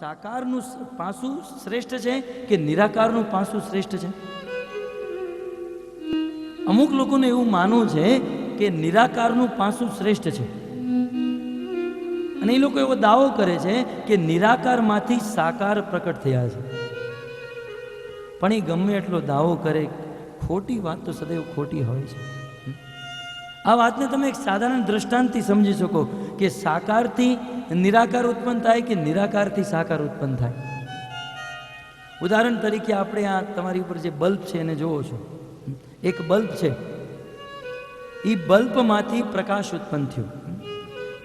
સાકારનું પાસું શ્રેષ્ઠ છે કે નિરાકારનું પાસું શ્રેષ્ઠ છે? અમુક લોકોને એવું માનવું છે કે નિરાકારનું પાસું શ્રેષ્ઠ છે, અને એ લોકો એવો દાવો કરે છે કે નિરાકારમાંથી સાકાર પ્રકટ થયા છે. પણ એ ગમે એટલો દાવો કરે, ખોટી વાત તો સદૈવ ખોટી હોય છે. આ વાતને તમે એક સાધારણ દ્રષ્ટાંતથી સમજી શકો કે સાકારથી નિરાકાર ઉત્પન્ન થાય કે નિરાકારથી સાકાર ઉત્પન્ન થાય. ઉદાહરણ તરીકે આપણે આ તમારી ઉપર જે બલ્બ છે એને જોવો છો. એક બલ્બ છે, એ બલ્બમાંથી પ્રકાશ ઉત્પન્ન થયો.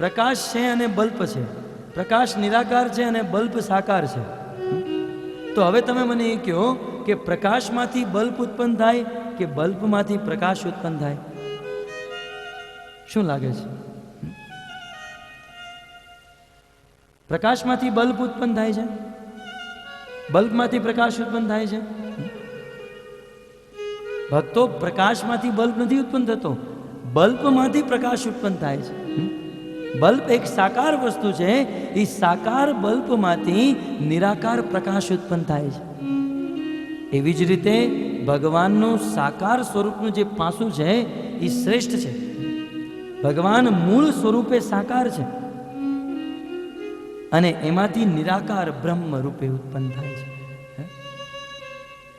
પ્રકાશ છે અને બલ્બ છે. પ્રકાશ નિરાકાર છે અને બલ્બ સાકાર છે. તો હવે તમે મને એ કહો કે પ્રકાશમાંથી બલ્બ ઉત્પન્ન થાય કે બલ્બમાંથી પ્રકાશ ઉત્પન્ન થાય? શું લાગે છે? પ્રકાશમાંથી બલ્બ ઉત્પન્ન થાય છે, બલ્બમાંથી પ્રકાશ ઉત્પન્ન થાય છે. ભક્તો, પ્રકાશમાંથી બલ્બ નથી ઉત્પન્ન થતો, બલ્બમાંથી પ્રકાશ ઉત્પન્ન થાય છે. બલ્બ એક સાકાર વસ્તુ છે, એ સાકાર બલ્બમાંથી નિરાકાર પ્રકાશ ઉત્પન્ન થાય છે. એવી જ રીતે ભગવાનનું સાકાર સ્વરૂપનું જે પાસું છે એ શ્રેષ્ઠ છે. ભગવાન મૂળ સ્વરૂપે સાકાર છે અને એમાંથી નિરાકાર બ્રહ્મ રૂપે ઉત્પન્ન થાય છે.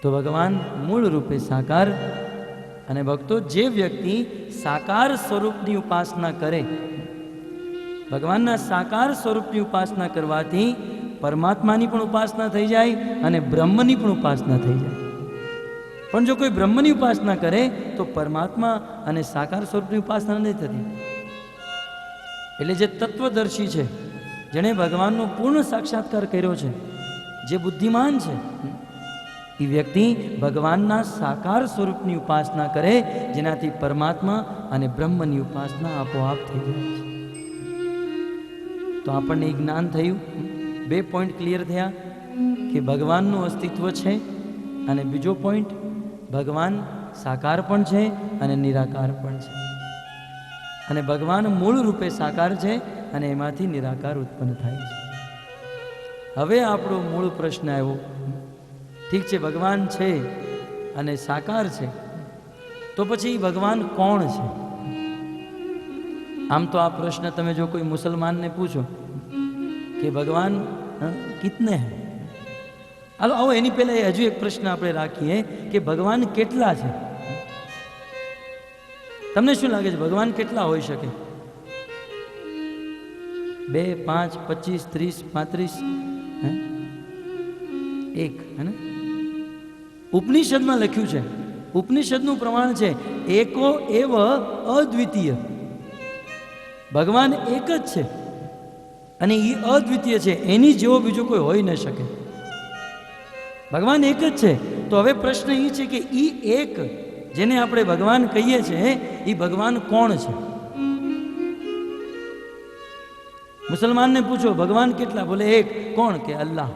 તો ભગવાન મૂળ રૂપે સાકાર. અને ભક્તો, જે વ્યક્તિ સાકાર સ્વરૂપની ઉપાસના કરે, ભગવાનના સાકાર સ્વરૂપની ઉપાસના કરવાથી પરમાત્માની પણ ઉપાસના થઈ જાય અને બ્રહ્મની પણ ઉપાસના થઈ જાય. પણ જો કોઈ બ્રહ્મની ઉપાસના કરે તો પરમાત્મા અને સાકાર સ્વરૂપની ઉપાસના નથી થતી. એટલે જે તત્વદર્શી છે, જેણે ભગવાનનો પૂર્ણ સાક્ષાત્કાર કર્યો છે, જે બુદ્ધિમાન છે, એ વ્યક્તિ ભગવાનના સાકાર સ્વરૂપની ઉપાસના કરે, જેનાથી પરમાત્મા અને બ્રહ્મની ઉપાસના આપોઆપ થઈ જાય છે. તો આપણને જ્ઞાન થયું, 2 પોઈન્ટ ક્લિયર થયા કે ભગવાનનું અસ્તિત્વ છે, અને બીજો પોઈન્ટ, ભગવાન સાકાર પણ છે અને નિરાકાર પણ છે, અને ભગવાન મૂળ રૂપે સાકાર છે અને એમાંથી નિરાકાર ઉત્પન્ન થાય છે. હવે આપણો મૂળ પ્રશ્ન આવ્યો, ઠીક છે, ભગવાન છે અને સાકાર છે, તો પછી ભગવાન કોણ છે? આમ તો આ પ્રશ્ન તમે જો કોઈ મુસલમાનને પૂછો કે ભગવાન કિતને હૈ, હાલો આવો એની પહેલા હજુ એક પ્રશ્ન આપણે રાખીએ કે ભગવાન કેટલા છે? તમને શું લાગે છે, ભગવાન કેટલા હોઈ શકે? 2, 5, 25, 30, 35, એક, હે ને? ઉપનિષદમાં લખ્યું છે, ઉપનિષદનું પ્રમાણ છે એકો એવ અદ્વિતીય. ભગવાન એક જ છે અને એ અદ્વિતીય છે, એની જેવો બીજો કોઈ હોઈ ન શકે. ભગવાન એક જ છે. તો હવે પ્રશ્ન એ છે કે એ એક જેને આપણે ભગવાન કહીએ છીએ, એ ભગવાન કોણ છે? મુસલમાનને પૂછો ભગવાન કેટલા, બોલે એક. કોણ? કે અલ્લાહ.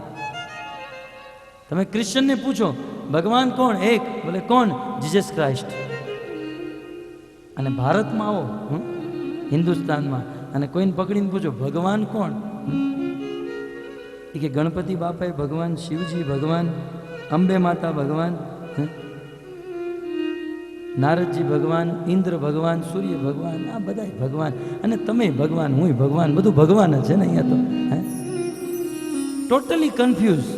તમે ક્રિશ્ચનને પૂછો ભગવાન કોણ? એક. બોલે કોણ? Jesus Christ. અને ભારતમાં આવો, હિન્દુસ્તાનમાં, અને કોઈને પકડીને પૂછો ભગવાન કોણ? કે ગણપતિ બાપા ભગવાન, શિવજી ભગવાન, અંબે માતા ભગવાન, નારદજી ભગવાન, ઇન્દ્ર ભગવાન, સૂર્ય ભગવાન, આ બધા ભગવાન. અને તમે ભગવાન, હું ભગવાન, બધું ભગવાન જ છે ને અહીંયા તો. ટોટલી કન્ફ્યુઝ,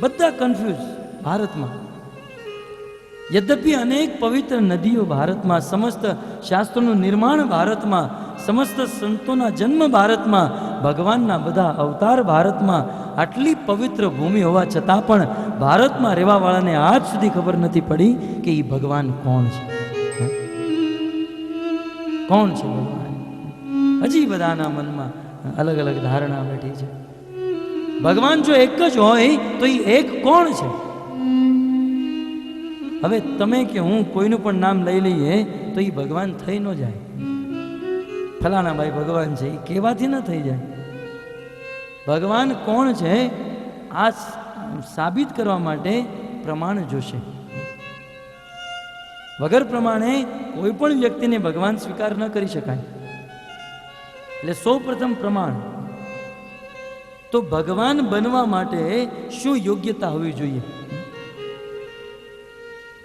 બધા કન્ફ્યુઝ ભારતમાં. યદ્યપિ અનેક પવિત્ર નદીઓ ભારતમાં, સમસ્ત શાસ્ત્રોનું નિર્માણ ભારતમાં, સમસ્ત સંતોના જન્મ ભારતમાં, ભગવાનના બધા અવતાર ભારતમાં, આટલી પવિત્ર ભૂમિ હોવા છતાં પણ ભારતમાં રહેવાવાળાને આજ સુધી ખબર નથી પડી કે એ ભગવાન કોણ છે. કોણ છે ભગવાન? હજી બધાના મનમાં અલગ અલગ ધારણા બેઠી છે. ભગવાન જો એક જ હોય તો એ એક કોણ છે? હવે તમે કે હું કોઈનું પણ નામ લઈ લઈએ તો એ ભગવાન થઈ ન જાય. ફલાણા ભાઈ ભગવાન છે, એ કહેવાથી ન થઈ જાય. ભગવાન કોણ છે આ સાબિત કરવા માટે પ્રમાણ જોશે. વગર પ્રમાણે કોઈ પણ વ્યક્તિને ભગવાન સ્વીકાર ન કરી શકાય. એટલે સૌ પ્રથમ પ્રમાણ તો ભગવાન બનવા માટે શું યોગ્યતા હોવી જોઈએ?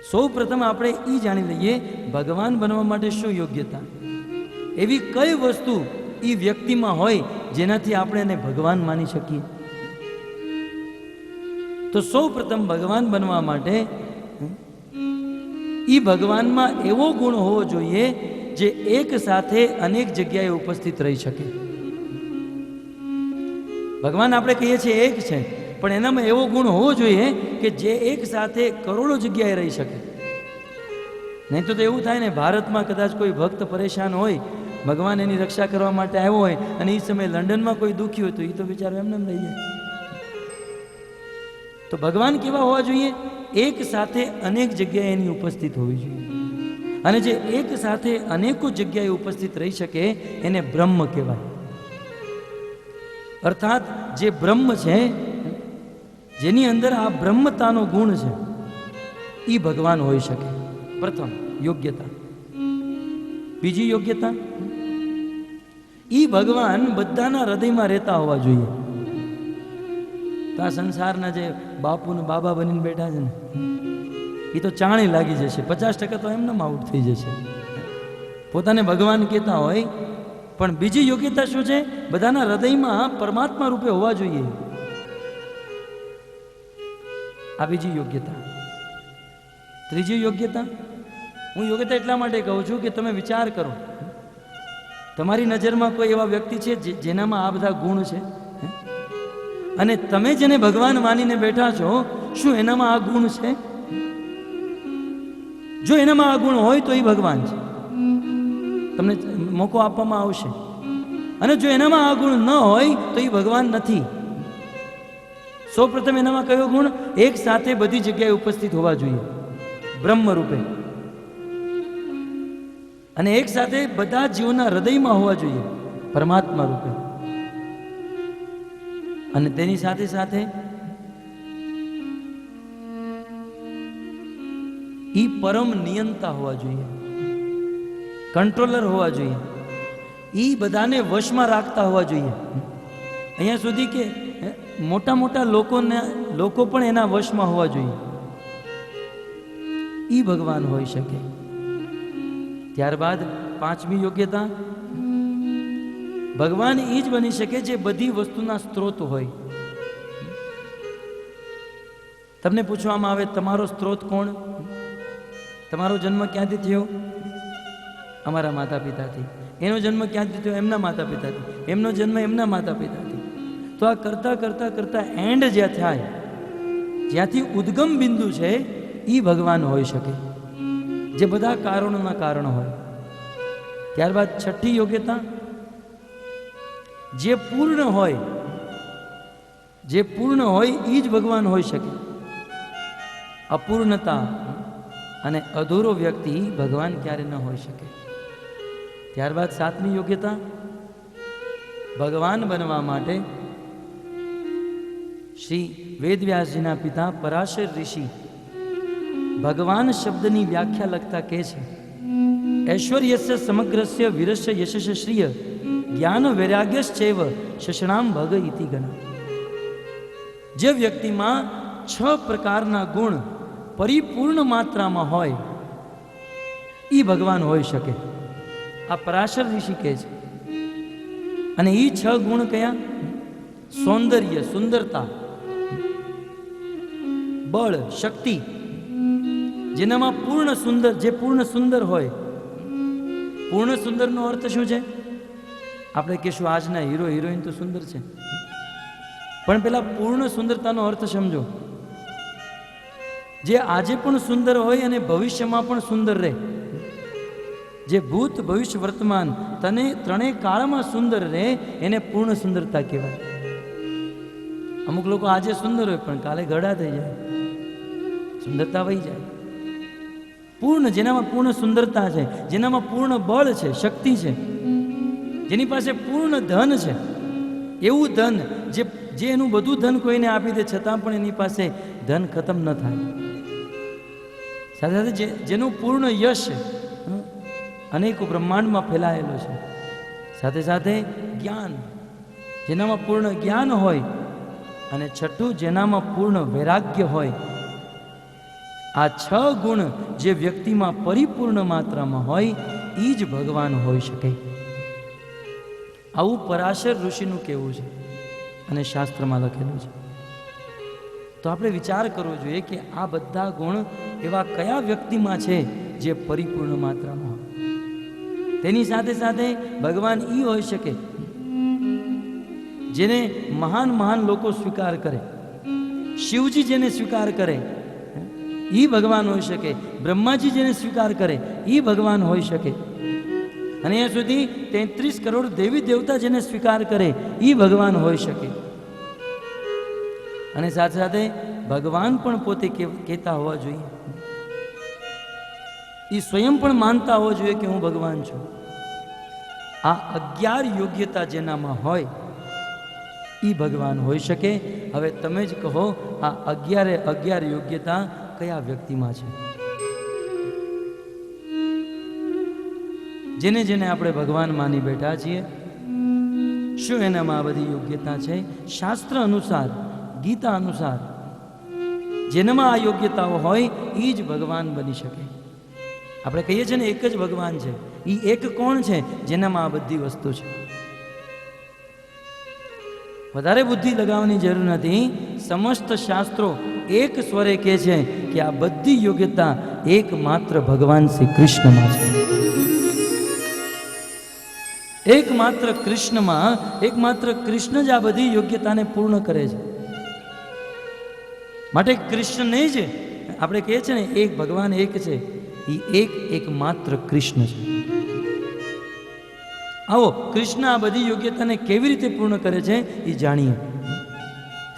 સૌ પ્રથમ આપણે એ જાણી લઈએ, ભગવાન બનવા માટે શું યોગ્યતા, એવી કઈ વસ્તુ એ વ્યક્તિમાં હોય જેનાથી આપણે એને ભગવાન માની શકીએ. તો સૌ પ્રથમ ભગવાન બનવા માટે એ ભગવાનમાં એવો ગુણ હોવો જોઈએ જે એક સાથે અનેક જગ્યાએ ઉપસ્થિત રહી શકે. ભગવાન આપણે કહીએ છીએ એક છે, પણ એનામાં એવો ગુણ હોવો જોઈએ કે જે એક સાથે કરોડો જગ્યાએ રહી શકે. નહીં તો એવું થાય ને, ભારતમાં કદાચ કોઈ ભક્ત પરેશાન હોય, ભગવાન એની રક્ષા કરવા માટે આવ્યો હોય અને એ સમયે લંડનમાં કોઈ દુઃખી હોય તો એ તો બિચારો એમને એમ રહી જાય. તો ભગવાન કેવા હોવા જોઈએ? એક સાથે અનેક જગ્યાએ એની ઉપસ્થિત હોવી જોઈએ. અને જે એક સાથે અનેકો જગ્યાએ ઉપસ્થિત રહી શકે એને બ્રહ્મ કહેવાય. અર્થાત જે બ્રહ્મ છે, જેની અંદર આ બ્રહ્મતાનો ગુણ છે, એ ભગવાન હોઈ શકે. પ્રથમ યોગ્યતા. બીજી યોગ્યતા, એ ભગવાન બધાના હૃદયમાં રહેતા હોવા જોઈએ. તો આ સંસારના જે બાપુ ને બાબા બનીને બેઠા છે ને, એ તો ચાણી લાગી જશે, 50% તો એમને આઉટ થઈ જશે. પોતાને ભગવાન કહેતા હોય, પણ બીજી યોગ્યતા શું છે? બધાના હૃદયમાં પરમાત્મા રૂપે હોવા જોઈએ. આ બીજી યોગ્યતા. ત્રીજી યોગ્યતા, હું યોગ્યતા એટલા માટે કહું છું કે તમે વિચાર કરો, તમારી નજરમાં કોઈ એવા વ્યક્તિ છે જેનામાં આ બધા ગુણ છે, અને તમે જેને ભગવાન માનીને બેઠા છો, શું એનામાં આ ગુણ છે? જો એનામાં આ ગુણ હોય તો એ ભગવાન છે, તમને મોકો આપવામાં આવશે. અને જો એનામાં આ ગુણ ન હોય તો એ ભગવાન નથી. સૌ પ્રથમ એનામાં કયો ગુણ? એક સાથે બધી જગ્યાએ ઉપસ્થિત હોવા જોઈએ, બ્રહ્મ રૂપે, અને એક સાથે બધા જીવોના હૃદયમાં હોવા જોઈએ, પરમાત્મા રૂપે. અને તેની સાથે સાથે ઈ પરમ નિયંતા હોવા જોઈએ, કંટ્રોલર હોવા જોઈએ, ઈ બધાને વશમાં રાખતા હોવા જોઈએ. અહીંયા સુધી કે મોટા મોટા લોકો પણ એના વશમાં હોવા જોઈએ. ઈ ભગવાન હોઈ શકે. ત્યારબાદ પાંચમી યોગ્યતા, ભગવાન એ જ બની શકે જે બધી વસ્તુના સ્ત્રોત હોય. તમને પૂછવામાં આવે, તમારો સ્ત્રોત કોણ? તમારો જન્મ ક્યાંથી થયો? અમારા માતા પિતાથી. એનો જન્મ ક્યાંથી થયો? એમના માતા પિતાથી. એમનો જન્મ એમના માતા પિતાથી. તો આ કરતા કરતા કરતા એન્ડ જ્યાં થાય, જ્યાંથી ઉદ્ગમ બિંદુ છે, એ ભગવાન હોઈ શકે, જે બધા કારણોના કારણ હોય. ત્યારબાદ છઠ્ઠી યોગ્યતા, જે પૂર્ણ હોય, જે પૂર્ણ હોય એ જ ભગવાન હોઈ શકે. અપૂર્ણતા અને અધૂરો વ્યક્તિ ભગવાન ક્યારે ન હોઈ શકે. ત્યારબાદ સાતમી યોગ્યતા, ભગવાન બનવા માટે શ્રી વેદવ્યાસજીના પિતા પરાશર ઋષિ ભગવાન શબ્દની વ્યાખ્યા લખતા કહે છે, ઐશ્વર્યસ્ય સમગ્રસ્ય વીરસ્ય યશસ્ય શ્રિય જ્ઞાન વૈરાગ્યશ્ચૈવ શશણામ ભગ ઇતિ ગણા. જે વ્યક્તિમાં 6 પ્રકારના ગુણ પરિપૂર્ણ માત્રામાં હોય, એ ભગવાન હોઈ શકે. આ પરાશર ઋષિ કહે છે. અને એ 6 ગુણ કયા? સૌંદર્ય, સુંદરતા, બળ, શક્તિ, જેનામાં પૂર્ણ સુંદર, જે પૂર્ણ સુંદર હોય. પૂર્ણ સુંદરનો અર્થ શું છે? આપણે કહીશું આજના હીરો હિરોઈન તો સુંદર છે, પણ પેલા પૂર્ણ સુંદરતાનો અર્થ સમજો. જે આજે પણ સુંદર હોય અને ભવિષ્યમાં પણ સુંદર રહે, જે ભૂત ભવિષ્ય વર્તમાન ત્રણેય કાળમાં સુંદર રહે, એને પૂર્ણ સુંદરતા કહેવાય. અમુક લોકો આજે સુંદર હોય પણ કાલે ગડા થઈ જાય, સુંદરતા વહી જાય. પૂર્ણ, જેનામાં પૂર્ણ સુંદરતા છે, જેનામાં પૂર્ણ બળ છે, શક્તિ છે, જેની પાસે પૂર્ણ ધન છે, એવું ધન જે એનું બધું ધન કોઈને આપી દે છતાં પણ એની પાસે ધન ખતમ ન થાય. સાથે સાથે જેનું પૂર્ણ યશ અનેક બ્રહ્માંડમાં ફેલાયેલો છે. સાથે સાથે જ્ઞાન, જેનામાં પૂર્ણ જ્ઞાન હોય, અને છઠ્ઠું જેનામાં પૂર્ણ વૈરાગ્ય હોય. આ 6 ગુણ જે વ્યક્તિમાં પરિપૂર્ણ માત્રામાં હોય એ જ ભગવાન હોઈ શકે. આવું પરાશર ઋષિનું કહેવું છે અને શાસ્ત્રમાં લખેલું છે. તો આપણે વિચાર કરવો જોઈએ કે આ બધા ગુણ એવા કયા વ્યક્તિમાં છે જે પરિપૂર્ણ માત્રામાં હોય. તેની સાથે સાથે ભગવાન એ હોઈ શકે જેને મહાન મહાન લોકો સ્વીકાર કરે. શિવજી જેને સ્વીકાર કરે એ ભગવાન હોઈ શકે. બ્રહ્માજી જેને સ્વીકાર કરે એ ભગવાન હોઈ શકે. અને અહીંયા સુધી 33 કરોડ દેવી દેવતા જેને સ્વીકાર કરે એ ભગવાન હોઈ શકે. અને સાથે સાથે ભગવાન પણ પોતે કહેતા હોવા જોઈએ, એ સ્વયં પણ માનતા હોવા જોઈએ કે હું ભગવાન છું. આ 11 યોગ્યતા જેનામાં હોય એ ભગવાન હોઈ શકે. હવે તમે જ કહો આ 11 યોગ્યતા કયા વ્યક્તિમાં છે? જેને જેને આપણે ભગવાન માની બેઠા છીએ, શું એનામાં આ બધી યોગ્યતા છે? શાસ્ત્ર અનુસાર, ગીતા અનુસાર જેનામાં આ યોગ્યતાઓ હોય એ જ ભગવાન બની શકે. આપણે કહીએ છીએ ને એક જ ભગવાન છે. એ એક કોણ છે? જેનામાં આ બધી વસ્તુ છે. વધારે બુદ્ધિ લગાવવાની જરૂર નથી. સમસ્ત શાસ્ત્રો એક સ્વરે કહે છે કે આ બધી યોગ્યતા એકમાત્ર ભગવાન શ્રી કૃષ્ણમાં છે. એકમાત્ર કૃષ્ણમાં, એકમાત્ર કૃષ્ણ જ આ બધી યોગ્યતાને પૂર્ણ કરે છે. માટે કૃષ્ણને જ આપણે કહીએ છીએ ને એક ભગવાન એક છે, એ એકમાત્ર કૃષ્ણ છે. આવો કૃષ્ણ આ બધી યોગ્યતાને કેવી રીતે પૂર્ણ કરે છે એ જાણીએ.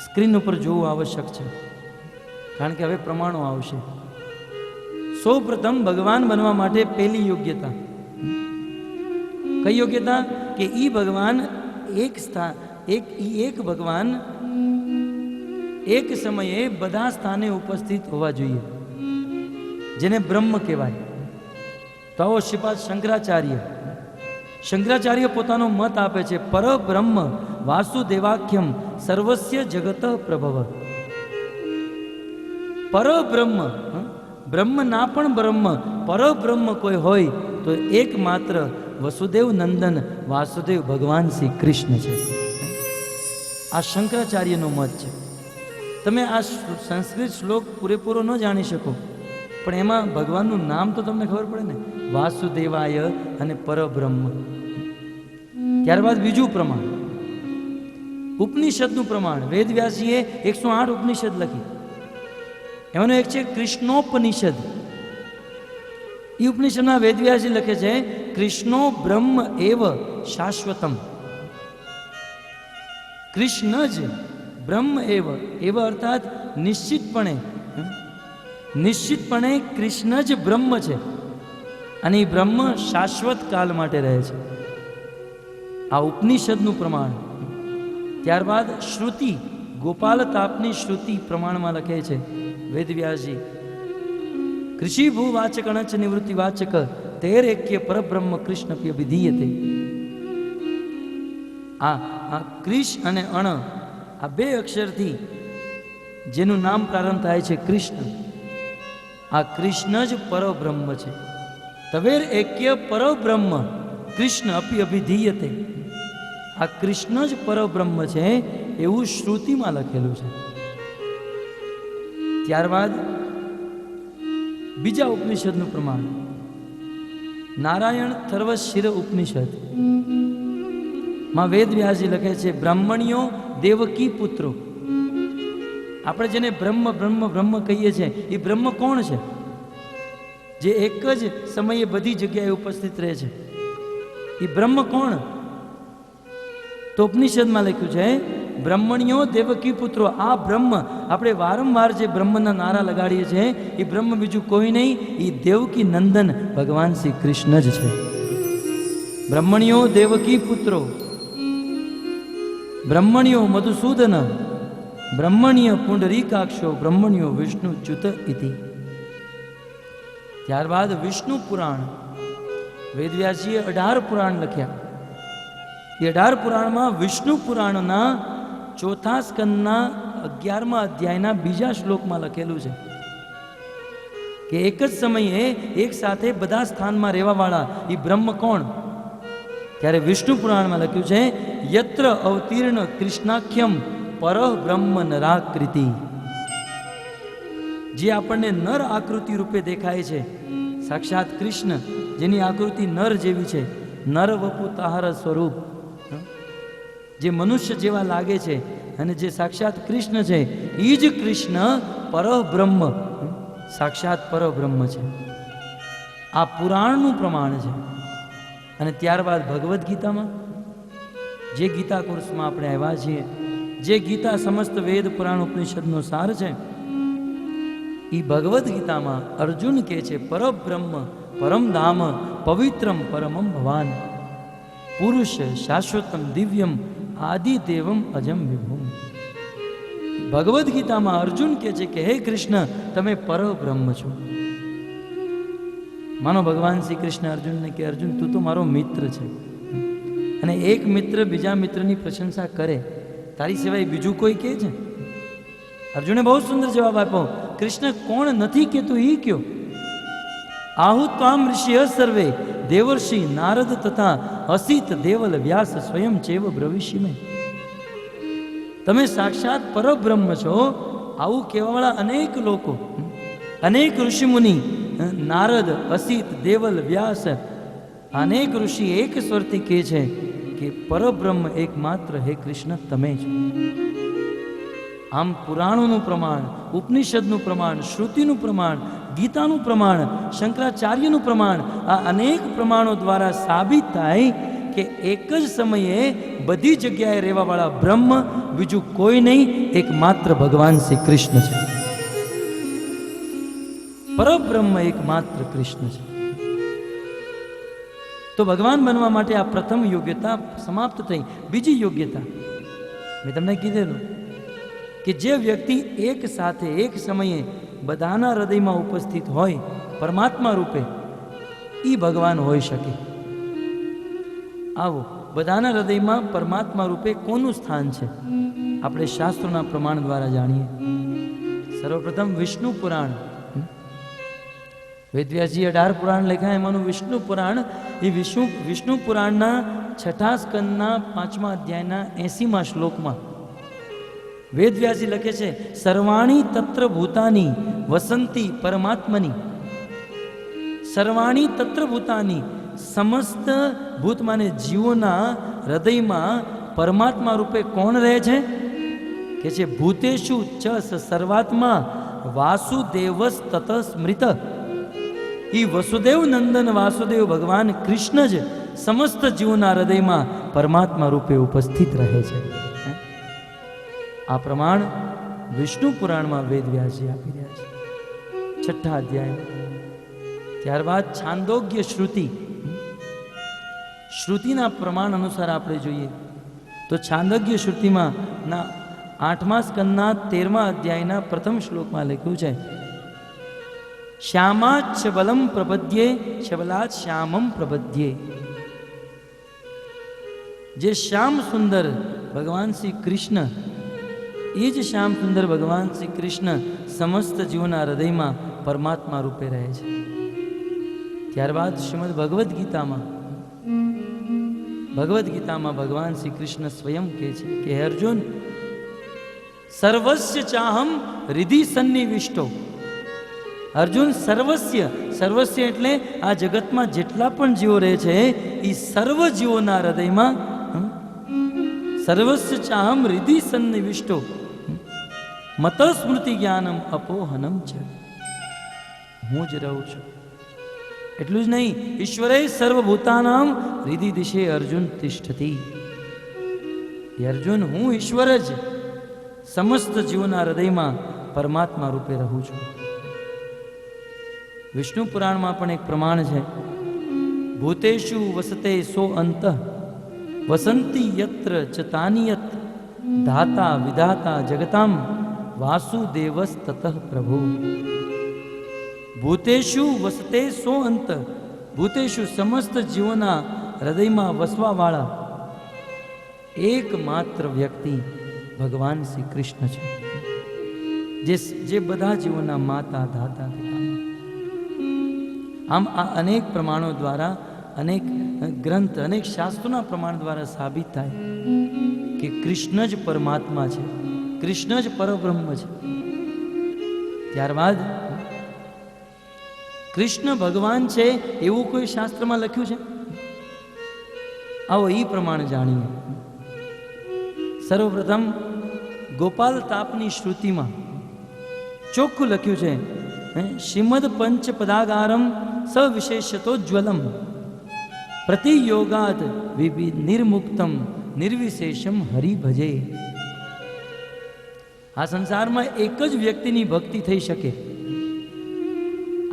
સ્ક્રીન ઉપર જોવું આવશ્યક છે, કારણ કે હવે પ્રમાણો આવશે. સૌ પ્રથમ ભગવાન બનવા માટે પહેલી યોગ્યતા કઈ યોગ્યતા? કે ઈ ભગવાન એક ભગવાન એક સમયે બધા સ્થાને ઉપસ્થિત હોવા જોઈએ, જેને બ્રહ્મ કહેવાય. તો આવો શ્રીપાદ શંકરાચાર્ય પોતાનો મત આપે છે, પરબ્રહ્મ વાસુદેવાખ્યમ સર્વસ્ય જગત પ્રભવ. પરબ્રહ્મ, બ્રહ્મ ના પણ બ્રહ્મ, પરબ્રહ્મ કોઈ હોય તો એકમાત્ર વસુદેવ નંદન વાસુદેવ ભગવાન શ્રી કૃષ્ણ છે. આ શંકરાચાર્યનો મત છે. તમે આ સંસ્કૃત શ્લોક પૂરેપૂરો ન જાણી શકો, પણ એમાં ભગવાનનું નામ તો તમને ખબર પડે ને, વાસુદેવાય અને પરબ્રહ્મ. ત્યારબાદ બીજું પ્રમાણ, ઉપનિષદનું પ્રમાણ. વેદવ્યાસજીએ 108 ઉપનિષદ લખી. એમાંનો એક છે કૃષ્ણોપનિષદ. એ ઉપનિષદના વેદવ્યાસજી લખે છે કૃષ્ણો બ્રહ્મ એવ શાશ્વતમ. કૃષ્ણ જ બ્રહ્મ એવ અર્થાત નિશ્ચિતપણે કૃષ્ણ જ બ્રહ્મ છે, અને એ બ્રહ્મ શાશ્વત કાલ માટે રહે છે. આ ઉપનિષદનું પ્રમાણ. ત્યારબાદ શ્રુતિ, ગોપાલ તાપની શ્રુતિ પ્રમાણમાં લખે છે વેદવ્યાસજી, કૃષિ ભૂવાચક અણચ નિવૃત્તિ વાચક તેર એક્ય પરબ્રહ્મ કૃષ્ણ વિધીયતે. આ ક્રિશ અને અણ, આ 2 અક્ષરથી જેનું નામ પ્રારંભ થાય છે કૃષ્ણ, આ કૃષ્ણ જ પરબ્રહ્મ છે. તવેર એક્ય પરબ્રહ્મ કૃષ્ણ અભિધીયતે. આ કૃષ્ણ જ પરબ્રહ્મ છે એવું શ્રુતિમાં લખેલું છે. ત્યારબાદ બીજા ઉપનિષદનું પ્રમાણ, નારાયણ થર્વશિર ઉપનિષદ માં વેદવ્યાસજી લખે છે બ્રાહ્મણીઓ દેવકી પુત્રો. આપણે જેને બ્રહ્મ કહીએ છીએ, એ બ્રહ્મ કોણ છે? જે એક જ સમયે બધી જગ્યાએ ઉપસ્થિત રહે છે, એ બ્રહ્મ કોણ? તો ઉપનિષદમાં લખ્યું છે બ્રહ્મણીઓ દેવકી પુત્રો. આ બ્રહ્મ, આપણે વારંવાર જે બ્રહ્મના નારા લગાડીએ છીએ, એ બ્રહ્મ બીજું કોઈ નહીં, એ દેવકી નંદન ભગવાન શ્રી કૃષ્ણ જ છે. બ્રહ્મણીઓ દેવકી પુત્રો, બ્રહ્મણીઓ મધુસૂદન, બ્રહ્મણ્ય પુંડરીકાક્ષો, બ્રહ્મણ્યો વિષ્ણુ ચ્યુત ઇતિ. ત્યારબાદ વિષ્ણુ પુરાણ. વેદવ્યાસજીએ 18 પુરાણ લખ્યા. એ 18 પુરાણમાં વિષ્ણુ પુરાણના ચોથા સ્કંદના 11મા અધ્યાયના બીજા શ્લોકમાં લખેલું છે કે એક જ સમયે એક સાથે બધા સ્થાનમાં રહેવાવાળા એ બ્રહ્મ કોણ? ત્યારે વિષ્ણુ પુરાણમાં લખ્યું છે યત્ર અવતીર્ણ કૃષ્ણાખ્યમ પરઃ બ્રહ્મ નરાકૃતિ. જે આપણને નર આકૃતિ રૂપે દેખાય છે, સાક્ષાત કૃષ્ણ, જેની આકૃતિ નર જેવી છે, નર વપુ તાહર સ્વરૂપ, જે મનુષ્ય જેવા લાગે છે અને જે સાક્ષાત કૃષ્ણ છે એ જ કૃષ્ણ પરબ્રહ્મ, સાક્ષાત પરબ્રહ્મ છે. આ પુરાણનું પ્રમાણ છે. અને ત્યારબાદ ભગવદ્ ગીતામાં, જે ગીતા કોર્સમાં આપણે આવ્યા છીએ, જે ગીતા સમસ્ત વેદ પુરાણ ઉપનિષદનો સાર છે, એ ભગવદ્ ગીતામાં અર્જુન કહે છે પરબ્રહ્મ પરમ ધામ પવિત્રમ પરમમ ભવાન પુરુષ શાશ્વતમ દિવ્યમ આદિ દેવમ અજમ વિભુમ. ભગવદ્ ગીતામાં અર્જુન કહે છે કે હે કૃષ્ણ, તમે પરબ્રહ્મ છો. માનો ભગવાન શ્રી કૃષ્ણ અર્જુનને કે અર્જુન, તું તો મારો મિત્ર છે, અને એક મિત્ર બીજા મિત્રની પ્રશંસા કરે, તારી સિવાય બીજું કોઈ કહે છે? અર્જુને બહુ સુંદર જવાબ આપ્યો, કૃષ્ણ કોણ નથી કહેતું એ કયો. આહુત્વામ ઋષિય સર્વે દેવર્ષિ નારદ તથા અસિત દેવલ વ્યાસ સ્વયં ચેવ બ્રવિષિમે. તમે સાક્ષાત પરબ્રહ્મ છો, આવું કહેવાવાળા અનેક લોકો, અનેક ઋષિમુનિ, નારદ, અસિત, દેવલ, વ્યાસ, અનેક ઋષિ એક સ્વરથી કહે છે કે પરબ્રહ્મ એકમાત્ર હે કૃષ્ણ તમે છો. આમ પુરાણોનું પ્રમાણ, ઉપનિષદનું પ્રમાણ, શ્રુતિનું પ્રમાણ, ગીતાનું પ્રમાણ, શંકરાચાર્યનું પ્રમાણ, આ અનેક પ્રમાણો દ્વારા સાબિત થાય કે એક જ સમયે બધી જગ્યાએ રહેવાવાળા બ્રહ્મ બીજું કોઈ નહીં, એકમાત્ર ભગવાન શ્રી કૃષ્ણ છે. પરબ્રહ્મ એકમાત્ર કૃષ્ણ છે. તો ભગવાન બનવા માટે આ પ્રથમ યોગ્યતા સમાપ્ત થઈ. બીજી યોગ્યતા મેં તમને કીધેલું કે જે વ્યક્તિ એક સાથે એક સમયે બધાના હૃદયમાં ઉપસ્થિત હોય પરમાત્મા રૂપે, એ ભગવાન હોઈ શકે. આવો બધાના હૃદયમાં પરમાત્મા રૂપે કોનું સ્થાન છે આપણે શાસ્ત્રોના પ્રમાણ દ્વારા જાણીએ. સર્વપ્રથમ વિષ્ણુ પુરાણ, વેદવ્યાસજી 18 પુરાણ લખ્યા, એમાંનું વિષ્ણુ પુરાણ, એ વિષ્ણુ પુરાણના 6થા સ્કંદના 5મા અધ્યાયના 80મા શ્લોકમાં વેદવ્યાસજી લખે છે સર્વાણી તત્ર ભૂતાની વસંતી પરમાત્મની. સર્વાણી તત્ર ભૂતાની, સમસ્ત ભૂત માને જીવોના હૃદયમાં પરમાત્મા રૂપે કોણ રહે છે? કે છે ભૂતેષુ ચ સર્વાત્મા વાસુદેવસ તત સ્મૃત. એ વસુદેવ નંદન વાસુદેવ ભગવાન કૃષ્ણ જ સમસ્ત જીવોના હૃદયમાં પરમાત્મા રૂપે ઉપસ્થિત રહે છે. આ પ્રમાણ વિષ્ણુ પુરાણમાં વેદવ્યાસજી આપી રહ્યા છે 6થા અધ્યાય. ત્યારબાદ છાંદોગ્ય શ્રુતિ, શ્રુતિના પ્રમાણ અનુસાર આપણે જોઈએ તો છાંદોગ્ય શ્રુતિમાં ના 8મા સ્કંદના 13મા અધ્યાયના પ્રથમ શ્લોકમાં લખ્યું છે શ્યામાચ્છ બલમ પ્રપદ્યે છબલાત શ્યામમ પ્રપદ્યે. જે શ્યામ સુંદર ભગવાન શ્રી કૃષ્ણ, એ જ શ્યામ સુંદર ભગવાન શ્રી કૃષ્ણ સમસ્ત જીવોના હૃદયમાં પરમાત્મા રૂપે રહે છે. ત્યારબાદ શ્રીમદ ભગવદ્ ગીતામાં ભગવાન શ્રી કૃષ્ણ સ્વયં કહે છે કે હે અર્જુન, સર્વસ્ય ચાહમ હૃદિ સન્નિવિષ્ટો. અર્જુન, સર્વસ્ય, સર્વસ્ય એટલે આ જગતમાં જેટલા પણ જીવો રહે છે એ સર્વ જીવોના હૃદયમાં સર્વસ્ય ચાહમ હૃદિ સન્નિવિષ્ટો મત સ્મૃતિ જ્ઞાનમ અપોહનમ છે. હું જ રહું છું. એટલું જ નહીં, ઈશ્વરે સર્વભૂતાનામ હૃદિ દિશે અર્જુન તિષ્ઠતિ. અર્જુન, હું ઈશ્વર જ સમસ્ત જીવોના હૃદયમાં પરમાત્મા રૂપે રહું છું. વિષ્ણુ પુરાણમાં પણ એક પ્રમાણ છે ભૂતેષુ વસતે સો અંત વસંતી યત્ર ચ તાનિયત ધાતા વિધાતા જગતામ વાસુદેવસ તતઃ પ્રભુ. ભૂતેષુ વસતે સો અંત, ભૂતેષુ સમસ્ત જીવોના હૃદયમાં વસવા વાળા, એકમાત્ર વ્યક્તિ ભગવાન શ્રી કૃષ્ણ છે, જે બધા જીવોના માતા ધાતા પિતામહ. આમ આ અનેક પ્રમાણો દ્વારા, અનેક ગ્રંથ, અનેક શાસ્ત્રોના પ્રમાણ દ્વારા સાબિત થાય કે કૃષ્ણ જ પરમાત્મા છે, કૃષ્ણ જ પરબ્રહ્મ છે. ત્યારબાદ કૃષ્ણ ભગવાન છે એવું કોઈ શાસ્ત્રમાં લખ્યું છે? આવો એ પ્રમાણે જાણીએ. સર્વપ્રથમ ગોપાલ તાપની શ્રુતિમાં ચોખ્ખું લખ્યું છે, શ્રીમદ પંચ પદાગારમ સવિશેષતો જ્વલમ પ્રતિયોગાત નિર્મુક્તમ નિર્વિશેષમ હરિભજે. આ સંસારમાં એક જ વ્યક્તિની ભક્તિ થઈ શકે.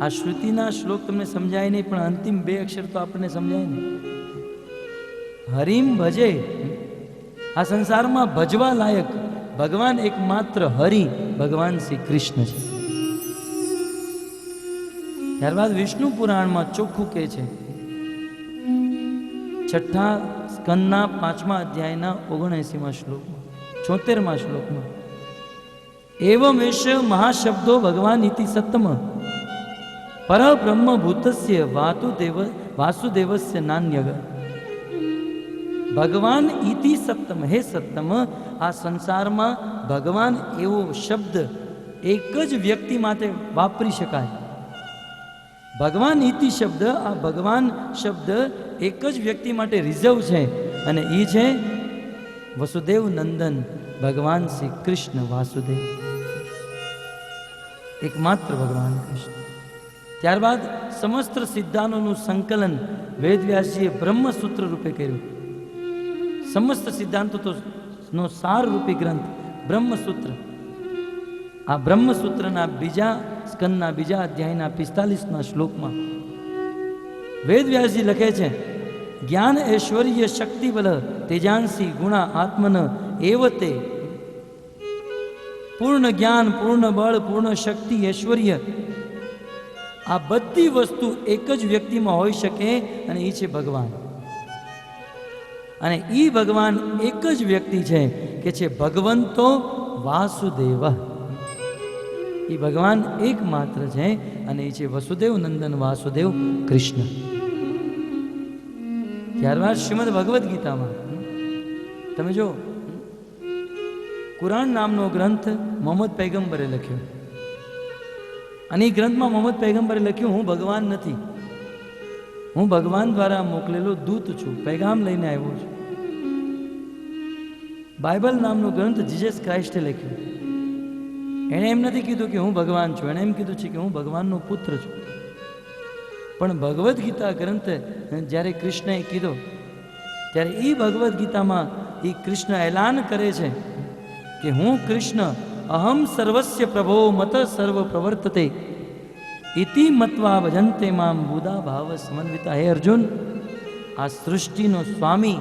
આ શ્રુતિના શ્લોક તમને સમજાય નહીં, પણ અંતિમ બે અક્ષર તો આપણને સમજાય ને. હરિમ ભજે. આ સંસારમાં ભજવા લાયક ભગવાન એકમાત્ર હરિ, ભગવાન શ્રી કૃષ્ણ છે. ત્યારબાદ વિષ્ણુ પુરાણમાં ચોખ્ખું કહે છે, 6ઠા સ્કંદના 5મા અધ્યાયના 79મા શ્લોકમાં, 76મા શ્લોકમાં, એવમેશ મહાશબ્દો ભગવાન ઇતિ સત્તમ પરબ્રહ્મ ભૂતસ્ય વાસુદેવસ્ય નાન્યગ. ભગવાન ઇતિ સત્તમ, હે સત્તમ, આ સંસારમાં ભગવાન એવો શબ્દ એક જ વ્યક્તિ માટે વાપરી શકાય. ભગવાન ઇતિ શબ્દ, આ ભગવાન શબ્દ એક જ વ્યક્તિ માટે રિઝર્વ છે, અને એ છે વસુદેવ નંદન ભગવાન શ્રી કૃષ્ણ વાસુદેવ, એકમાત્ર ભગવાન કૃષ્ણ. ત્યારબાદ સમસ્ત સિદ્ધાંતોનું સંકલન વેદવ્યાસજીએ બ્રહ્મસૂત્ર રૂપે કર્યું. સમસ્ત સિદ્ધાંતોનો સાર રૂપી ગ્રંથ બ્રહ્મસૂત્ર. આ બ્રહ્મસૂત્રના બીજા સ્કંદના બીજા અધ્યાયના 45મા શ્લોકમાં વેદવ્યાસજી લખે છે, જ્ઞાન ઐશ્વર્ય શક્તિ બલ તેજાંસી ગુણા આત્મન એવતે. પૂર્ણ જ્ઞાન, પૂર્ણ બળ, પૂર્ણ શક્તિ, ઐશ્વર્ય, આ બધી વસ્તુ એક જ વ્યક્તિમાં હોઈ શકે, અને એ છે ભગવાન. અને એ ભગવાન એક જ વ્યક્તિ છે કે છે ભગવંતો વાસુદેવ. એ ભગવાન એકમાત્ર છે, અને એ છે વસુદેવ નંદન વાસુદેવ કૃષ્ણ. ત્યારબાદ શ્રીમદ ભગવદ્ ગીતામાં તમે જો, કુરાન નામનો ગ્રંથ મોહમ્મદ પૈગંબરે લખ્યો, અને એ ગ્રંથમાં મોહમ્મદ પૈગંબરે લખ્યું, હું ભગવાન નથી, હું ભગવાન દ્વારા મોકલેલો દૂત છું, પૈગામ લઈને આવ્યો છું. બાઇબલ નામનો ગ્રંથ જીસસ ક્રાઇસ્ટે લખ્યું. એણે એમ નથી કીધું કે હું ભગવાન છું, એણે એમ કીધું છે કે હું ભગવાનનો પુત્ર છું. પણ ભગવદ્ ગીતા ગ્રંથ જ્યારે કૃષ્ણએ કીધો, ત્યારે એ ભગવદ્ ગીતામાં એ કૃષ્ણ એલાન કરે છે કે હું કૃષ્ણ અહમ સર્વસ્ય પ્રભો મત સર્વ પ્રવર્તતે ઇતિ મત્વા ભજંતે મામ બુધા ભાવ સમન્વિતા. હે અર્જુન, આ સૃષ્ટિનો સ્વામી,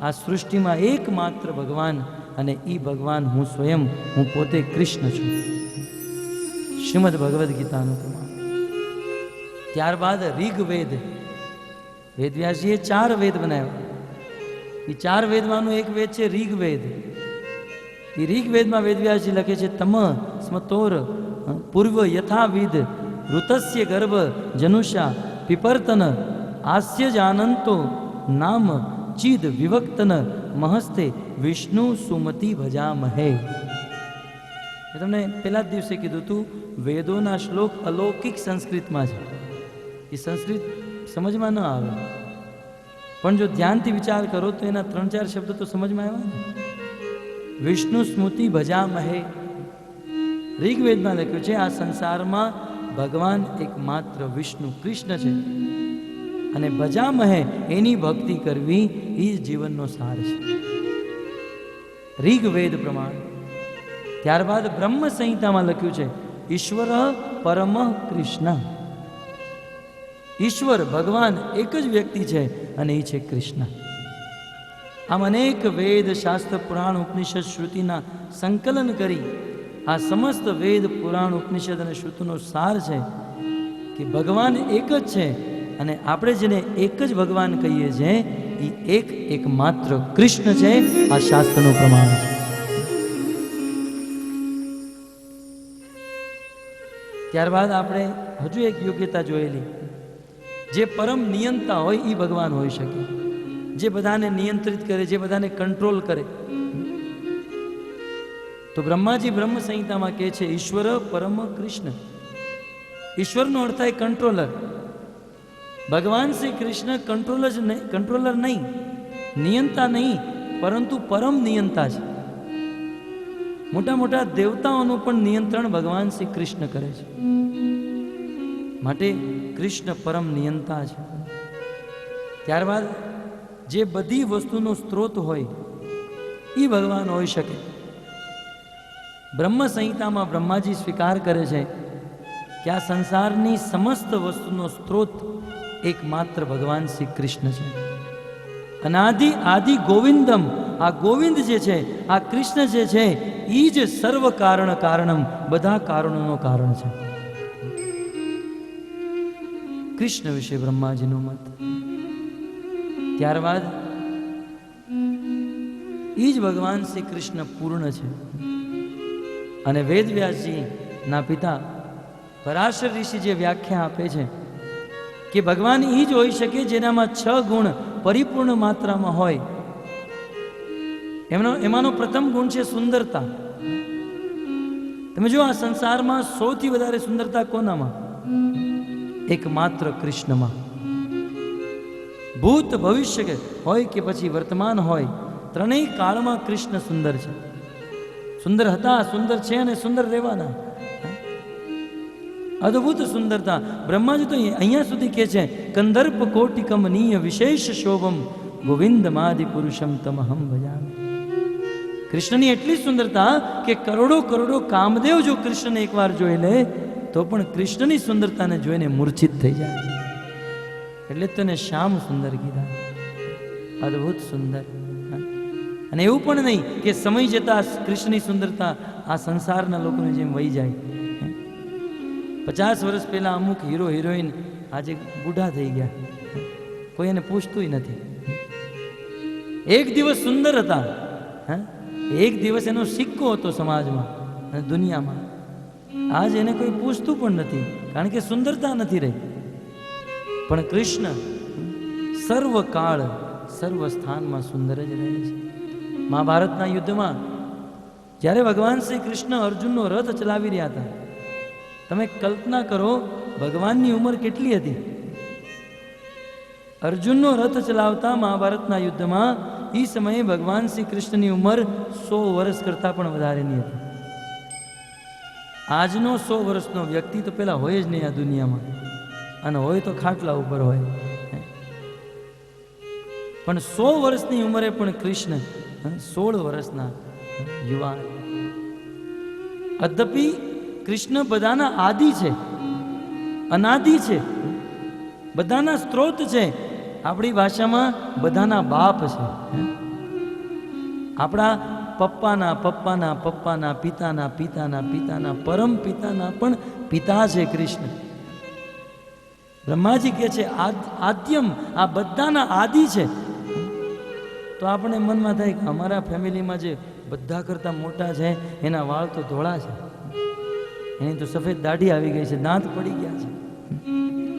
આ સૃષ્ટિમાં એકમાત્ર ભગવાન, અને એ ભગવાન હું સ્વયં, હું પોતે કૃષ્ણ છું. શ્રીમદ ભગવદ્ ગીતાનું પ્રમાણ. ત્યારબાદ ઋગ્વેદ, વેદવ્યાસજીએ 4 વેદ બનાવ્યા. એ 4 વેદમાંનો એક વેદ છે ઋગ્વેદ. એ ઋગ્વેદમાં વેદવ્યાસજી લખે છે, તમ સ્મતોર પૂર્વ યથાવિદ ઋતસ્ય ગર્ભ જનુષા પીપર્તન આસ્ય જાનંતો નામ ચિદ વિવક્તન મહસ્તે વિષ્ણુ સુમતિ ભજામહે. મેં તમને પહેલા જ દિવસે કીધું હતું, વેદોના શ્લોક અલૌકિક સંસ્કૃતમાં છે. એ સંસ્કૃત સમજમાં ન આવે, પણ જો ધ્યાનથી વિચાર કરો તો એના 3-4 શબ્દ તો સમજમાં આવ્યા ને. વિષ્ણુ સ્મૃતિ ભજામહે. ઋગ્વેદમાં લખ્યું છે, આ સંસારમાં ભગવાન એકમાત્ર વિષ્ણુ કૃષ્ણ છે, અને ભજામહે, એની ભક્તિ કરવી એ જ જીવનનો સાર છે. ઋગ્વેદ પ્રમાણે. ત્યારબાદ બ્રહ્મ સંહિતામાં લખ્યું છે, ઈશ્વર પરમ કૃષ્ણ. ઈશ્વર ભગવાન એક જ વ્યક્તિ છે, અને એ છે કૃષ્ણ. આમ અનેક વેદ, શાસ્ત્ર, પુરાણ, ઉપનિષદ, શ્રુતિના સંકલન કરી આ સમસ્ત વેદ, પુરાણ, ઉપનિષદ અને શ્રુતિનો સાર છે કે ભગવાન એક જ છે, અને આપણે જેને એક જ ભગવાન કહીએ છીએ એ એક માત્ર કૃષ્ણ છે. આ શાસ્ત્રનું પ્રમાણ છે. ત્યારબાદ આપણે હજુ એક યોગ્યતા જોયેલી, જે પરમ નિયંતા હોય એ ભગવાન હોઈ શકે, જે બધાને નિયંત્રિત કરે, જે બધાને કંટ્રોલ કરે. તો બ્રહ્માજી બ્રહ્મ સંહિતામાં કહે છે ઈશ્વર પરમ કૃષ્ણ. ઈશ્વરનો અર્થ થાય કંટ્રોલર. ભગવાન શ્રી કૃષ્ણ કંટ્રોલર નહીં, નિયંતા નહીં, પરંતુ પરમ નિયંતા છે. મોટા મોટા દેવતાઓનું પણ નિયંત્રણ ભગવાન શ્રી કૃષ્ણ કરે છે. માટે કૃષ્ણ પરમ નિયંતા છે. ત્યારબાદ જે બધી વસ્તુનો સ્ત્રોત હોય એ ભગવાન હોઈ શકે. બ્રહ્મ સંહિતામાં બ્રહ્માજી સ્વીકાર કરે છે કે આ સંસારની સમસ્ત વસ્તુનો સ્ત્રોત એકમાત્ર ભગવાન શ્રી કૃષ્ણ છે. અનાદિ આદિ ગોવિંદમ, આ ગોવિંદ જે છે, આ કૃષ્ણ જે છે, એ જ સર્વ કારણ કારણમ, બધા કારણોનો કારણ છે. કૃષ્ણ વિશે બ્રહ્માજીનો મત. ત્યારબાદ એ જ ભગવાન શ્રી કૃષ્ણ પૂર્ણ છે. અને વેદવ્યાસજી ના પિતા પરાશર ઋષિ જે વ્યાખ્યા આપે છે કે ભગવાન એ જ હોઈ શકે જેનામાં 6 ગુણ પરિપૂર્ણ માત્રામાં હોય. એમાંનો પ્રથમ ગુણ છે સુંદરતા. તમે જો આ સંસારમાં સૌથી વધારે સુંદરતા કોનામાં? એકમાત્ર કૃષ્ણમાં. ભૂત ભવિષ્ય હોય કે પછી વર્તમાન હોય, ત્રણેય કાળમાં કૃષ્ણ સુંદર છે. સુંદર હતા, સુંદર છે અને સુંદર રહેવાના. અદ્ભુત સુંદરતા. બ્રહ્માજી તો અહીંયા સુધી કહે છે કંદર્પ કોટિ કમનીય વિશેષ શોભમ ગોવિંદમાદિ પુરુષમ તમહમ ભજામિ. કૃષ્ણની એટલી સુંદરતા કે કરોડો કરોડો કામદેવ જો કૃષ્ણને એકવાર જોઈ લે તો પણ કૃષ્ણની સુંદરતાને જોઈને મૂર્છિત થઈ જાય. એટલે તેને શ્યામ સુંદર કીધા. અદ્ભુત સુંદર. અને એવું પણ નહીં કે સમય જતા કૃષ્ણની સુંદરતા આ સંસારના લોકોને જેમ વહી જાય. 50 વર્ષ પહેલા અમુક હીરો હિરોઈન આજે બુઢા થઈ ગયા, કોઈ એને પૂછતું નથી. એક દિવસ સુંદર હતા, એક દિવસ એનો સિક્કો હતો સમાજમાં અને દુનિયામાં. આજ એને કોઈ પૂછતું પણ નથી, કારણ કે સુંદરતા નથી રહી. પણ કૃષ્ણ સર્વકાળ સર્વ સ્થાનમાં સુંદર જ રહે છે. મહાભારતના યુદ્ધમાં જ્યારે ભગવાન શ્રી કૃષ્ણ અર્જુનનો રથ ચલાવી રહ્યા હતા, તમે કલ્પના કરો ભગવાનની ઉંમર કેટલી હતી? અર્જુનનો રથ ચલાવતા મહાભારતના યુદ્ધમાં એ સમયે ભગવાન શ્રી કૃષ્ણની ઉંમર 100 વર્ષ કરતાં પણ વધારેની હતી. આજનો 100 વર્ષનો વ્યક્તિ તો પેલા હોય જ નહીં આ દુનિયામાં, અને હોય તો ખાટલા ઉપર હોય. પણ 100 વર્ષની ઉંમરે પણ કૃષ્ણ 16 વર્ષના યુવાન. અદ્યપી કૃષ્ણ બધાના આદિ છે, અનાદિ છે, બધાના સ્ત્રોત છે. આપણી ભાષામાં બધાના બાપ છે. આપણા પપ્પાના પપ્પાના પપ્પાના પિતાના પિતાના પિતાના પરમ પિતાના પણ પિતા છે કૃષ્ણ. બ્રહ્માજી કહે છે આદ્યમ, આ બધાના આદિ છે. તો આપણે મનમાં થાય કે અમારા ફેમિલીમાં જે બધા કરતા મોટા છે એના વાળ તો ધોળા છે, એની તો સફેદ દાઢી આવી ગઈ છે, દાંત પડી ગયા છે.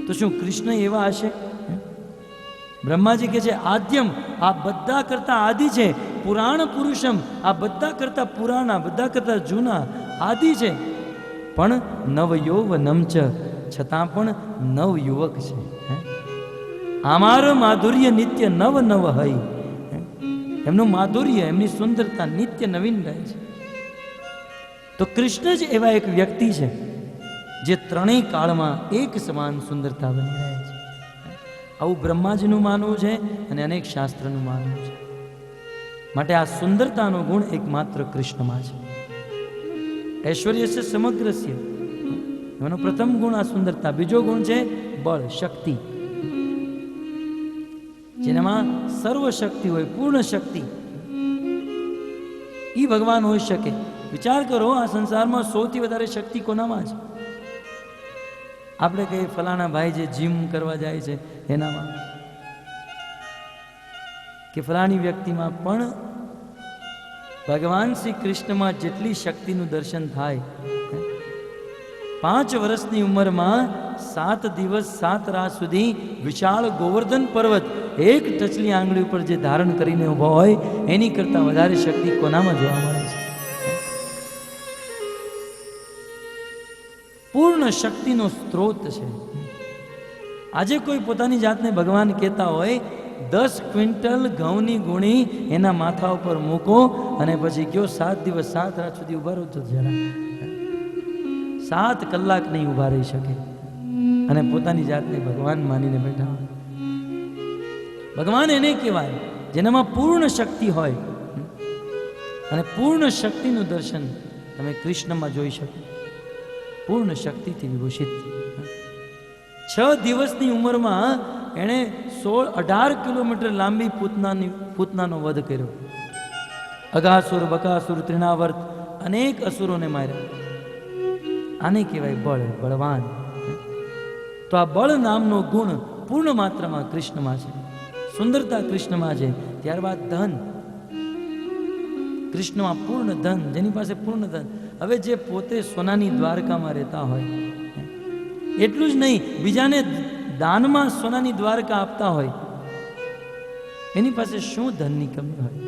તો શું કૃષ્ણ એવા હશે? બ્રહ્માજી કહે છે આદ્યમ, આ બધા કરતા આદિ છે. પુરાણ પુરુષમ, આ બધા કરતા પુરાણા, બધા કરતા જૂના આદિ છે. પણ નવયૌવનમ ચ, છતાં પણ નવ યુવક છે. અમાર માધુર્ય નિત્ય નવ નવ હૈ. એમનું માધુર્ય, એમની સુંદરતા નિત્ય નવીન રહે છે. તો કૃષ્ણ જ એવા એક વ્યક્તિ છે જે ત્રણેય કાળમાં એક સમાન સુંદરતા બની રહે છે. આવું બ્રહ્માજીનું માનવું છે અને અનેક શાસ્ત્રનું માનવું છે. માટે આ સુંદરતાનો ગુણ એકમાત્ર કૃષ્ણમાં છે. ઐશ્વર્ય છે સમગ્રસ્ય, એનો પ્રથમ ગુણ આ સુંદરતા. બીજો ગુણ છે બળ, શક્તિ, જેનામાં સર્વ શક્તિ હોય, પૂર્ણ શક્તિ. એ ભગવાન હોઈ શકે. વિચાર કરો આ સંસારમાં સૌથી વધારે શક્તિ કોનામાં છે? આપણે કહીએ ફલાણા ભાઈ જે જીમ કરવા જાય છે એનામાં. કે ફલાણી વ્યક્તિમાં પણ ભગવાન શ્રી કૃષ્ણમાં જેટલી શક્તિનું દર્શન થાય, 5 વર્ષની ઉંમરમાં 7 દિવસ 7 રાત સુધી વિશાળ ગોવર્ધન પર્વત એક ટચલી આંગળી ઉપર જે ધારણ કરીને ઊભો હોય એની કરતાં વધારે શક્તિ કોનામાં જોવા મળે છે? પૂર્ણ શક્તિનો સ્ત્રોત છે. આજે કોઈ પોતાની જાતને ભગવાન કહેતા હોય, 10 ક્વિન્ટલ ઘઉંની ગુણી એના માથા ઉપર મૂકો અને પછી કયો 7 દિવસ 7 રાત સુધી ઊભા રહો, તો જરા 7 કલાક નહીં ઊભા રહી શકે અને પોતાની જાતને ભગવાન માનીને બેઠા હોય. ભગવાન એને કહેવાય જેનામાં પૂર્ણ શક્તિ હોય, અને પૂર્ણ શક્તિનું દર્શન તમે કૃષ્ણમાં જોઈ શકો. પૂર્ણ શક્તિથી વિભૂષિત. 6 દિવસની ઉંમરમાં એણે 18 કિલોમીટર લાંબી પૂતનાનો વધ કર્યો. અગાસુર, બકાસુર, તૃણાવર્ત અનેક અસુરોને માર્યા. આને કહેવાય બળ, બળવાન. તો આ બળ નામનો ગુણ પૂર્ણ માત્રામાં કૃષ્ણમાં છે, સુંદરતા કૃષ્ણમાં છે. ત્યારબાદ ધન, કૃષ્ણમાં પૂર્ણ ધન, જેની પાસે પૂર્ણ ધન. હવે જે પોતે સોનાની દ્વારકામાં રહેતા હોય, એટલું જ નહીં બીજાને દાનમાં સોનાની દ્વારકા આપતા હોય, એની પાસે શું ધનની કમી હોય?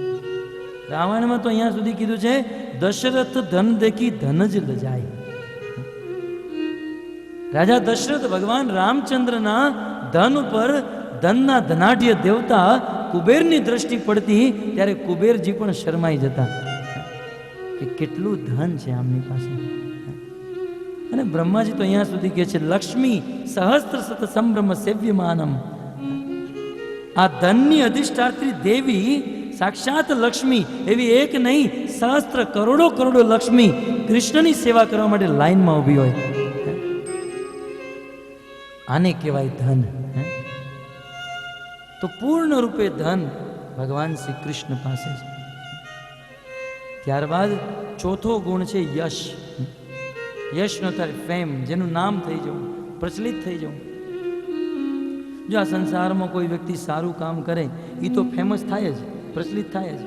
રામાયણમાં તો અહીંયા સુધી કીધું છે, દશરથ ધન દેખી ધન જ લજાય. રાજા દશરથ ભગવાન રામચંદ્રના ધન ઉપર ધનના ધનાઢ્ય દેવતા કુબેરની દ્રષ્ટિ પડતી ત્યારે કુબેરજી પણ શરમાઈ જતા કે કેટલું ધન છે આમની પાસે. અને બ્રહ્માજી તો અહીંયા સુધી કહે છે, લક્ષ્મી સહસ્ત્ર શત સંભ્રમ સેવ્યમાનમ. આ ધનની અધિષ્ઠાત્રી દેવી સાક્ષાત લક્ષ્મી, એવી એક નહીં સહસ્ત્ર કરોડો કરોડો લક્ષ્મી કૃષ્ણની સેવા કરવા માટે લાઈનમાં ઊભી હોય. આને કહેવાય ધન. તો પૂર્ણ રૂપે ધન ભગવાન શ્રી કૃષ્ણ પાસે છે. ત્યારબાદ ચોથો ગુણ છે યશ. યશનો થાય ફેમ, જેનું નામ થઈ જવું, પ્રચલિત થઈ જવું. જો આ સંસારમાં કોઈ વ્યક્તિ સારું કામ કરે એ તો ફેમસ થાય જ, પ્રચલિત થાય જ.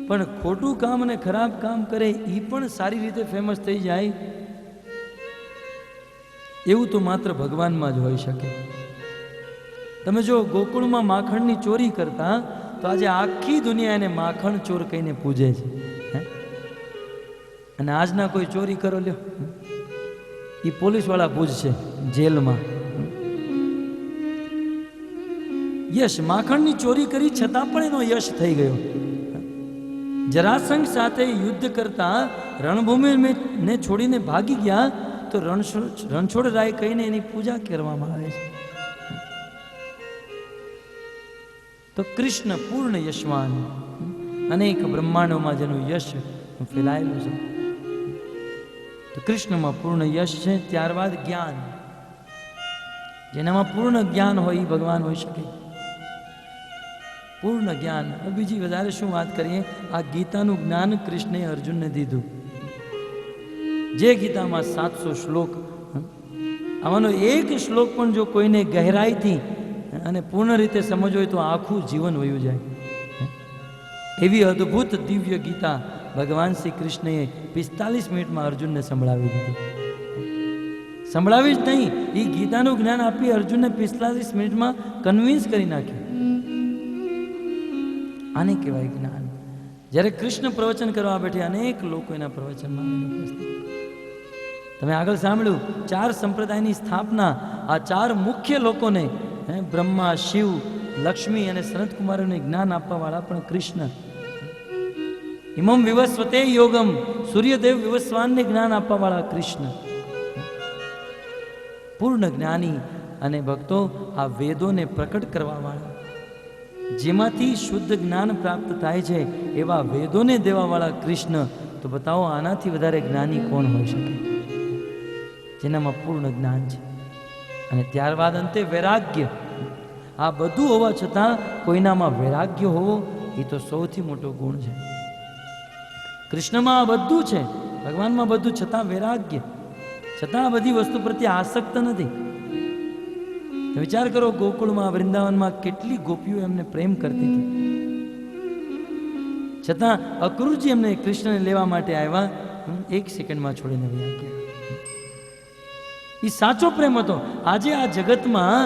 પણ ખોટું કામ અને ખરાબ કામ કરે એ પણ સારી રીતે ફેમસ થઈ જાય, એવું તો માત્ર ભગવાનમાં જ હોઈ શકે. તમે જો ગોકુળમાં માખણની ચોરી કરતા, તો આજે આખી દુનિયા એને માખણ ચોર કહીને પૂજે છે. અને આજના કોઈ ચોરી કરો લ્યો, એ પોલીસવાળા પૂજશે જેલમાં. યશ, માખણની ચોરી કરી છતાં પણ એનો યશ થઈ ગયો. જરાસંઘ સાથે યુદ્ધ કરતા રણભૂમિને છોડીને ભાગી ગયા, તો રણછોડ રાય કહીને એની પૂજા કરવામાં આવે છે. તો કૃષ્ણ પૂર્ણ યશવાન, અનેક બ્રહ્માંડોમાં જેનું યશ ફેલાયેલું છે. તો કૃષ્ણમાં પૂર્ણ યશ છે. ત્યારબાદ જ્ઞાન, જેનામાં પૂર્ણ જ્ઞાન હોય એ ભગવાન હોઈ શકે. પૂર્ણ જ્ઞાન. બીજી વધારે શું વાત કરીએ, આ ગીતાનું જ્ઞાન કૃષ્ણે અર્જુનને દીધું. જે ગીતામાં 700 શ્લોક, આમાંનો એક શ્લોક પણ જો કોઈને ગહેરાઈથી અને પૂર્ણ રીતે સમજવો હોય તો આખું જીવન વયું જાય. એવી અદ્ભુત દિવ્ય ગીતા ભગવાન શ્રી કૃષ્ણએ 45 મિનિટમાં અર્જુનને સંભળાવી દીધી. સંભળાવી જ નહીં, એ ગીતાનું જ્ઞાન આપી અર્જુનને 45 મિનિટમાં કન્વિન્સ કરી નાખ્યું. આને કહેવાય જ્ઞાન. જ્યારે કૃષ્ણ પ્રવચન કરવા બેઠે, અનેક લોકો એના પ્રવચનમાં તમે આગળ સાંભળ્યું, 4 સંપ્રદાયની સ્થાપના. આ 4 મુખ્ય લોકોને, બ્રહ્મા, શિવ, લક્ષ્મી અને સનતકુમારોને જ્ઞાન આપવા વાળા પણ કૃષ્ણ. ઇમમ વિવસ્વતે યોગમ, સૂર્યદેવ વિવસ્વાનને જ્ઞાન આપવા વાળા કૃષ્ણ. પૂર્ણ જ્ઞાની. અને ભક્તો, આ વેદોને પ્રકટ કરવા વાળા, જેમાંથી શુદ્ધ જ્ઞાન પ્રાપ્ત થાય છે એવા વેદોને દેવાવાળા કૃષ્ણ. તો બતાવો, આનાથી વધારે જ્ઞાની કોણ હોઈ શકે, જેનામાં પૂર્ણ જ્ઞાન છે. અને ત્યારબાદ અંતે વૈરાગ્ય. આ બધું હોવા છતાં કોઈનામાં વૈરાગ્ય હોવો એ તો સૌથી મોટો ગુણ છે. કૃષ્ણમાં આ બધું છે, ભગવાનમાં બધું, છતાં વૈરાગ્ય, છતાં આ બધી વસ્તુ પ્રત્યે આસક્ત નથી. વિચાર કરો, ગોકુળમાં વૃંદાવનમાં કેટલી ગોપીઓ એમને પ્રેમ કરતી હતી, છતાં અક્રૂરજી એમને કૃષ્ણને લેવા માટે આવ્યા, 1 સેકન્ડમાં છોડીને વયા ગયા. એ સાચો પ્રેમ હતો. આજે આ જગતમાં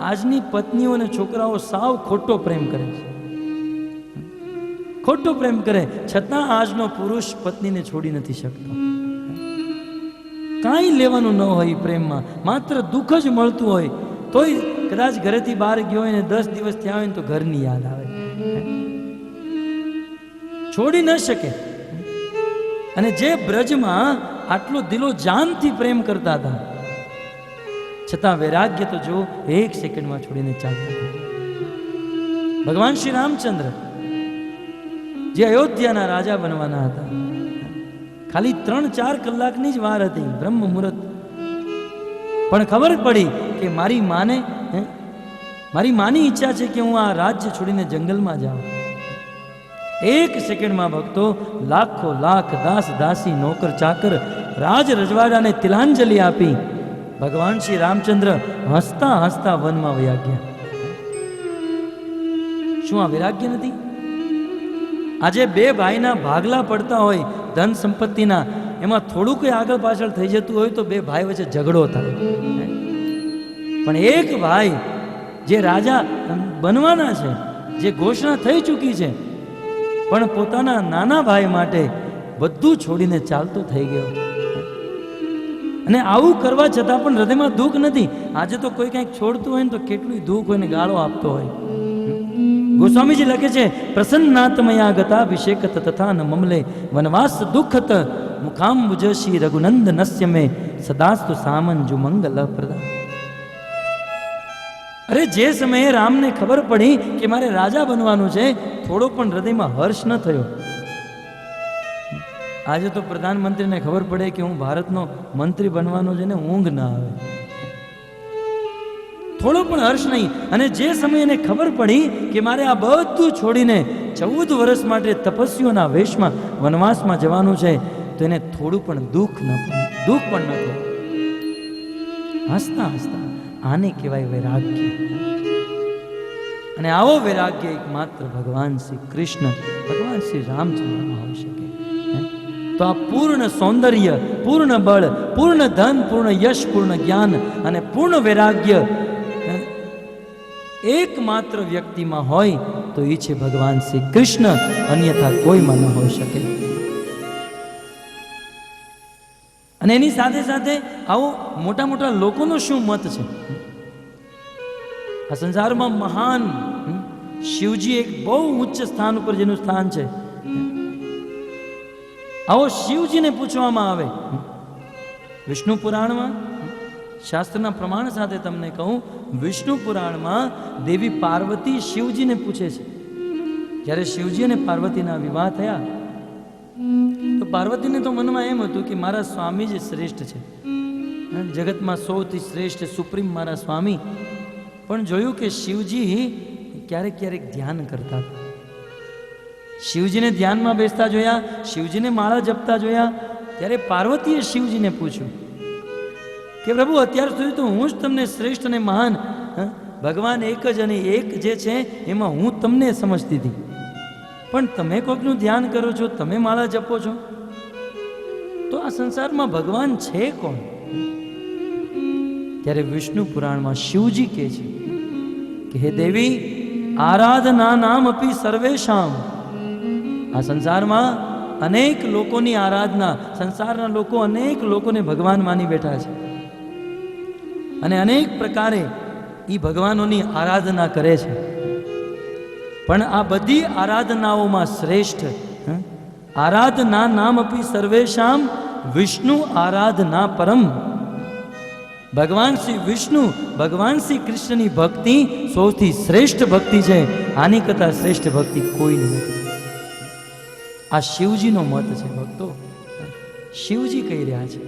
આજની પત્નીઓ અને છોકરાઓ સાવ ખોટો પ્રેમ કરે છે, ખોટો પ્રેમ કરે, છતાં આજનો પુરુષ પત્નીને છોડી નથી શકતો. કાંઈ લેવાનું ન હોય પ્રેમમાં, માત્ર દુઃખ જ મળતું હોય તોય કદાચ ઘરેથી બહાર ગયો હોય ને 10 દિવસ થયા હોય ને તો ઘરની યાદ આવે, છોડી ન શકે. અને જે બ્રજમાં આટલો દિલો જાનથી પ્રેમ કરતા હતા, છતાં વૈરાગ્ય તો જો 1 સેકન્ડમાં છોડીને ચાલતા હતા. ભગવાન શ્રી રામચંદ્ર જે અયોધ્યાના રાજા બનવાના હતા, ખાલી 3-4 કલાકની જ વાર હતી, બ્રહ્મ મુહૂર્ત. પણ ખબર પડી કે મારી માની ઈચ્છા છે કે હું આ રાજ્ય છોડીને જંગલમાં જાઉં. 1 સેકન્ડમાં ભક્તો લાખો લાખ દાસ દાસી નોકર ચાકર રાજ રજવાડાને તિલાંજલિ આપી ભગવાન શ્રી રામચંદ્ર હસતા હસતા વનમાં વયા ગયા. શું આ વૈરાગ્ય નથી? આજે 2 ભાઈના ભાગલા પડતા હોય ધન સંપત્તિના, એમાં થોડું કંઈ આગળ પાછળ થઈ જતું હોય તો 2 ભાઈ વચ્ચે ઝઘડો થાય, પણ એક ભાઈ જે રાજા બનવાના છે, જે ઘોષણા થઈ ચૂકી છે, પણ પોતાના નાના ભાઈ માટે બધું છોડીને ચાલતો થઈ ગયો. અને આવું કરવા છતાં પણ હૃદયમાં દુઃખ નથી. આજે તો કોઈ કંઈક છોડતું હોય ને તો કેટલું દુઃખ હોય ને ગાળો આપતો હોય. ગોસ્વામીજી લખે છે, પ્રસન્નાત્મયા ગતા અભિષેકત તથા ન મમલે વનવાસ દુઃખત મુખાંબુજશી રઘુનંદ નસ્ય મે સદાસ્તુ સામંજુ મંગલ પ્રદા. અરે જે સમયે રામને ખબર પડી કે મારે રાજા બનવાનું છે, થોડો પણ હૃદયમાં હર્ષ ન થયો. આજે તો પ્રધાનમંત્રીને ખબર પડે કે હું ભારતનો મંત્રી બનવાનો છે ને ઊંઘ ના આવે, થોડો પણ હર્ષ નહીં. અને જે સમયે એને ખબર પડી કે મારે આ બધું છોડીને 14 વર્ષ માટે તપસ્વીઓના વેશમાં વનવાસમાં જવાનું છે, તો એને થોડું પણ દુઃખ પણ ન થયું. હસતા હસતા, આને કહેવાય વૈરાગ્ય. અને આવો વૈરાગ્ય એકમાત્ર ભગવાન શ્રી કૃષ્ણ, ભગવાન શ્રી રામચંદ્રમાં હોઈ શકે. તો આ પૂર્ણ સૌંદર્ય, પૂર્ણ બળ, પૂર્ણ ધન, પૂર્ણ યશ, પૂર્ણ જ્ઞાન અને પૂર્ણ વૈરાગ્ય એકમાત્ર વ્યક્તિમાં હોય તો એ છે ભગવાન શ્રી કૃષ્ણ, અન્યથા કોઈમાં ન હોઈ શકે. અને એની સાથે સાથે આવો મોટા મોટા લોકોનો શું મત છે? આ સંસારમાં મહાન શિવજી એક બહુ ઉચ્ચ સ્થાન ઉપર જેનું સ્થાન છે, આવો શિવજીને પૂછવામાં આવે. વિષ્ણુ પુરાણમાં, શાસ્ત્રના પ્રમાણ સાથે તમને કહું, વિષ્ણુ પુરાણમાં દેવી પાર્વતી શિવજીને પૂછે છે. જ્યારે શિવજી અને પાર્વતીના વિવાહ થયા તો પાર્વતીને તો મનમાં એમ હતું કે મારા સ્વામી જ શ્રેષ્ઠ છે, જગતમાં સૌથી શ્રેષ્ઠ સુપ્રીમ મારા સ્વામી. પણ જોયું કે શિવજી ક્યારેક ક્યારેક ધ્યાન કરતા, શિવજીને ધ્યાનમાં બેસતા જોયા, શિવજીને માળા જપતા જોયા. ત્યારે પાર્વતીએ શિવજીને પૂછ્યું કે પ્રભુ, અત્યાર સુધી તો હું જ તમને શ્રેષ્ઠ અને મહાન, ભગવાન એક જ અને એક જે છે એમાં હું તમને સમજતી હતી, પણ તમે કોઈકનું ધ્યાન કરો છો, તમે માળા જપો છો, તો આ સંસારમાં ભગવાન છે કોણ? ત્યારે વિષ્ણુ પુરાણમાં શિવજી કહે છે કે હે દેવી, આરાધના નામ અપી સર્વેશામ. આ સંસારમાં અનેક લોકોની આરાધના, સંસારના લોકો અનેક લોકોને ભગવાન માની બેઠા છે અને અનેક પ્રકારે એ ભગવાનોની આરાધના કરે છે. પણ આ બધી આરાધનાઓમાં શ્રેષ્ઠ આરાધના નામ અપી સર્વેશામ વિષ્ણુ આરાધના પરમ. ભગવાન શ્રી વિષ્ણુ, ભગવાન શ્રી કૃષ્ણની ભક્તિ સૌથી શ્રેષ્ઠ ભક્તિ છે. આની કરતા શ્રેષ્ઠ ભક્તિ કોઈ નથી. આ શિવજીનો મત છે ભક્તો, શિવજી કહી રહ્યા છે.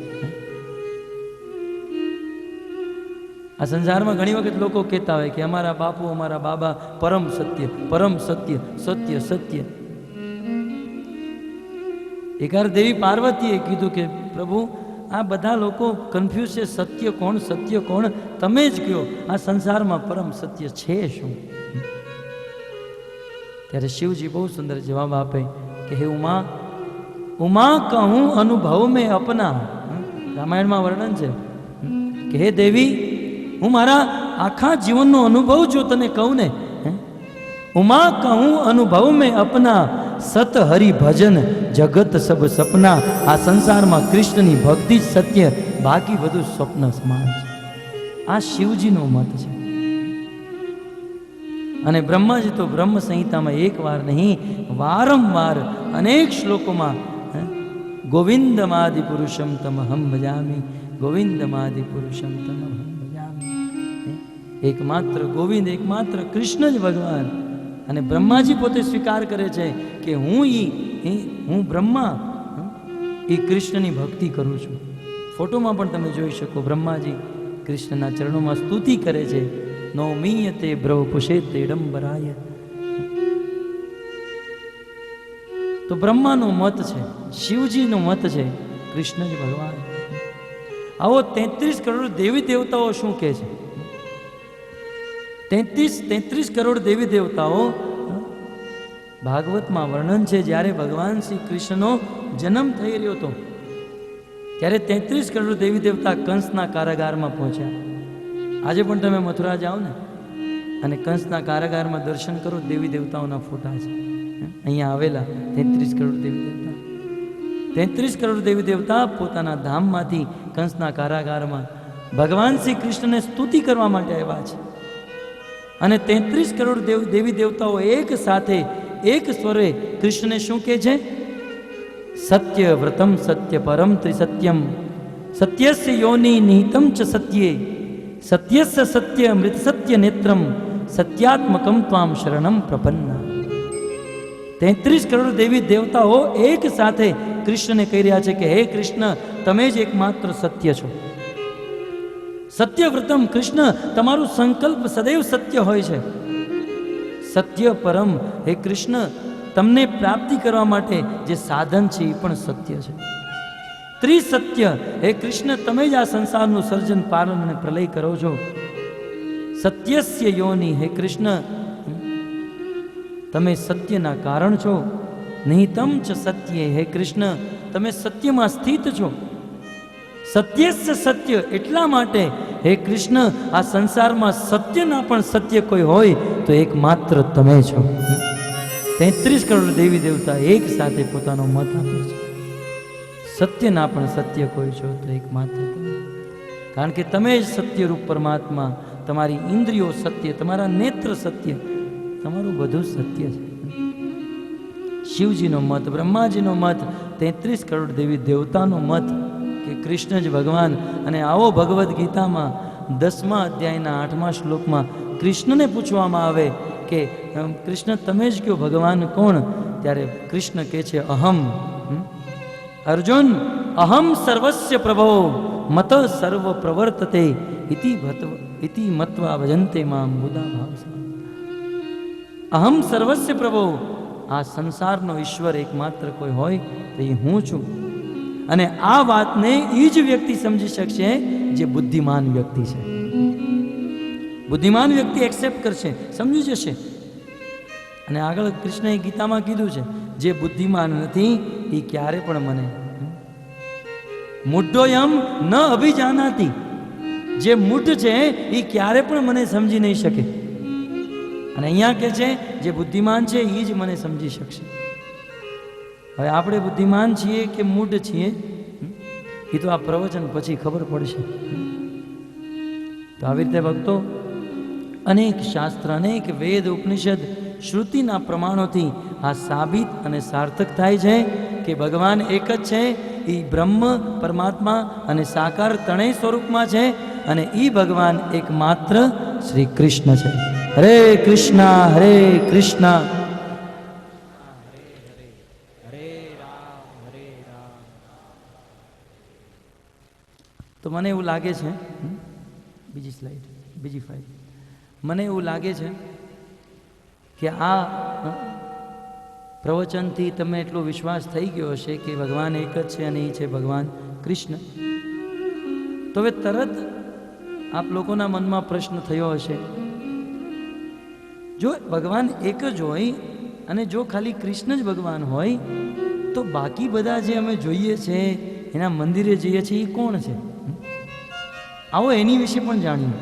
આ સંસારમાં ઘણી વખત લોકો કહેતા હોય કે અમારા બાપુ, અમારા બાબા પરમ સત્ય, પરમ સત્ય, સત્ય સત્ય. એકવાર દેવી પાર્વતીએ કીધું કે પ્રભુ, આ બધા લોકો કન્ફ્યુઝ છે, સત્ય કોણ તમે જ કહો, આ સંસારમાં પરમ સત્ય છે શું? ત્યારે શિવજી બહુ સુંદર જવાબ આપે કે હે ઉમા, ઉમા કહું અનુભવ મેં અપના. રામાયણમાં વર્ણન છે કે હે દેવી, હું મારા આખા જીવનનો અનુભવ જો તને કહું ને, ઉમા કહું અનુભવ મેં અપના, સત હરિ ભજન જગત સબ સપના. આ સંસારમાં કૃષ્ણની ભક્તિ જ સત્ય, બાકી બધું સ્વપ્ન સમાન છે. આ શિવજીનો મત છે. અને બ્રહ્માજી તો બ્રહ્મ સંહિતામાં એક વાર નહીં, વારંવાર અનેક શ્લોકોમાં ગોવિંદમાદિ પુરુષમ તમહમ ભજામી, ગોવિંદમાદિ પુરુષમ તમહમ ભજામી. એકમાત્ર ગોવિંદ, એકમાત્ર કૃષ્ણ જ ભગવાન. અને બ્રહ્માજી પોતે સ્વીકાર કરે છે કે હું બ્રહ્મા એ કૃષ્ણની ભક્તિ કરું છું. ફોટોમાં પણ તમે જોઈ શકો, બ્રહ્માજી કૃષ્ણના ચરણોમાં સ્તુતિ કરે છે. નૌમીયતે બ્રવ પુષેતે ડંબરાય. તો બ્રહ્માનો મત છે, શિવજીનો મત છે, કૃષ્ણ જ ભગવાન. આવો 33 કરોડ દેવી દેવતાઓ શું કહે છે? 33 કરોડ દેવી દેવતાઓ, ભાગવતમાં વર્ણન છે, જ્યારે ભગવાન શ્રી કૃષ્ણનો જન્મ થઈ રહ્યો હતો ત્યારે 33 કરોડ દેવી દેવતા કંસના કારાગારમાં પહોંચ્યા. આજે પણ તમે મથુરા જાઓ ને અને કંસના કારાગારમાં દર્શન કરો, દેવી દેવતાઓના ફોટા છે અહીંયા આવેલા. 33 કરોડ દેવી દેવતા, 33 કરોડ દેવી દેવતા પોતાના ધામમાંથી કંસના કારાગારમાં ભગવાન શ્રી કૃષ્ણને સ્તુતિ કરવા માટે આવ્યા છે. અને 33 કરોડ દેવી દેવતાઓ એક સાથે એક સ્વરે કૃષ્ણને શું કહે છે? સત્ય વ્રતમ સત્ય પરમ ત્રિસત્યમ, સત્યસ્ય યોનિ નિહિતમ ચ સત્યે, સત્યસ્ય સત્ય મૃત સત્ય નેત્રમ, સત્યાત્મકમ ત્વામ શરણમ પ્રપન્ના. 33 કરોડ દેવી દેવતાઓ એક સાથે કૃષ્ણને કહી રહ્યા છે કે હે કૃષ્ણ, તમે જ એકમાત્ર સત્ય છો. સત્યવ્રતમ, કૃષ્ણ તમારું સંકલ્પ સદૈવ સત્ય હોય છે. સત્ય પરમ, હે કૃષ્ણ તમને પ્રાપ્તિ કરવા માટે જે સાધન છે એ પણ સત્ય છે. ત્રિસત્ય, હે કૃષ્ણ તમે જ આ સંસારનું સર્જન પાલન અને પ્રલય કરો છો. સત્યસ્ય યોનિ, હે કૃષ્ણ તમે સત્યના કારણ છો. નિહિતમ ચ સત્યે, હે કૃષ્ણ તમે સત્યમાં સ્થિત છો. સત્યસ્ય સત્ય, એટલા માટે હે કૃષ્ણ આ સંસારમાં સત્યના પણ સત્ય કોઈ હોય તો એકમાત્ર તમે છો. 33 કરોડ દેવી દેવતા એક સાથે પોતાનો મત આપે છે. સત્યના પણ સત્ય કોઈ છો તો એકમાત્ર તમે, કારણ કે તમે જ સત્યરૂપ પરમાત્મા. તમારી ઇન્દ્રિયો સત્ય, તમારા નેત્ર સત્ય, તમારું બધું સત્ય છે. શિવજીનો મત, બ્રહ્માજીનો મત, 33 કરોડ દેવી દેવતાનો મત કે કૃષ્ણ જ ભગવાન. અને આવો ભગવદ્ ગીતામાં 10મા અધ્યાયના 8મા શ્લોકમાં કૃષ્ણને પૂછવામાં આવે કે કૃષ્ણ તમે જ કહો ભગવાન કોણ? ત્યારે કૃષ્ણ કહે છે અહમ. અર્જુન, અહમ સર્વસ્ય પ્રભો મત સર્વ પ્રવર્તતે ઇતિ મત્વા ભજન્તે મામ બુધા ભાવ. અહમ સર્વસ્ય પ્રભો, આ સંસારનો ઈશ્વર એકમાત્ર કોઈ હોય તો એ હું છું. અને આ વાતને એ જ વ્યક્તિ સમજી શકશે જે બુદ્ધિમાન વ્યક્તિ છે. બુદ્ધિમાન વ્યક્તિ એક્સેપ્ટ કરશે, સમજી જશે. અને આગળ કૃષ્ણએ ગીતામાં કીધું છે જે બુદ્ધિમાન નથી એ ક્યારે પણ મને મૂઢોયમ ન અભિજાનાતી, જે મૂઢ છે એ ક્યારે પણ મને સમજી નહીં શકે. અને અહીંયા કે છે જે બુદ્ધિમાન છે એ જ મને સમજી શકશે. હવે આપણે બુદ્ધિમાન છીએ કે મૂઢ છીએ એ તો આ પ્રવચન પછી ખબર પડશે. તો આવી રીતે ભક્તો અનેક શાસ્ત્ર, અનેક વેદ, ઉપનિષદ, શ્રુતિના પ્રમાણોથી આ સાબિત અને સાર્થક થાય છે કે ભગવાન એક જ છે. એ બ્રહ્મ, પરમાત્મા અને સાકાર ત્રણેય સ્વરૂપમાં છે. અને એ ભગવાન એકમાત્ર શ્રી કૃષ્ણ છે. હરે કૃષ્ણ હરે કૃષ્ણ તો મને એવું લાગે છે, બીજી સ્લાઇડ, બીજી ફાઇલ, મને એવું લાગે છે કે આ પ્રવચનથી તમે એટલો વિશ્વાસ થઈ ગયો હશે કે ભગવાન એક જ છે અને એ છે ભગવાન કૃષ્ણ. તો હવે તરત આપ લોકોના મનમાં પ્રશ્ન થયો હશે, જો ભગવાન એક જ હોય અને જો ખાલી કૃષ્ણ જ ભગવાન હોય તો બાકી બધા જે અમે જોઈએ છે, એના મંદિરે જઈએ છીએ, એ કોણ છે? આવો એની વિશે પણ જાણીએ.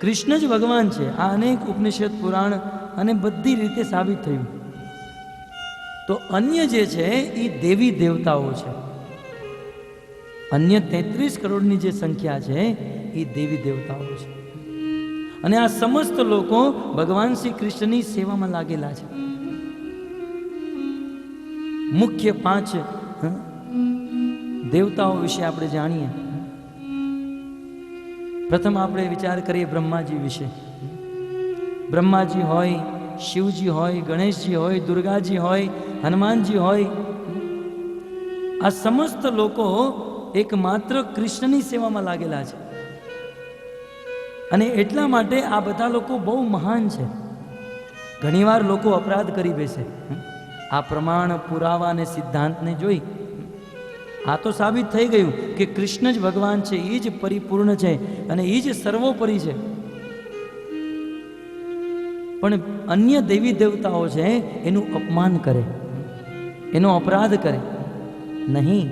કૃષ્ણ જ ભગવાન છે, આ અનેક ઉપનિષદ પુરાણ અને બધી રીતે સાબિત થયું. તો અન્ય જે છે એ દેવી દેવતાઓ છે. અન્ય 33 કરોડની જે સંખ્યા છે એ દેવી દેવતાઓ છે. અને આ સમસ્ત લોકો ભગવાન શ્રી કૃષ્ણની સેવામાં લાગેલા છે. મુખ્ય 5 દેવતાઓ વિશે આપણે જાણીએ. પ્રથમ આપણે વિચાર કરીએ બ્રહ્માજી વિશે. બ્રહ્માજી હોય, શિવજી હોય, ગણેશજી હોય, દુર્ગાજી હોય, હનુમાનજી હોય, આ સમસ્ત લોકો એકમાત્ર કૃષ્ણની સેવામાં લાગેલા છે. અને એટલા માટે આ બધા લોકો બહુ મહાન છે. ઘણીવાર લોકો અપરાધ કરી બેસે. આ પ્રમાણ, પુરાવા અને સિદ્ધાંતને જોઈ આ તો સાબિત થઈ ગયું કે કૃષ્ણ જ ભગવાન છે, એ જ પરિપૂર્ણ છે અને એ જ સર્વોપરી છે. પણ અન્ય દેવી દેવતાઓ છે એનું અપમાન કરે, એનો અપરાધ કરે નહીં.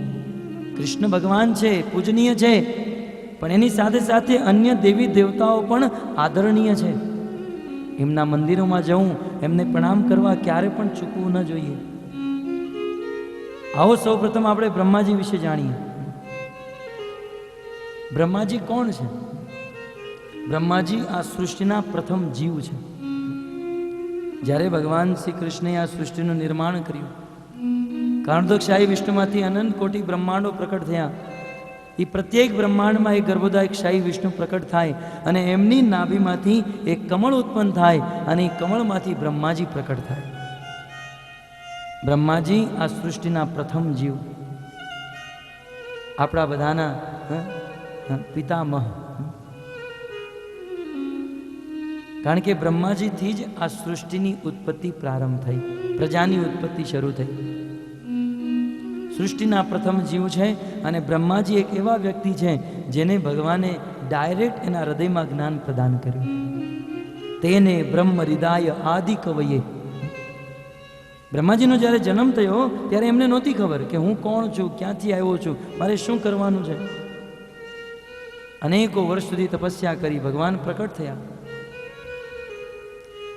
કૃષ્ણ ભગવાન છે, પૂજનીય છે, પણ એની સાથે સાથે અન્ય દેવી દેવતાઓ પણ આદરણીય છે. એમના મંદિરોમાં જવું, એમને પ્રણામ કરવા ક્યારે પણ ચૂકવું ન જોઈએ. આવો સૌ પ્રથમ આપણે બ્રહ્માજી વિશે જાણીએ. બ્રહ્માજી કોણ છે? બ્રહ્માજી આ સૃષ્ટિના પ્રથમ જીવ છે. જ્યારે ભગવાન શ્રી કૃષ્ણે આ સૃષ્ટિનું નિર્માણ કર્યું, કારણોદકશાહી વિષ્ણુમાંથી અનંત કોટી બ્રહ્માંડો પ્રકટ થયા. એ પ્રત્યેક બ્રહ્માંડમાં એક ગર્ભોદાયક શાહી વિષ્ણુ પ્રકટ થાય અને એમની નાભીમાંથી એક કમળ ઉત્પન્ન થાય અને એ કમળમાંથી બ્રહ્માજી પ્રકટ થાય. બ્રહ્માજી આ સૃષ્ટિના પ્રથમ જીવ, આપણા બધાના પિતામહ. કારણ કે બ્રહ્માજીથી જ આ સૃષ્ટિની ઉત્પત્તિ પ્રારંભ થઈ, પ્રજાની ઉત્પત્તિ શરૂ થઈ. સૃષ્ટિના પ્રથમ જીવ છે અને બ્રહ્માજી એક એવા વ્યક્તિ છે જેને ભગવાને ડાયરેક્ટ એના હૃદયમાં જ્ઞાન પ્રદાન કર્યું. તેને બ્રહ્મ હૃદય આદિ કવયે. બ્રહ્માજીનો જ્યારે જન્મ થયો ત્યારે એમને નહોતી ખબર કે હું કોણ છું, ક્યાંથી આવ્યો છું, મારે શું કરવાનું છે. અનેકો વર્ષ સુધી તપસ્યા કરી ભગવાન પ્રકટ થયા.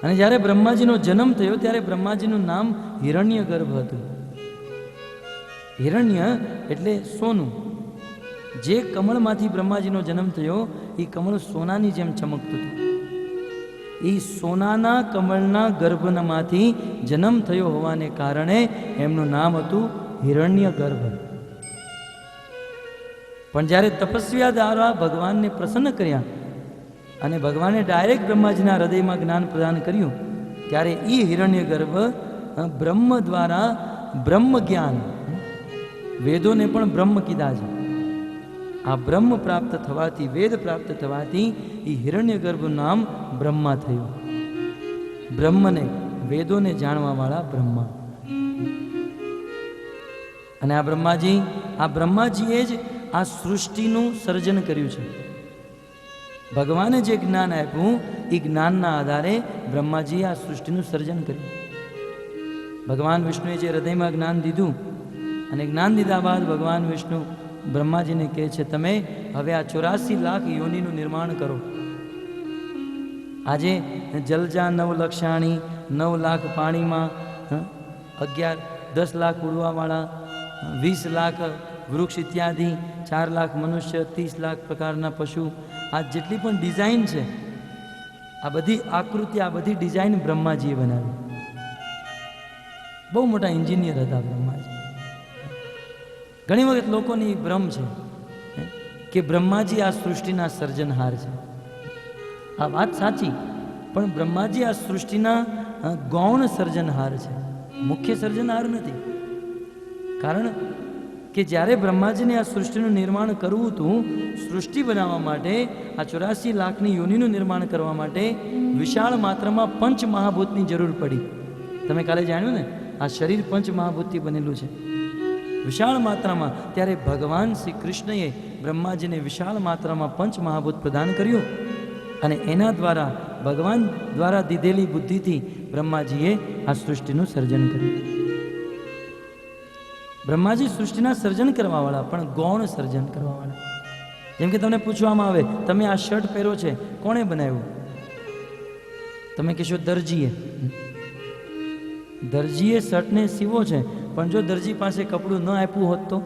અને જ્યારે બ્રહ્માજીનો જન્મ થયો ત્યારે બ્રહ્માજીનું નામ હિરણ્ય ગર્ભ હતું. હિરણ્ય એટલે સોનું. જે કમળમાંથી બ્રહ્માજીનો જન્મ થયો એ કમળ સોનાની જેમ ચમકતું હતું. એ સોનાના કમળના ગર્ભમાંથી જન્મ થયો હોવાને કારણે એમનું નામ હતું હિરણ્ય ગર્ભ. પણ જ્યારે તપસ્યા દ્વારા ભગવાનને પ્રસન્ન કર્યા અને ભગવાને ડાયરેક્ટ બ્રહ્માજીના હૃદયમાં જ્ઞાન પ્રદાન કર્યું ત્યારે એ હિરણ્ય ગર્ભ બ્રહ્મ દ્વારા બ્રહ્મ જ્ઞાન, વેદોને પણ બ્રહ્મ કીધા છે. આ બ્રહ્મ પ્રાપ્ત થવાથી, વેદ પ્રાપ્ત થવાથી એ હિરણ્ય ગર્ભ નામ બ્રહ્મા થયું. બ્રહ્મને, વેદોને જાણવાવાળા બ્રહ્મા. અને આ બ્રહ્માજીએ જ આ સૃષ્ટિનું સર્જન કર્યું છે. ભગવાને જે જ્ઞાન આપ્યું એ જ્ઞાનના આધારે બ્રહ્માજીએ આ સૃષ્ટિનું સર્જન કર્યું. ભગવાન વિષ્ણુએ જે હૃદયમાં જ્ઞાન દીધું અને જ્ઞાન દીધા બાદ ભગવાન વિષ્ણુ બ્રહ્માજીને કહે છે, તમે હવે આ 84 લાખ યોનિનું નિર્માણ કરો. આજે જલજા 9 લક્ષાણી, 9 લાખ પાણીમાં, 10 લાખ ઉડવાવાળા, 20 લાખ વૃક્ષ ઇત્યાદિ, 4 લાખ મનુષ્ય, 30 લાખ પ્રકારના પશુ, આ જેટલી પણ ડિઝાઇન છે, આ બધી આકૃતિ, આ બધી ડિઝાઇન બ્રહ્માજીએ બનાવી. બહુ મોટા એન્જિનિયર હતા બ્રહ્માજી. ઘણી વખત લોકોની ભ્રમ છે કે બ્રહ્માજી આ સૃષ્ટિના સર્જનહાર છે. આ વાત સાચી, પણ બ્રહ્માજી આ સૃષ્ટિના ગૌણ સર્જનહાર છે, મુખ્ય સર્જનહાર નથી. કારણ કે જ્યારે બ્રહ્માજીને આ સૃષ્ટિનું નિર્માણ કરવું હતું, સૃષ્ટિ બનાવવા માટે, આ 84 લાખની યોનિનું નિર્માણ કરવા માટે વિશાળ માત્રામાં પંચ મહાભૂતની જરૂર પડી. તમે કાલે જાણ્યું ને, આ શરીર પંચ મહાભૂતથી બનેલું છે. વિશાળ માત્રામાં, ત્યારે ભગવાન શ્રી કૃષ્ણએ બ્રહ્માજીને વિશાળ માત્રામાં પંચ મહાભૂત પ્રદાન કર્યું અને એના દ્વારા ભગવાન દ્વારા દીધેલી બુદ્ધિથી બ્રહ્માજીએ આ સૃષ્ટિનું સર્જન કર્યું. બ્રહ્માજી સૃષ્ટિના સર્જન કરવાવાળા, પણ ગૌણ સર્જન કરવાવાળા. જેમ કે તમને પૂછવામાં આવે, તમે આ શર્ટ પહેરો છે, કોણે બનાવ્યું? તમે કહેશો દરજીએ. દરજીએ શર્ટને સીવો છે, પણ જો દરજી પાસે કપડું ન આપ્યું હોત તો?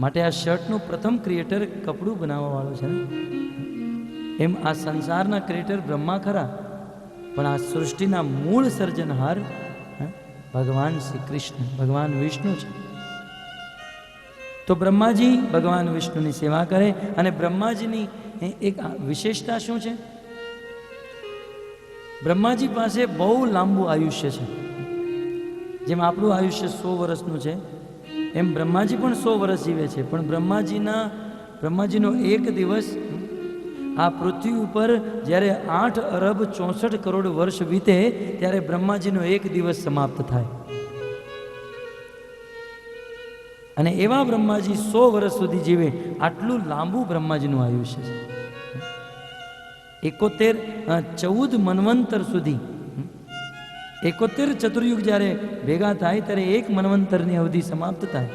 માટે આ શર્ટનું પ્રથમ ક્રિએટર કપડું બનાવવા વાળો છે. એમ આ સંસારના ક્રિએટર બ્રહ્મા ખરા, પણ આ સૃષ્ટિના મૂળ સર્જનહાર ભગવાન શ્રી કૃષ્ણ, ભગવાન વિષ્ણુ છે. તો બ્રહ્માજી ભગવાન વિષ્ણુની સેવા કરે. અને બ્રહ્માજીની એક વિશેષતા શું છે? બ્રહ્માજી પાસે બહુ લાંબુ આયુષ્ય છે. જેમ આપણું આયુષ્ય 100 વર્ષનું છે, એમ બ્રહ્માજી પણ 100 વર્ષ જીવે છે. પણ બ્રહ્માજીનો એક દિવસ આ પૃથ્વી ઉપર જ્યારે 8 અરબ 64 કરોડ વર્ષ વીતે, ત્યારે બ્રહ્માજીનો એક દિવસ સમાપ્ત થાય. અને એવા બ્રહ્માજી 100 વર્ષ સુધી જીવે, આટલું લાંબુ બ્રહ્માજીનું આયુષ્ય છે. 14 મન્વંતર સુધી, 71 ચતુર્યુગ જ્યારે ભેગા થાય ત્યારે એક મન્વંતરની અવધિ સમાપ્ત થાય.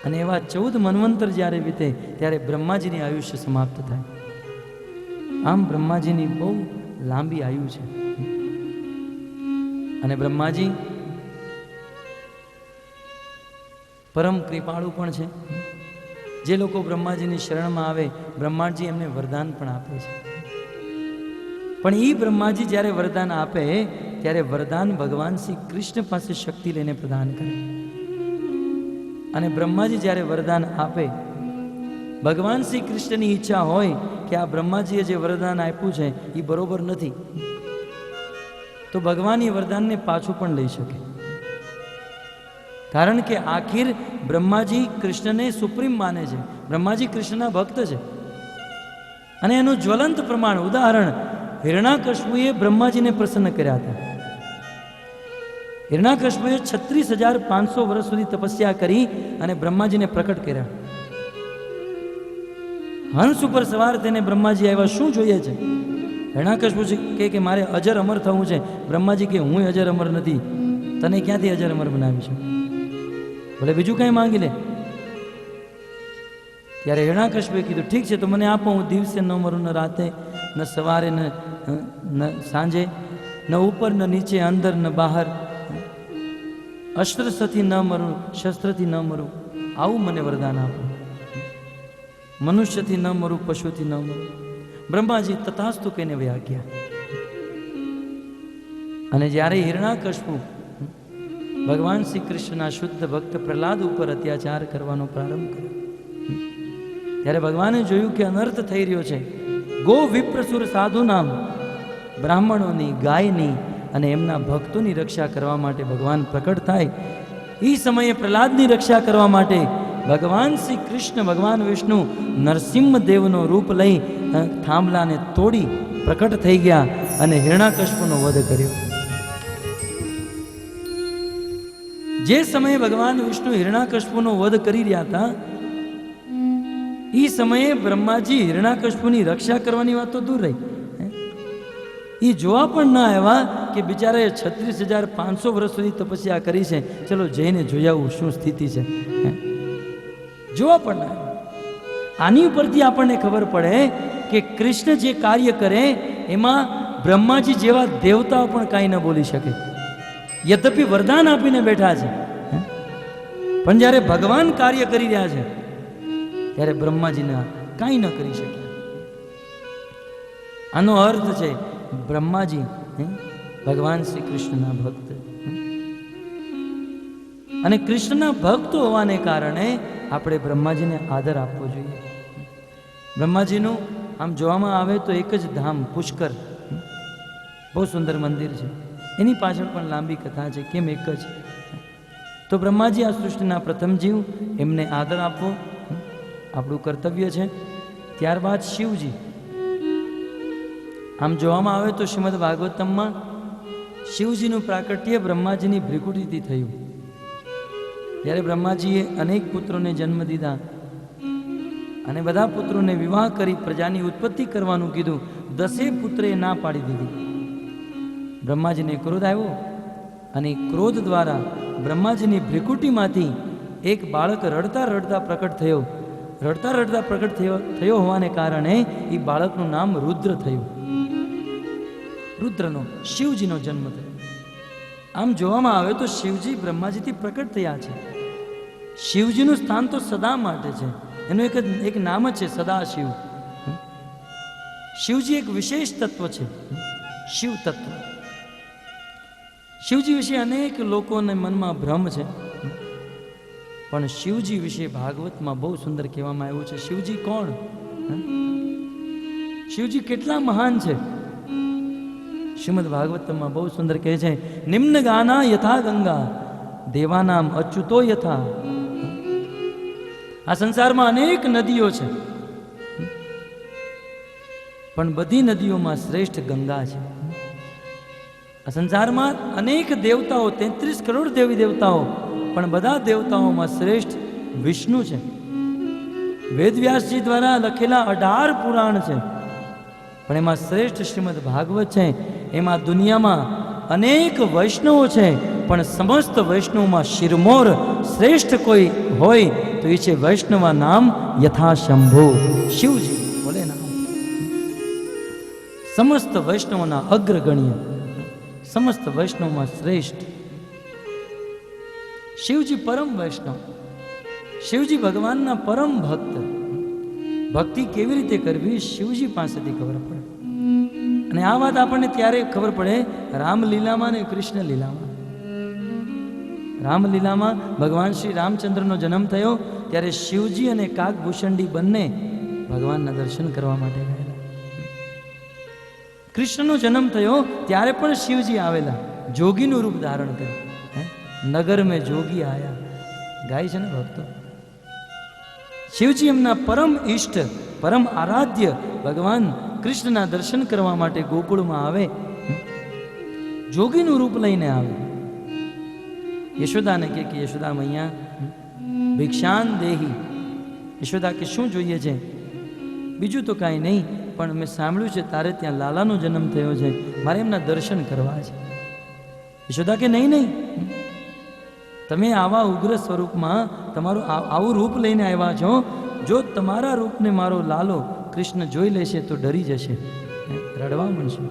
અને એવા 14 મન્વંતર જ્યારે વીતે ત્યારે બ્રહ્માજીની આયુષ્ય સમાપ્ત થાય. આમ બ્રહ્માજીની બહુ લાંબી આયુ છે. અને બ્રહ્માજી પરમ કૃપાળુ પણ છે. જે લોકો બ્રહ્માજીની શરણમાં આવે, બ્રહ્માજી એમને વરદાન પણ આપે છે. પણ એ બ્રહ્માજી જ્યારે વરદાન આપે, ત્યારે વરદાન ભગવાન શ્રી કૃષ્ણ પાસે શક્તિ લઈને પ્રદાન કરે. અને બ્રહ્માજી જ્યારે વરદાન આપે, ભગવાન શ્રી કૃષ્ણની ઈચ્છા હોય કે આ બ્રહ્માજીએ જે વરદાન આપ્યું છે એ બરોબર નથી, તો ભગવાન એ વરદાનને પાછું પણ લઈ શકે. કારણ કે આખિર બ્રહ્માજી કૃષ્ણને સુપ્રીમ માને છે. બ્રહ્માજી કૃષ્ણના ભક્ત છે. અને એનું જ્વલંત પ્રમાણ, ઉદાહરણ, હિરણાકશ્યપુએ બ્રહ્માજીને પ્રસન્ન કર્યા હતા. હિરણાકશ્યપુએ 36,500 વર્ષ સુધી તપસ્યા કરી અને બ્રહ્માજીને પ્રકટ કર્યા. હંસ ઉપર સવાર થઈને બ્રહ્માજી આવ્યા, શું જોઈએ છે? હિરણાકશ્યપુ કે મારે અજર અમર થવું છે. બ્રહ્માજી કે હું અજર અમર નથી, તને ક્યાંથી અજર અમર બનાવી છું? ભલે બીજું કઈ માંગી લે. ત્યારે હિરણાકશ્યપુએ કીધું, ઠીક છે, તો મને આપો, હું દિવસે ન મરું, ન રાતે, ન સવારે, ન સાંજે, ન ઉપર ન નીચે, અંદર ન બહાર, અસ્ત્રથી ન મરું, શસ્ત્રથી ન મરું, આવું મને વરદાન આપો. મનુષ્યથી ન મરું, પશુથી ન મરું. બ્રહ્માજી તથાસ્તુ કહીને વયા ગયા. અને જ્યારે હિરણાકશ્યપુ ભગવાન શ્રી કૃષ્ણના શુદ્ધ ભક્ત પ્રહલાદ ઉપર અત્યાચાર કરવાનો પ્રારંભ કર્યો, ત્યારે ભગવાને જોયું કે અનર્થ થઈ રહ્યો છે. ગો વિપ્રસુર સાધુ નામ, બ્રાહ્મણોની, ગાયની અને એમના ભક્તોની રક્ષા કરવા માટે ભગવાન પ્રકટ થાય. એ સમયે પ્રહલાદની રક્ષા કરવા માટે ભગવાન શ્રી કૃષ્ણ, ભગવાન વિષ્ણુ નરસિંહ દેવનો રૂપ લઈ થાંભલાને તોડી પ્રકટ થઈ ગયા અને હિરણાકશ્યપુનો વધ કર્યો. જે સમયે ભગવાન વિષ્ણુ હિરણાકશ્યપુનો વધ કરી રહ્યા હતા, એ સમયે બ્રહ્માજી હિરણાકશ્યપુની રક્ષા કરવાની વાત તો દૂર રહી. એ જોવા પણ ના આવ્યા કે બિચારાએ 36,500 વર્ષ સુધી તપસ્યા કરી છે, ચલો જઈને જોઈ આવું શું સ્થિતિ છે. જોવા પણ ના આવ્યા. આની ઉપરથી આપણને ખબર પડે કે કૃષ્ણ જે કાર્ય કરે એમાં બ્રહ્માજી જેવા દેવતાઓ પણ કાંઈ ન બોલી શકે. યદ્યપિ વરદાન આપીને બેઠા છે, પણ જ્યારે ભગવાન કાર્ય કરી રહ્યા છે ત્યારે બ્રહ્માજીને કાંઈ ન કરી શક્યા. આનો અર્થ છે બ્રહ્માજી ભગવાન શ્રી કૃષ્ણના ભક્ત. અને કૃષ્ણના ભક્ત હોવાને કારણે આપણે બ્રહ્માજીને આદર આપવો જોઈએ. બ્રહ્માજીનું આમ જોવામાં આવે તો એક જ ધામ પુષ્કર, બહુ સુંદર મંદિર છે. એની પાછળ પણ લાંબી કથા છે, કેમ એક જ. તો બ્રહ્માજી આ સૃષ્ટિના પ્રથમ જીવ, એમને આદર આપવો આપણું કર્તવ્ય છે. ત્યારબાદ શિવજી. આમ જોવામાં આવે તો શ્રીમદ ભાગવતમમાં શિવજીનું પ્રાકટ્ય બ્રહ્માજીની ભ્રિકુટીથી થયું. જ્યારે બ્રહ્માજીએ અનેક પુત્રોને જન્મ દીધા અને બધા પુત્રોને વિવાહ કરી પ્રજાની ઉત્પત્તિ કરવાનું કીધું, 10 પુત્રે ના પાડી દીધી. બ્રહ્માજીને ક્રોધ આવ્યો અને ક્રોધ દ્વારા બ્રહ્માજીની ભ્રિકુટીમાંથી એક બાળક રડતા રડતા પ્રકટ થયો. રડતા રડતા પ્રકટ થયો હોવાને કારણે એ બાળકનું નામ રુદ્ર થયું. રુદ્રનો, શિવજીનો જન્મ થયો. આમ જોવામાં આવે તો શિવજી બ્રહ્માજીથી પ્રકટ થયા છે. શિવજીનું સ્થાન તો સદા માટે છે, એનું એક નામ જ છે સદાશિવ. શિવજી એક વિશેષ તત્વ છે, શિવ તત્વ. શિવજી વિશે અનેક લોકોને મનમાં ભ્રમ છે, પણ શિવજી વિશે ભાગવતમાં બહુ સુંદર કહેવામાં આવ્યું છે. શિવજી કોણ? શિવજી કેટલા મહાન છે? શ્રીમદ ભાગવતમાં બહુ સુંદર કહે છે, નિમ્ન ગાના યથા ગંગા દેવાનામ અચ્યુતો યથા. આ સંસારમાં અનેક નદીઓ છે, પણ બધી નદીઓમાં શ્રેષ્ઠ ગંગા છે. આ સંસારમાં અનેક દેવતાઓ, 33 કરોડ દેવી દેવતાઓ, પણ બધા દેવતાઓમાં શ્રેષ્ઠ વિષ્ણુ છે. વેદવ્યાસજી દ્વારા લખેલા 18 પુરાણ છે, પણ એમાં શ્રેષ્ઠ શ્રીમદ ભાગવત છે. એમાં દુનિયામાં અનેક વૈષ્ણવો છે, પણ સમસ્ત વૈષ્ણવમાં શિરમોર શ્રેષ્ઠ કોઈ હોય તો એ છે વૈષ્ણવા નામ યથા શંભુ, શિવજી બોલે નામ. સમસ્ત વૈષ્ણવોના અગ્રગણ્ય, સમસ્ત વૈષ્ણવમાં શ્રેષ્ઠ શિવજી પરમ વૈષ્ણવ. શિવજી ભગવાનના પરમ ભક્ત. ભક્તિ કેવી રીતે કરવી શિવજી પાસેથી ખબર પડે. અને આ વાત આપણને ત્યારે ખબર પડે રામલીલામાં અને કૃષ્ણ લીલામાં. રામલીલામાં ભગવાન શ્રી રામચંદ્રનો જન્મ થયો ત્યારે શિવજી અને કાગભૂષણડી બંને ભગવાનના દર્શન કરવા માટે ગયેલા. કૃષ્ણનો જન્મ થયો ત્યારે પણ શિવજી આવેલા, જોગીનું રૂપ ધારણ કર્યું. નગર મેં જોગી આયા ગાય છે ને ભક્તો. શિવજી એમના પરમ ઈષ્ટ, પરમ આરાધ્ય ભગવાન કૃષ્ણના દર્શન કરવા માટે ગોકુળમાં આવે, જોગીનું રૂપ લઈને આવે. યશોદાને કે યશોદા મૈયા ભિક્ષાન દેહી. યશોદા કે શું જોઈએ છે? બીજું તો કાંઈ નહીં, પણ મેં સાંભળ્યું છે તારે ત્યાં લાલાનો જન્મ થયો છે, મારે એમના દર્શન કરવા છે. યશોદા કે નહીં નહીં, તમે આવા ઉગ્ર સ્વરૂપમાં તમારું આવું રૂપ લઈને આવ્યા છો, જો તમારા રૂપને મારો લાલો કૃષ્ણ જોઈ લેશે તો ડરી જશે, રડવા માંડશે.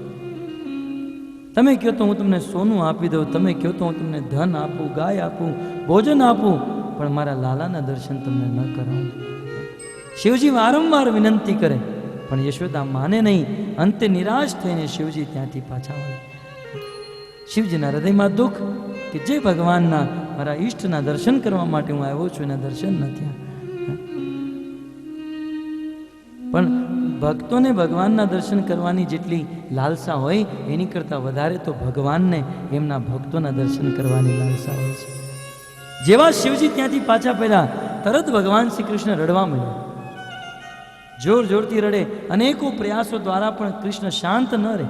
તમે કહો તો હું તમને સોનું આપી દઉં, તમે કહો તો હું તમને ધન આપું, ગાય આપું, ભોજન આપું, પણ મારા લાલાના દર્શન તમને ન કરાવું. શિવજી વારંવાર વિનંતી કરે, પણ યશોદા માને નહીં. અંતે નિરાશ થઈને શિવજી ત્યાંથી પાછા આવે. શિવજીના હૃદયમાં દુઃખ કે જે ભગવાનના, મારા ઈષ્ટના દર્શન કરવા માટે હું આવ્યો છું, એના દર્શન ન થયા. પણ ભક્તોને ભગવાનના દર્શન કરવાની જેટલી લાલસા હોય એની કરતાં વધારે તો ભગવાનને એમના ભક્તોના દર્શન કરવાની લાલસા હોય છે. જેવા શિવજી ત્યાંથી પાછા ફર્યા તરત ભગવાન શ્રી કૃષ્ણ રડવા માંડ્યા. જોર જોરથી રડે. અનેકો પ્રયાસો દ્વારા પણ કૃષ્ણ શાંત ન રહે.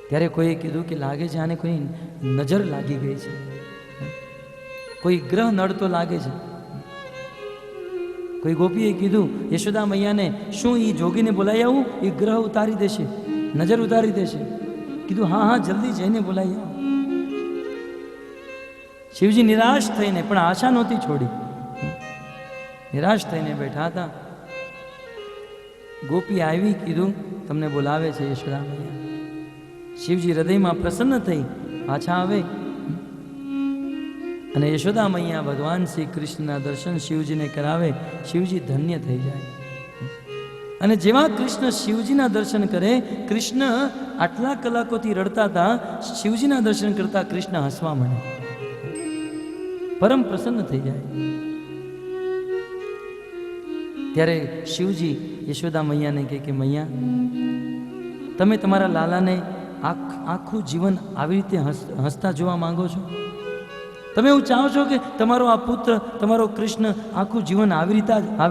ત્યારે કોઈએ કીધું કે લાગે છે આને કોઈ નજર લાગી ગઈ છે, કોઈ ગ્રહ નડતો લાગે છે. કોઈ ગોપીએ કીધું યશોદા મૈયાને, શું એ જોગીને બોલાવી આવું, એ ગ્રહ ઉતારી દેશે, નજર ઉતારી દેશે. કીધું હા હા જલ્દી જઈને બોલાવી આવો. શિવજી નિરાશ થઈને, પણ આશા નહોતી છોડી, નિરાશ થઈને બેઠા હતા. ગોપી આવી, કીધું તમને બોલાવે છે યશોદા મૈયા. શિવજી હૃદયમાં પ્રસન્ન થઈ પાછા આવે અને યશોદા મૈયા ભગવાન શ્રી કૃષ્ણના દર્શન શિવજીને કરાવે. શિવજી ધન્ય થઈ જાય. અને જેવા કૃષ્ણ શિવજીના દર્શન કરે, કૃષ્ણ આટલા કલાકોથી રડતા હતા, શિવજીના દર્શન કરતા કૃષ્ણ હસવા માંડે, પરમ પ્રસન્ન થઈ જાય. ત્યારે શિવજી યશોદા મૈયાને કહે કે મૈયા, તમે તમારા લાલાને આખું જીવન આવી રીતે હસતા જોવા માંગો છો? તમે એવું ચાહો છો કે તમારો આ પુત્ર, તમારો કૃષ્ણ આખું જીવન આવી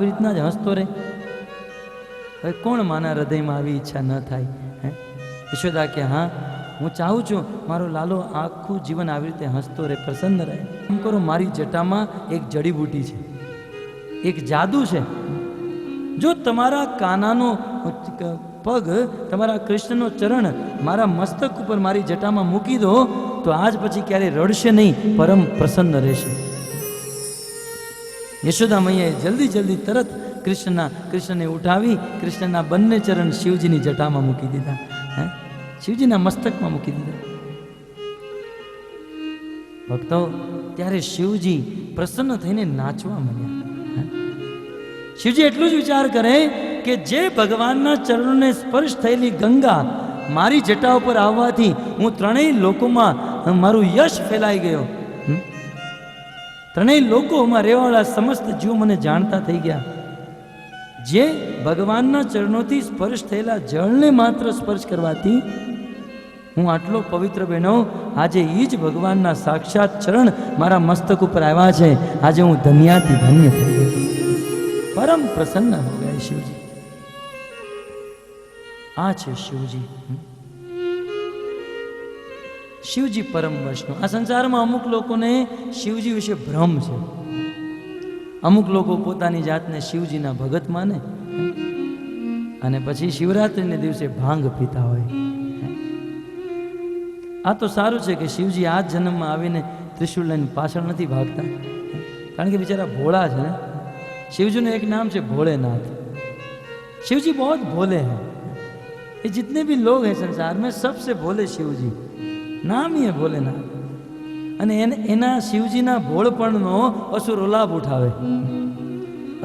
રીતના જ હસતો રહે? હવે કોણ માના હૃદયમાં આવી ઈચ્છા ન થાય? યશોદા કે હા, હું ચાહું છું મારો લાલો આખું જીવન આવી રીતે હસતો રહે, પ્રસન્ન રહે. એમ કરો, મારી જટામાં એક જડીબૂટી છે, એક જાદુ છે. જો તમારા કાનાનો પગ, તમારા કૃષ્ણનો ચરણ મારા મસ્તક ઉપર, મારી જટામાં મૂકી દો તો આજ પછી ક્યારેય રડશે નહીં, પરમ પ્રસન્ન રહેશે. યશોદા મૈયાએ જલ્દી જલ્દી તરત કૃષ્ણને ઉઠાવી કૃષ્ણના બંને ચરણ શિવજીની જટામાં મૂકી દીધા, શિવજીના મસ્તકમાં મૂકી દીધા. ભક્તો, ત્યારે શિવજી પ્રસન્ન થઈને નાચવા માંડ્યા. શિવજી એટલું જ વિચાર કરે કે જે ભગવાનના ચરણોને સ્પર્શ થયેલી ગંગા મારી જટા ઉપર આવવાથી હું ત્રણેય લોકોમાં મારું યશ ફેલાઈ ગયો, ત્રણેય લોકોમાં રહેવાવાળા સમસ્ત જીવો મને જાણતા થઈ ગયા. જે ભગવાનના ચરણોથી સ્પર્શ થયેલા જળને માત્ર સ્પર્શ કરવાથી હું આટલો પવિત્ર બન્યો, આજે એ જ ભગવાનના સાક્ષાત ચરણ મારા મસ્તક ઉપર આવ્યા છે, આજે હું ધન્યાથી ધન્ય થઈ ગયો. પરમ પ્રસન્ન હો ગયા શિવજી. આ છે શિવજી. શિવજી પરમ વૈષ્ણવ. આ સંસારમાં અમુક લોકોને શિવજી વિશે ભ્રમ છે. અમુક લોકો પોતાની જાતને શિવજીના ભગત માને અને પછી શિવરાત્રિને દિવસે ભાંગ પીતા હોય. આ તો સારું છે કે શિવજી આ જન્મમાં આવીને ત્રિશુલ લઈને પાછળ નથી ભાગતા, કારણ કે બિચારા ભોળા છે ને. शिवजी एक नाम है भोलेनाथ. शिवजी बहुत भोले हैं. ये जितने भी लोग हैं संसार में सबसे भोले शिवजी, नाम ही है भोलेनाथ. અને એના શિવજીના ભોળપણનો અસુરો લાભ ઉઠાવે.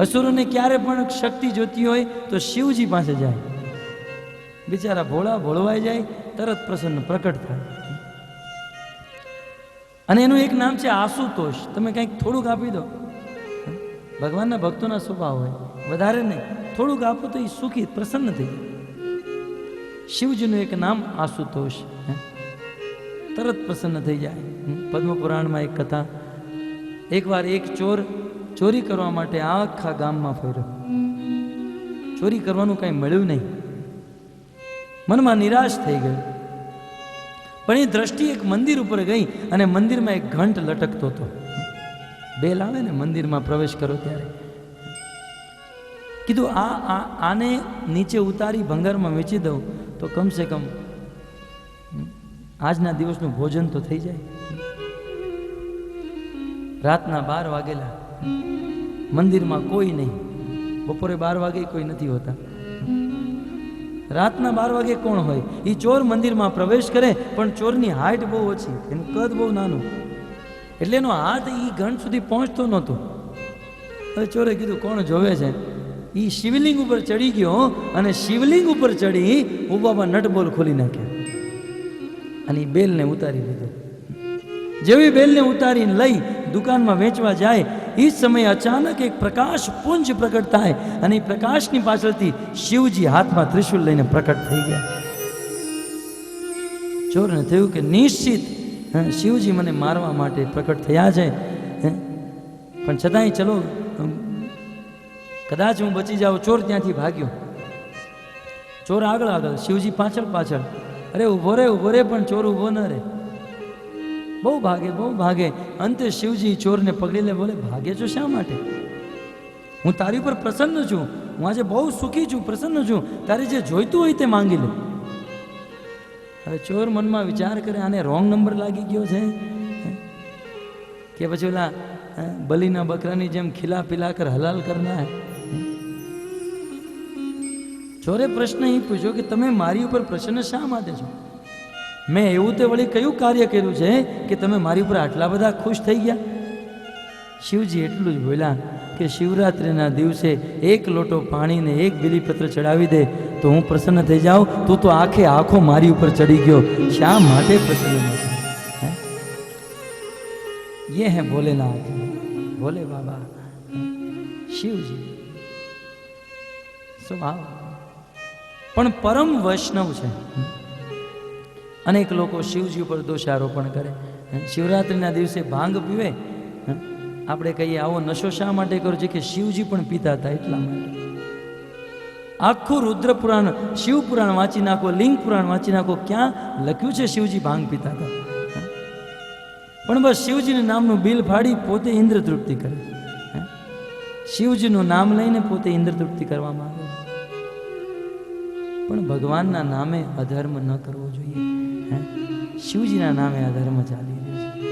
અસુરોને ક્યારે પણ શક્તિ જોતી હોય તો શિવજી પાસે જાય. બિચારા ભોળા ભોળવાઈ જાય, તરત પ્રસન્ન પ્રકટ થાય. અને એનું એક નામ છે આશુતોષ. તમે કંઈક થોડુંક આપી દો, ભગવાનના ભક્તોના સ્વભાવ હોય, વધારે નહીં, થોડુંક આપો તો એ સુખી પ્રસન્ન થઈ જાય. શિવજીનું એક નામ આશુતોષ, તરત પ્રસન્ન થઈ જાય. પદ્મપુરાણમાં એક કથા, એકવાર એક ચોર ચોરી કરવા માટે આખા ગામમાં ફર્યો. ચોરી કરવાનું કંઈ મળ્યું નહીં, મનમાં નિરાશ થઈ ગયો. પણ એ દ્રષ્ટિ એક મંદિર ઉપર ગઈ અને મંદિરમાં એક ઘંટ લટકતો હતો. બેલ આવે ને મંદિરમાં પ્રવેશ કરો ત્યારે. કીધું આને નીચે ઉતારી ભંગારમાં વેચી દઉં તો કમસે કમ આજના દિવસનું ભોજન તો થઈ જાય. રાતના 12 વાગેલા, મંદિરમાં કોઈ નહીં. બપોરે 12 વાગે કોઈ નથી હોતા. રાતના 12 વાગે કોણ હોય? એ ચોર મંદિરમાં પ્રવેશ કરે, પણ ચોરની હાઈટ બહુ ઓછી, એનું કદ બહુ નાનું, એટલે એનો હાથ એ ઘંટ સુધી પહોંચતો નહોતો. હવે ચોરે કીધું કોણ જોવે છે? એ શિવલિંગ ઉપર ચડી ગયો અને શિવલિંગ ઉપર ચડી ઉભામાં નટબોલ ખોલી નાખ્યા અને એ બેલને ઉતારી લીધો. જેવી બેલને ઉતારીને લઈ દુકાનમાં વેચવા જાય, એ સમયે અચાનક એક પ્રકાશ પુંજ પ્રકટ થાય અને એ પ્રકાશની પાછળથી શિવજી હાથમાં ત્રિશુલ લઈને પ્રકટ થઈ ગયા. ચોરને થયું કે નિશ્ચિત શિવજી મને મારવા માટે પ્રકટ થયા છે, પણ છતાંય ચલો કદાચ હું બચી જાઉં. ચોર ત્યાંથી ભાગ્યો. ચોર આગળ આગળ, શિવજી પાછળ પાછળ. અરે ઊભો રે પણ ચોર ઊભો ન રહે. બહુ ભાગે બહુ ભાગે. અંતે શિવજી ચોરને પકડી લે, બોલે ભાગે છો શા માટે? હું તારી ઉપર પ્રસન્ન છું, હું આજે બહુ સુખી છું, પ્રસન્ન છું, તારે જે જોઈતું હોય તે માંગી લે. હવે ચોર મનમાં વિચાર કરે, આને રોંગ નંબર લાગી ગયો છે કે પછી ઓલા બલીના બકરાની જેમ ખીલા પીલા કર હલાલ કરના હે. ચોરે પ્રશ્ન એ પૂછ્યો કે તમે મારી ઉપર પ્રસન્ન શા માટે છો? મેં એવું તે વળી કયું કાર્ય કર્યું છે કે તમે મારી ઉપર આટલા બધા ખુશ થઈ ગયા? શિવજી એટલું જ બોલ્યા કે શિવરાત્રિના દિવસે 1 લોટો પાણીને 1 બીલીપત્ર ચડાવી દે તો હું પ્રસન્ન થઈ જાઉં. તું તો આખે આખો મારી ઉપર ચડી ગયો, શા માટે પ્રસન્ન નથી? ये है भोलेनाथ, भोले बाबा शिवजी. સ્વભાવ પણ પરમ વૈષ્ણવ છે. અનેક લોકો શિવજી ઉપર દોષારોપણ કરે. શિવરાત્રિના દિવસે ભાંગ પીવે, આપણે કહીએ આવો નશો શા માટે કરો છે? કે શિવજી પણ પીતા હતા એટલા માટે. આખું રુદ્રપુરાણ, શિવપુરાણ વાંચી નાખો, લિંગ પુરાણ વાંચી નાખો, ક્યાં લખ્યું છે શિવજી ભાંગ પીતા હતા? પણ બસ શિવજીના નામનું બિલ ફાડી પોતે ઇન્દ્ર તૃપ્તિ કરે. શિવજીનું નામ લઈને પોતે ઇન્દ્ર તૃપ્તિ કરવામાં આવે. પણ ભગવાનના નામે અધર્મ ન કરવો જોઈએ. શિવજીના નામે અધર્મ ચાલી રહ્યો છે.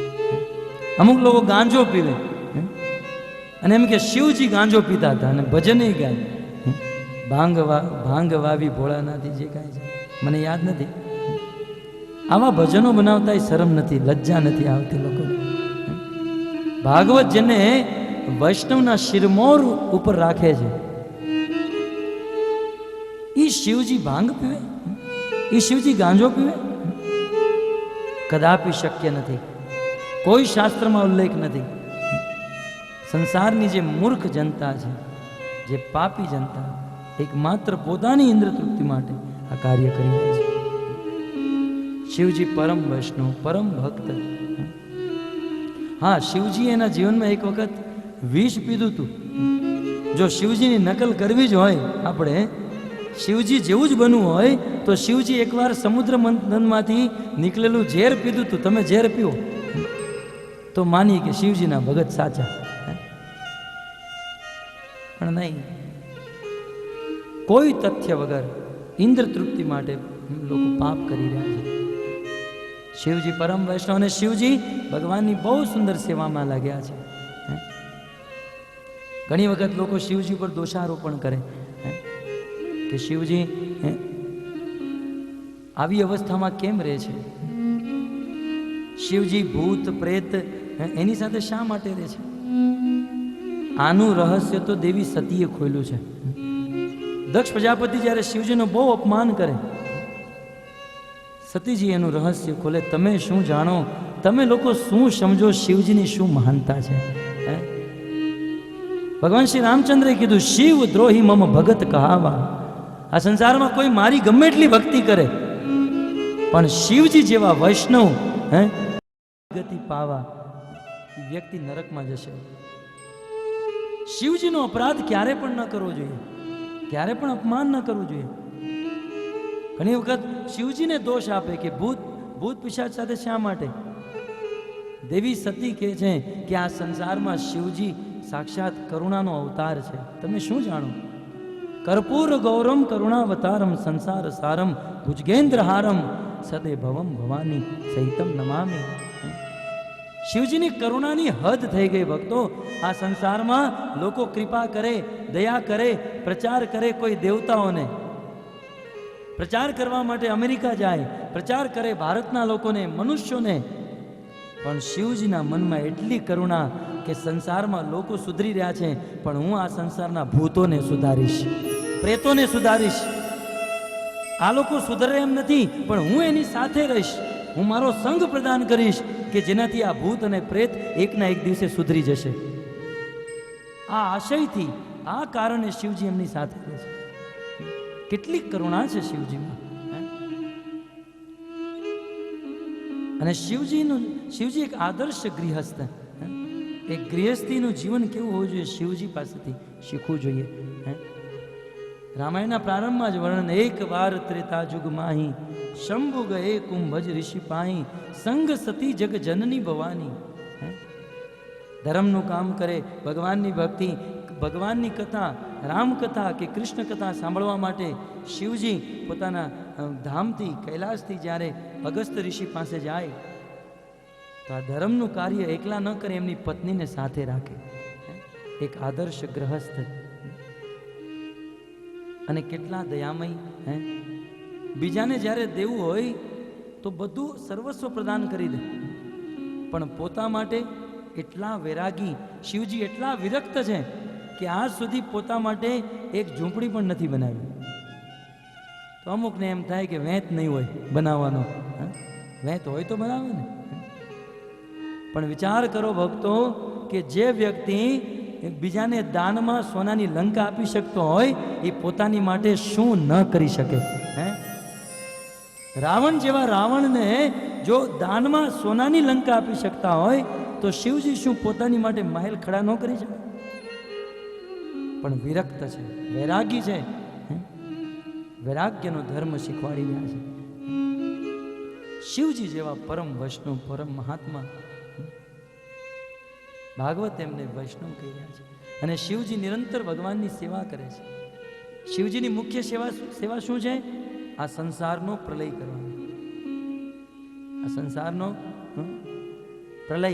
અમુક લોકો ગાંજો પીવે અને એમ કે શિવજી ગાંજો પીતા હતા અને ભજન ગાય. ભાંગ વાવી ભોળાનાથી જે કાંઈ છે મને યાદ નથી. આવા ભજનો બનાવતા શરમ નથી, લજ્જા નથી આવતી લોકોને. ભાગવત જેને વૈષ્ણવના શિરમોર ઉપર રાખે છે, એ શિવજી ભાંગ પીવે? એ શિવજી ગાંજો પીવે? કદાપી શક્ય નથી. કોઈ શાસ્ત્રમાં ઉલ્લેખ નથી. સંસારની જે મૂર્ખ જનતા છે, જે પાપી જનતા, એકમાત્ર પોતાની ઇન્દ્ર તૃપ્તિ માટે આ કાર્ય કરી રહ્યા છે. શિવજી પરમ વૈષ્ણવ, પરમ ભક્ત. હા, શિવજી એના જીવનમાં એક વખત વિષ પીધું હતું. જો શિવજીની નકલ કરવી જ હોય, આપણે શિવજી જેવું જ બનવું હોય તો શિવજી એકવાર સમુદ્ર મંથનમાંથી નીકળેલું ઝેર પીધું હતું. તમે ઝેર પીવો તો માની કે શિવજીના ભગત સાચા. પણ નહીં, કોઈ તથ્ય વગર ઇન્દ્ર તૃપ્તિ માટે લોકો પાપ કરી રહ્યા છે. શિવજી પરમ વૈષ્ણવ અને શિવજી ભગવાનની બહુ સુંદર સેવામાં લાગ્યા છે. ઘણી વખત લોકો શિવજી પર દોષારોપણ કરે કે શિવજી આવી અવસ્થામાં કેમ રહે છે? શિવજી ભૂત પ્રેત એની સાથે શા માટે રહે છે? આનું રહસ્ય તો દેવી સતીએ ખોલ્યું છે. દક્ષ પ્રજાપતિ જ્યારે શિવજીનું બહુ અપમાન કરે, સતીજી એનું રહસ્ય ખોલે. તમે શું જાણો, તમે લોકો શું સમજો, શિવજીની શું મહાનતા છે? ભગવાન શ્રી રામચંદ્રે કીધું, શિવ દ્રોહી મમ ભગત કહાવા. આ સંસારમાં કોઈ મારી ગમે એટલી ભક્તિ કરે, પણ શિવજી જેવા વૈષ્ણવ ગતિ પાવા, વ્યક્તિ નરકમાં જશે. શિવજીનો અપરાધ ક્યારે પણ ન કરવો જોઈએ, ક્યારે પણ અપમાન ન કરવું જોઈએ. ઘણી વખત શિવજીને દોષ આપે કે ભૂત પિશાચ સાથે શા માટે? દેવી સતી કહે છે કે આ સંસારમાં શિવજી સાક્ષાત કરુણાનો અવતાર છે. તમે શું જાણો? કર્પૂર ગૌરમ કરુણાવતારમ સંસાર સારમ ભુજગેન્દ્ર હારમ સદે ભવમ ભવાની સહિતમ નમામિ. શિવજીની કરુણાની હદ થઈ ગઈ ભક્તો. આ સંસારમાં લોકો કૃપા કરે, દયા કરે, પ્રચાર કરે કોઈ દેવતાઓને, પ્રચાર કરવા માટે અમેરિકા જાય, પ્રચાર કરે ભારતના લોકોને, મનુષ્યોને, પણ શિવજીના મનમાં એટલી કરુણા કે સંસારમાં લોકો સુધરી રહ્યા છે, પણ હું આ સંસારના ભૂતોને સુધારીશ, પ્રેતોને સુધારીશ. આ લોકો સુધરે એમ નથી, પણ હું એની સાથે રહીશ, હું મારો સંગ પ્રદાન કરીશ કે જેનાથી આ ભૂત અને પ્રેત એકના એક દિવસે સુધરી જશે. આ આશયથી, આ કારણે શિવજી એમની સાથે રહે છે. કેટલી કરુણા છે શિવજીમાં. અને શિવજી એક આદર્શ ગૃહસ્થ. એક ગૃહસ્થીનું જીવન કેવું હોવું જોઈએ, શિવજી પાસેથી શીખવું જોઈએ. રામાયણના પ્રારંભમાં જ વર્ણન, એક વાર ત્રેતા જુગ માહી શંભુ ગયે કુંભજ ઋષિ પાહી સંગ સતી જગ જનની ભવાની. ધર્મનું કામ કરે, ભગવાનની ભક્તિ, ભગવાનની કથા, રામકથા કે કૃષ્ણ કથા સાંભળવા માટે શિવજી પોતાના ધામથી, કૈલાસથી જ્યારે અગસ્ત્ય ઋષિ પાસે જાય તો આ ધર્મનું કાર્ય એકલા ન કરે, એમની પત્નીને સાથે રાખે. એક આદર્શ ગ્રહસ્થ. અને કેટલા દયામય. બીજાને જ્યારે દેવું હોય તો બધું સર્વસ્વ પ્રદાન કરી દે, પણ પોતા માટે એટલા વૈરાગી. શિવજી એટલા વિરક્ત છે કે આજ સુધી પોતા માટે એક ઝૂંપડી પણ નથી બનાવી. તો અમુકને એમ થાય કે વેત નહીં હોય બનાવવાનો. વેત હોય તો બનાવે ને. પણ વિચાર કરો ભક્તો કે જે વ્યક્તિ બીજાને દાનમાં સોનાની લંકા આપી શકતો હોય એ પોતાની માટે શું ન કરી શકે? રાવણ જેવા રાવણને જો દાનમાં સોનાની લંકા આપી શકતા હોય તો શિવજી શું પોતાની માટે મહેલ ખડા ન કરી શકે? પણ વિરક્ત છે, વૈરાગી છે. વૈરાગ્યનો ધર્મ શીખવાડી રહ્યા છે. શિવજી જેવા પરમ વૈષ્ણવ, પરમ મહાત્મા, ભાગવત એમને વૈષ્ણવ કહી રહ્યા છે. અને શિવજી નિરંતર ભગવાનની સેવા કરે છે. શિવજીની મુખ્ય સેવા શું છે? આ સંસારનો પ્રલય કરવાનો. આ સંસારનો પ્રલય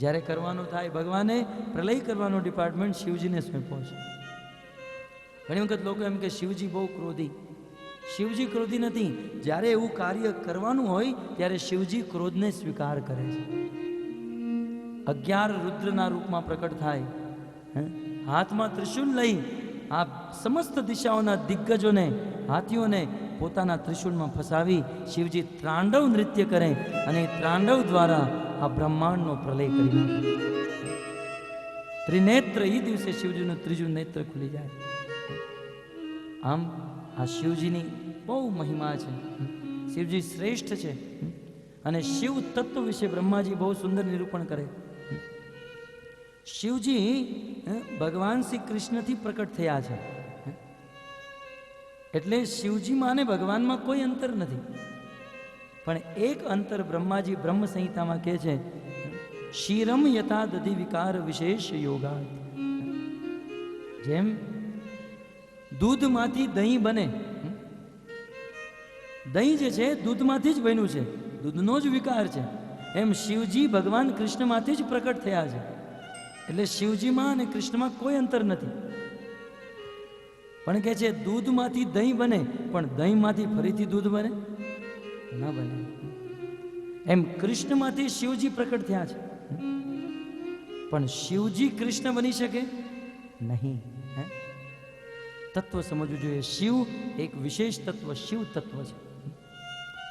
જ્યારે કરવાનો થાય, ભગવાને પ્રલય કરવાનો ડિપાર્ટમેન્ટ શિવજીને સોંપ્યો છે. ઘણી વખત લોકો એમ કે શિવજી બહુ ક્રોધી. શિવજી ક્રોધી નથી. જ્યારે એવું કાર્ય કરવાનું હોય ત્યારે શિવજી ક્રોધને સ્વીકાર કરે છે. 11 રુદ્રના રૂપમાં પ્રકટ થાય, હાથમાં ત્રિશૂલ લઈ આ સમસ્ત દિશાઓના દિગ્ગજોને, હાથીઓને પોતાના ત્રિશૂળમાં ફસાવી શિવજી ત્રાંડવ નૃત્ય કરે અને ત્રાંડવ દ્વારા આ બ્રહ્માંડનો પ્રલય કરી નાખે. ત્રિનેત્ર, એ દિવસે શિવજીનું ત્રીજું નેત્ર ખુલી જાય. આમ આ શિવજીની બહુ મહિમા છે. શિવજી શ્રેષ્ઠ છે. અને શિવ તત્વ વિશે બ્રહ્માજી બહુ સુંદર નિરૂપણ કરે. શિવજી ભગવાન શ્રી કૃષ્ણથી પ્રકટ થયા છે. એટલે શિવજીમાં અને ભગવાનમાં કોઈ અંતર નથી. પણ એક અંતર બ્રહ્માજી બ્રહ્મ સંહિતામાં કહે છે, શિરમ યથા દધિ વિકાર વિશેષ યોગા. જેમ દૂધમાંથી દહીં બને, દહીં જે છે દૂધમાંથી જ બન્યું છે, દૂધનો જ વિકાર છે, એમ શિવજી ભગવાન કૃષ્ણમાંથી જ પ્રકટ થયા છે. એટલે શિવજીમાં અને કૃષ્ણમાં કોઈ અંતર નથી. પણ કે છે દૂધમાંથી દહીં બને, પણ દહીંમાંથી ફરીથી દૂધ બને ન બને. એમ કૃષ્ણમાંથી શિવજી પ્રકટ થયા છે, પણ શિવજી કૃષ્ણ બની શકે નહીં. તત્વ સમજવું જોઈએ. શિવ એક વિશેષ તત્વ, શિવ તત્વ છે.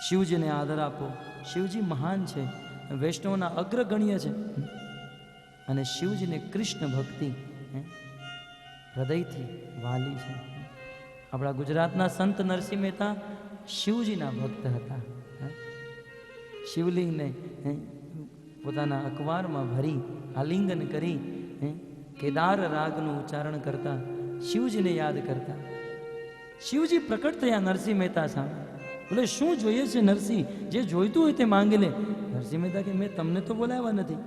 શિવજીને આદર આપો. શિવજી મહાન છે, વૈષ્ણવના અગ્રગણ્ય છે. અને શિવજીને કૃષ્ણ ભક્તિ હૃદયથી વાલી છે. આપણા ગુજરાતના સંત નરસિંહ મહેતા શિવજીના ભક્ત હતા. શિવલિંગને પોતાના અખબારમાં ભરી આલિંગન કરી કેદાર રાગનું ઉચ્ચારણ કરતા, શિવજીને યાદ કરતા. શિવજી પ્રકટ થયા નરસિંહ મહેતા સામે. બોલે શું જોઈએ છે નરસિંહ? જે જોઈતું હોય તે માંગી લે. નરસિંહ મહેતા કે મેં તમને તો બોલાવ્યા નથી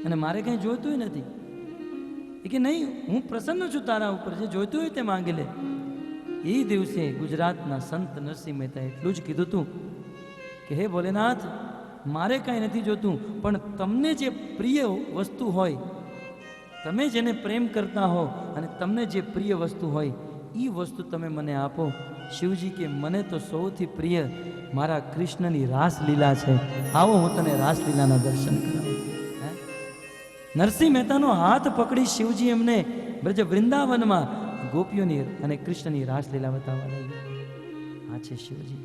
અને મારે કંઈ જોઈતું નથી. એ કે નહીં, હું પ્રસન્ન છું તારા ઉપર, જે જોઈતું હોય તે માંગી લે. એ દિવસે ગુજરાતના સંત નરસિંહ મહેતા એટલું જ કીધું હતું કે હે ભોલેનાથ, મારે કાંઈ નથી જોતું, પણ તમને જે પ્રિય વસ્તુ હોય, તમે જેને પ્રેમ કરતા હો અને તમને જે પ્રિય વસ્તુ હોય એ વસ્તુ તમે મને આપો. શિવજી કે મને તો સૌથી પ્રિય મારા કૃષ્ણની રાસલીલા છે. આવો હું તને રાસલીલાના દર્શન કરાવું. નરસિંહ મહેતાનો હાથ પકડી શિવજી એમને બ્રજ વૃંદાવનમાં ગોપીઓની અને કૃષ્ણની રાસલીલા બતાવવા લઈ ગયા. આ છે શિવજી.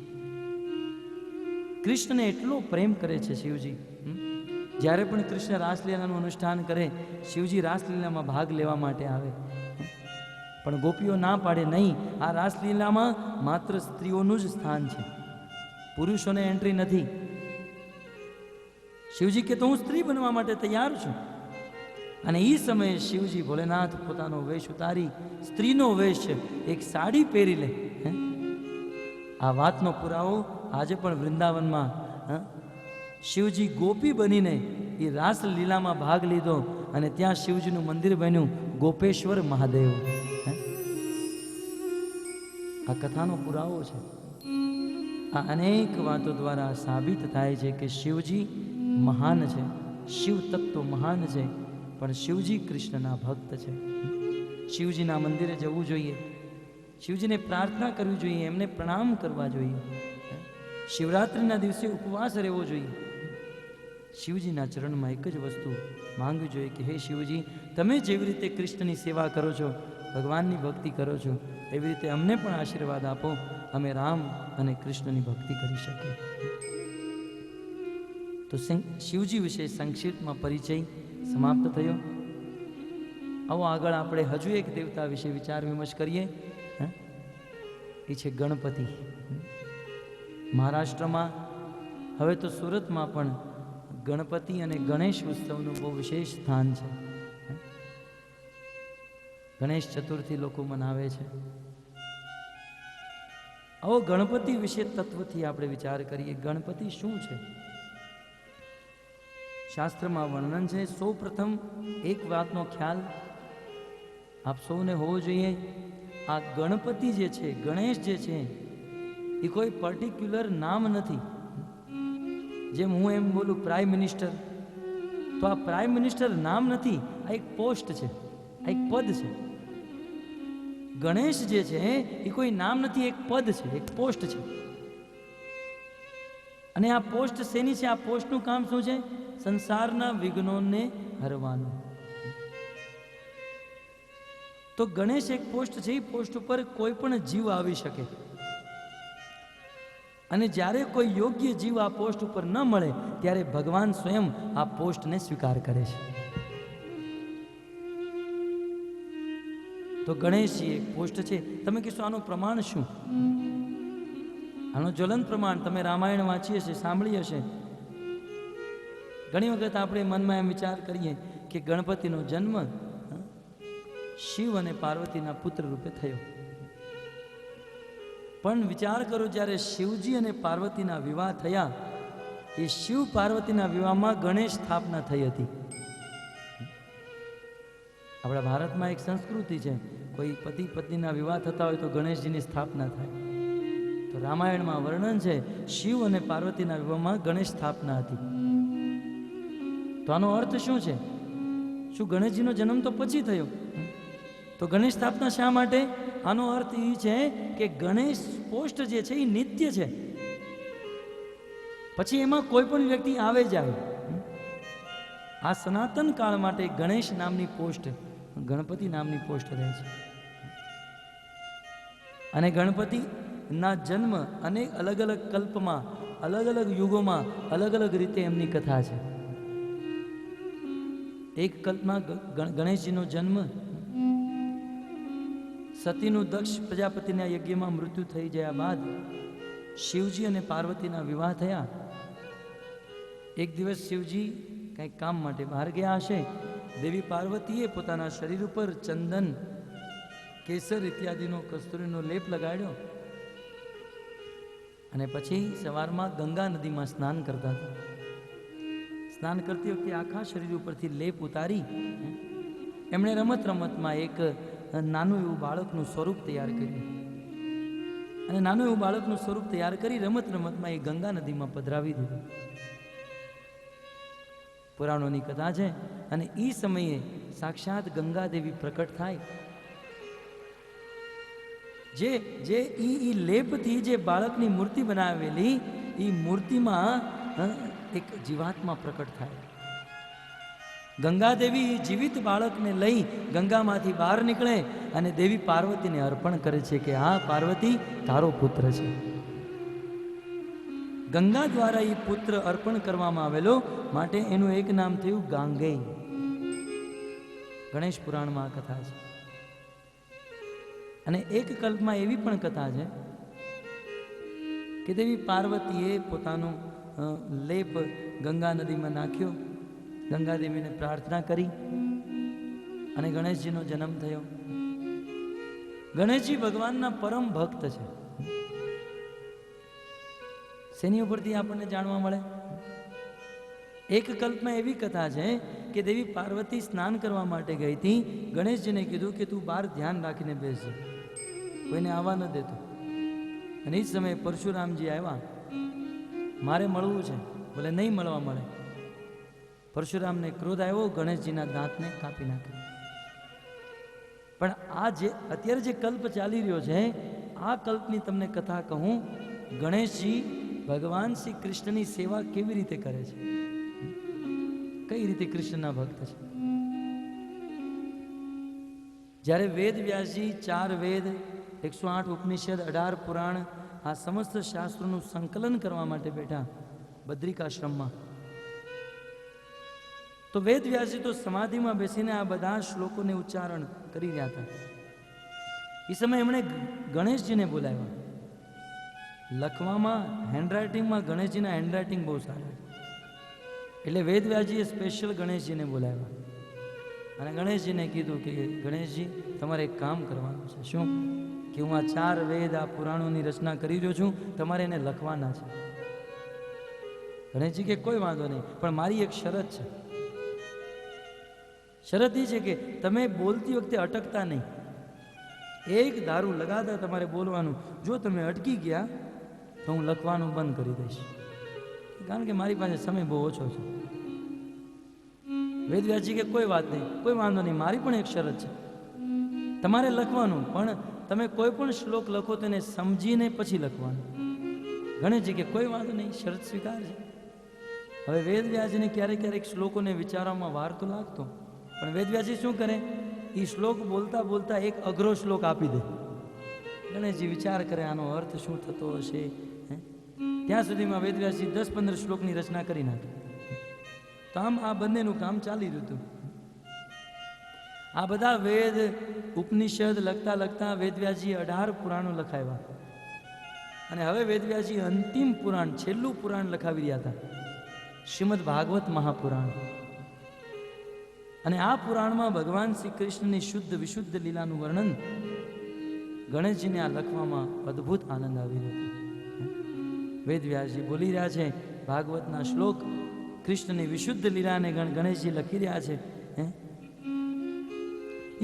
કૃષ્ણને એટલો પ્રેમ કરે છે શિવજી. જ્યારે પણ કૃષ્ણ રાસલીલાનું અનુષ્ઠાન કરે, શિવજી રાસલીલામાં ભાગ લેવા માટે આવે. પણ ગોપીઓ ના પાડે, નહીં, આ રાસલીલામાં માત્ર સ્ત્રીઓનું જ સ્થાન છે, પુરુષોને એન્ટ્રી નથી. શિવજી કે તો હું સ્ત્રી બનવા માટે તૈયાર છું. અને એ સમયે શિવજી ભોલેનાથ પોતાનો વેશ ઉતારી સ્ત્રીનો વેશ એક સાડી પહેરી લે. આ વાતનો પુરાવો આજે પણ વૃંદાવનમાં શિવજી ગોપી બનીને એ રાસલીલામાં ભાગ લીધો અને ત્યાં શિવજીનું મંદિર બન્યું ગોપેશ્વર મહાદેવ. આ કથાનો પુરાવો છે. આ અનેક વાતો દ્વારા સાબિત થાય છે કે શિવજી મહાન છે, શિવ તત્વ મહાન છે, પણ શિવજી કૃષ્ણના ભક્ત છે. શિવજીના મંદિરે જવું જોઈએ, શિવજીને પ્રાર્થના કરવી જોઈએ, એમને પ્રણામ કરવા જોઈએ. શિવરાત્રિના દિવસે ઉપવાસ રહેવો જોઈએ. શિવજીના ચરણમાં એક જ વસ્તુ માંગવી જોઈએ કે હે શિવજી, તમે જેવી રીતે કૃષ્ણની સેવા કરો છો, ભગવાનની ભક્તિ કરો છો, એવી રીતે અમને પણ આશીર્વાદ આપો, અમે રામ અને કૃષ્ણની ભક્તિ કરી શકીએ. તો શિવજી વિશે સંક્ષિપ્તમાં પરિચય સમાપ્ત થયો. આવો આગળ આપણે હજુ એક દેવતા વિશે વિચાર વિમર્શ કરીએ. એ છે ગણપતિ. મહારાષ્ટ્રમાં, હવે તો સુરતમાં પણ ગણપતિ અને ગણેશ ઉત્સવનું બહુ વિશેષ સ્થાન છે. ગણેશ ચતુર્થી લોકો મનાવે છે. આવો ગણપતિ વિશે તત્વથી આપણે વિચાર કરીએ. ગણપતિ શું છે? શાસ્ત્રમાં વર્ણન છે. સૌ પ્રથમ એક વાતનો ખ્યાલ આપ સૌને હોવો જોઈએ. આ ગણપતિ જે છે, ગણેશ જે છે, એ કોઈ પર્ટિક્યુલર નામ નથી. જેમ હું એમ બોલું પ્રાઇમ મિનિસ્ટર, તો આ પ્રાઇમ મિનિસ્ટર નામ નથી, આ એક પોસ્ટ છે, આ એક પદ છે. ગણેશ જે છે એ કોઈ નામ નથી, એક પદ છે, એક પોસ્ટ છે. અને આ પોસ્ટ શેની છે? આ પોસ્ટનું કામ શું છે? સંસારના વિઘ્નોને હરવાનું. તો ગણેશ એક પોસ્ટ છે. એ પોસ્ટ ઉપર કોઈ પણ જીવ આવી શકે, અને જ્યારે કોઈ યોગ્ય જીવ આ પોસ્ટ ઉપર ન મળે ત્યારે ભગવાન સ્વયં આ પોસ્ટને સ્વીકાર કરે છે. તો ગણેશજી એક પોસ્ટ છે. તમે કહેશો આનું પ્રમાણ શું? આનું જ્વલંત પ્રમાણ તમે રામાયણ વાંચી હશે, સાંભળી હશે. ઘણી વખત આપણે મનમાં એમ વિચાર કરીએ કે ગણપતિનો જન્મ શિવ અને પાર્વતીના પુત્ર રૂપે થયો. પણ વિચાર કરો, જ્યારે શિવજી અને પાર્વતીના વિવાહ થયા, એ શિવ પાર્વતીના વિવાહમાં ગણેશ સ્થાપના થઈ હતી. આપણા ભારતમાં એક સંસ્કૃતિ છે, કોઈ પતિ પત્નીના વિવાહ થતા હોય તો ગણેશજીની સ્થાપના થાય. તો રામાયણમાં વર્ણન છે, શિવ અને પાર્વતીના વિવાહમાં ગણેશ સ્થાપના હતી. તો આનો અર્થ શું છે? શું ગણેશજીનો જન્મ તો પછી થયો, તો ગણેશ સ્થાપના શા માટે? આનો અર્થ એ છે કે ગણેશ પોસ્ટ જે છે એ નિત્ય છે, પછી એમાં કોઈ પણ વ્યક્તિ આવે જાય. આ સનાતન કાળ માટે ગણેશ નામની પોસ્ટ, ગણપતિ નામની પોસ્ટ રહે છે. અને ગણપતિના જન્મ અનેક અલગ અલગ કલ્પમાં, અલગ અલગ યુગોમાં અલગ અલગ રીતે એમની કથા છે. એક કલ્પમાં ગણેશજીનો જન્મ સતીનું દક્ષ પ્રજાપતિના યજ્ઞમાં મૃત્યુ થઈ ગયા બાદ શિવજી અને પાર્વતીના વિવાહ થયા. એક દિવસ શિવજી કંઈક કામ માટે બહાર ગયા હશે. દેવી પાર્વતીએ પોતાના શરીર ઉપર ચંદન, કેસર ઇત્યાદિનો કસ્તુરીનો લેપ લગાડ્યો, અને પછી સવારમાં ગંગા નદીમાં સ્નાન કરતા હતા. સ્નાન કરતી વખતે આખા શરીર ઉપરથી લેપ ઉતારી એમણે રમત રમતમાં એક નાનું એવું બાળકનું સ્વરૂપ તૈયાર કર્યું. અને નાનું એવું બાળકનું સ્વરૂપ તૈયાર કરી રમત રમતમાં એ ગંગા નદીમાં પધરાવી દીધું. પુરાણોની કથા છે. અને એ સમયે સાક્ષાત ગંગા દેવી પ્રકટ થાય. જે ઈ લેપથી જે બાળકની મૂર્તિ બનાવેલી, એ મૂર્તિમાં એક જીવાત્મા પ્રકટ થાય. ગંગાદેવી જીવિત બાળકને લઈ ગંગામાંથી બહાર નીકળે અને દેવી પાર્વતીને અર્પણ કરે છે કે હા પાર્વતી, તારો પુત્ર છે. ગંગા દ્વારા એ પુત્ર અર્પણ કરવામાં આવેલો, માટે એનું એક નામ થયું ગાંગેય. ગણેશ પુરાણમાં આ કથા છે. અને એક કલ્પમાં એવી પણ કથા છે કે દેવી પાર્વતીએ પોતાનો લેપ ગંગા નદીમાં નાખ્યો, ગંગાદેવીને પ્રાર્થના કરી અને ગણેશજીનો જન્મ થયો. ગણેશજી ભગવાનના પરમ ભક્ત છે. શેની ઉપરથી આપણને જાણવા મળે? એક કલ્પમાં એવી કથા છે કે દેવી પાર્વતી સ્નાન કરવા માટે ગઈ હતી. ગણેશજીને કીધું કે તું બહાર ધ્યાન રાખીને બેસજો, કોઈને આવવા ન દેતો. અને એ જ સમયે પરશુરામજી આવ્યા, મારે મળવું છે. બોલે નહીં મળવા મળે. પરશુરામને ક્રોધ આવ્યો, ગણેશજીના દાંતને કાપી નાખ્યો. પણ આ જે અત્યારે જે કલ્પ ચાલી રહ્યો છે, આ કલ્પની તમને કથા કહું. ગણેશજી ભગવાન શ્રી કૃષ્ણની સેવા કેવી રીતે કરે છે, કઈ રીતે કૃષ્ણના ભક્ત છે. જ્યારે વેદ વ્યાસજી 4 વેદ, 108 ઉપનિષદ, 18 પુરાણ, આ સમસ્ત શાસ્ત્રોનું સંકલન કરવા માટે બેઠા બદ્રિકાશ્રમમાં, તો વેદ વ્યાસજી તો સમાધિમાં બેસીને આ બધા શ્લોકોને ઉચ્ચારણ કરી રહ્યા હતા. એ સમયે એમણે ગણેશજીને બોલાવ્યા. લખવામાં, હેન્ડરાઇટિંગમાં ગણેશજીના હેન્ડરાઇટિંગ બહુ સારા, એટલે વેદ વ્યાસજીએ સ્પેશિયલ ગણેશજીને બોલાવ્યા અને ગણેશજીને કીધું કે ગણેશજી, તમારે એક કામ કરવાનું છે. શું? કે હું આ 4 વેદ, આ પુરાણોની રચના કરી રહ્યો છું, તમારે એને લખવાના છે. ગણેશજી કે કોઈ વાંધો નહીં, પણ મારી એક શરત છે. શરત એ છે કે તમે બોલતી વખતે અટકતા નહીં. એક ધારું લગાતાર તમારે બોલવાનું. જો તમે અટકી ગયા તો હું લખવાનું બંધ કરી દઈશ, કારણ કે મારી પાસે સમય બહુ ઓછો છે. વેદવ્યાસજી કે કોઈ વાત નહીં, કોઈ વાંધો નહીં, મારી પણ એક શરત છે, તમારે લખવાનું, પણ તમે કોઈ પણ શ્લોક લખો તો એને સમજીને પછી લખવાનું. ગણેશજી કે કોઈ વાંધો નહીં, શરત સ્વીકાર છે. હવે વેદવ્યાસજીને ક્યારેક ક્યારેક શ્લોકોને વિચારવામાં વાર તો લાગતો, પણ વેદવ્યાસજી શું કરે, એ શ્લોક બોલતા બોલતા એક અઘરો શ્લોક આપી દે. ગણેશજી વિચાર કરે આનો અર્થ શું થતો હશે. ત્યાં સુધીમાં વેદવ્યાસજી 10-15 શ્લોકની રચના કરી નાખી. તો આમ આ બંનેનું કામ ચાલી રહ્યું હતું. આ બધા વેદ ઉપનિષદ લખતા લખતા વેદવ્યાસજી 18 પુરાણો લખાવ્યા. અને હવે વેદવ્યાસજી અંતિમ પુરાણ, છેલ્લું પુરાણ લખાવી રહ્યા હતા, શ્રીમદ ભાગવત મહાપુરાણ. અને આ પુરાણમાં ભગવાન શ્રી કૃષ્ણની શુદ્ધ વિશુદ્ધ લીલાનું વર્ણન ગણેશજીને આ લખવામાં અદ્ભુત આનંદ આવી રહ્યો હતો. વેદવ્યાસજી બોલી રહ્યા છે ભાગવતના શ્લોક, કૃષ્ણની વિશુદ્ધ લીલાને ગણેશજી લખી રહ્યા છે.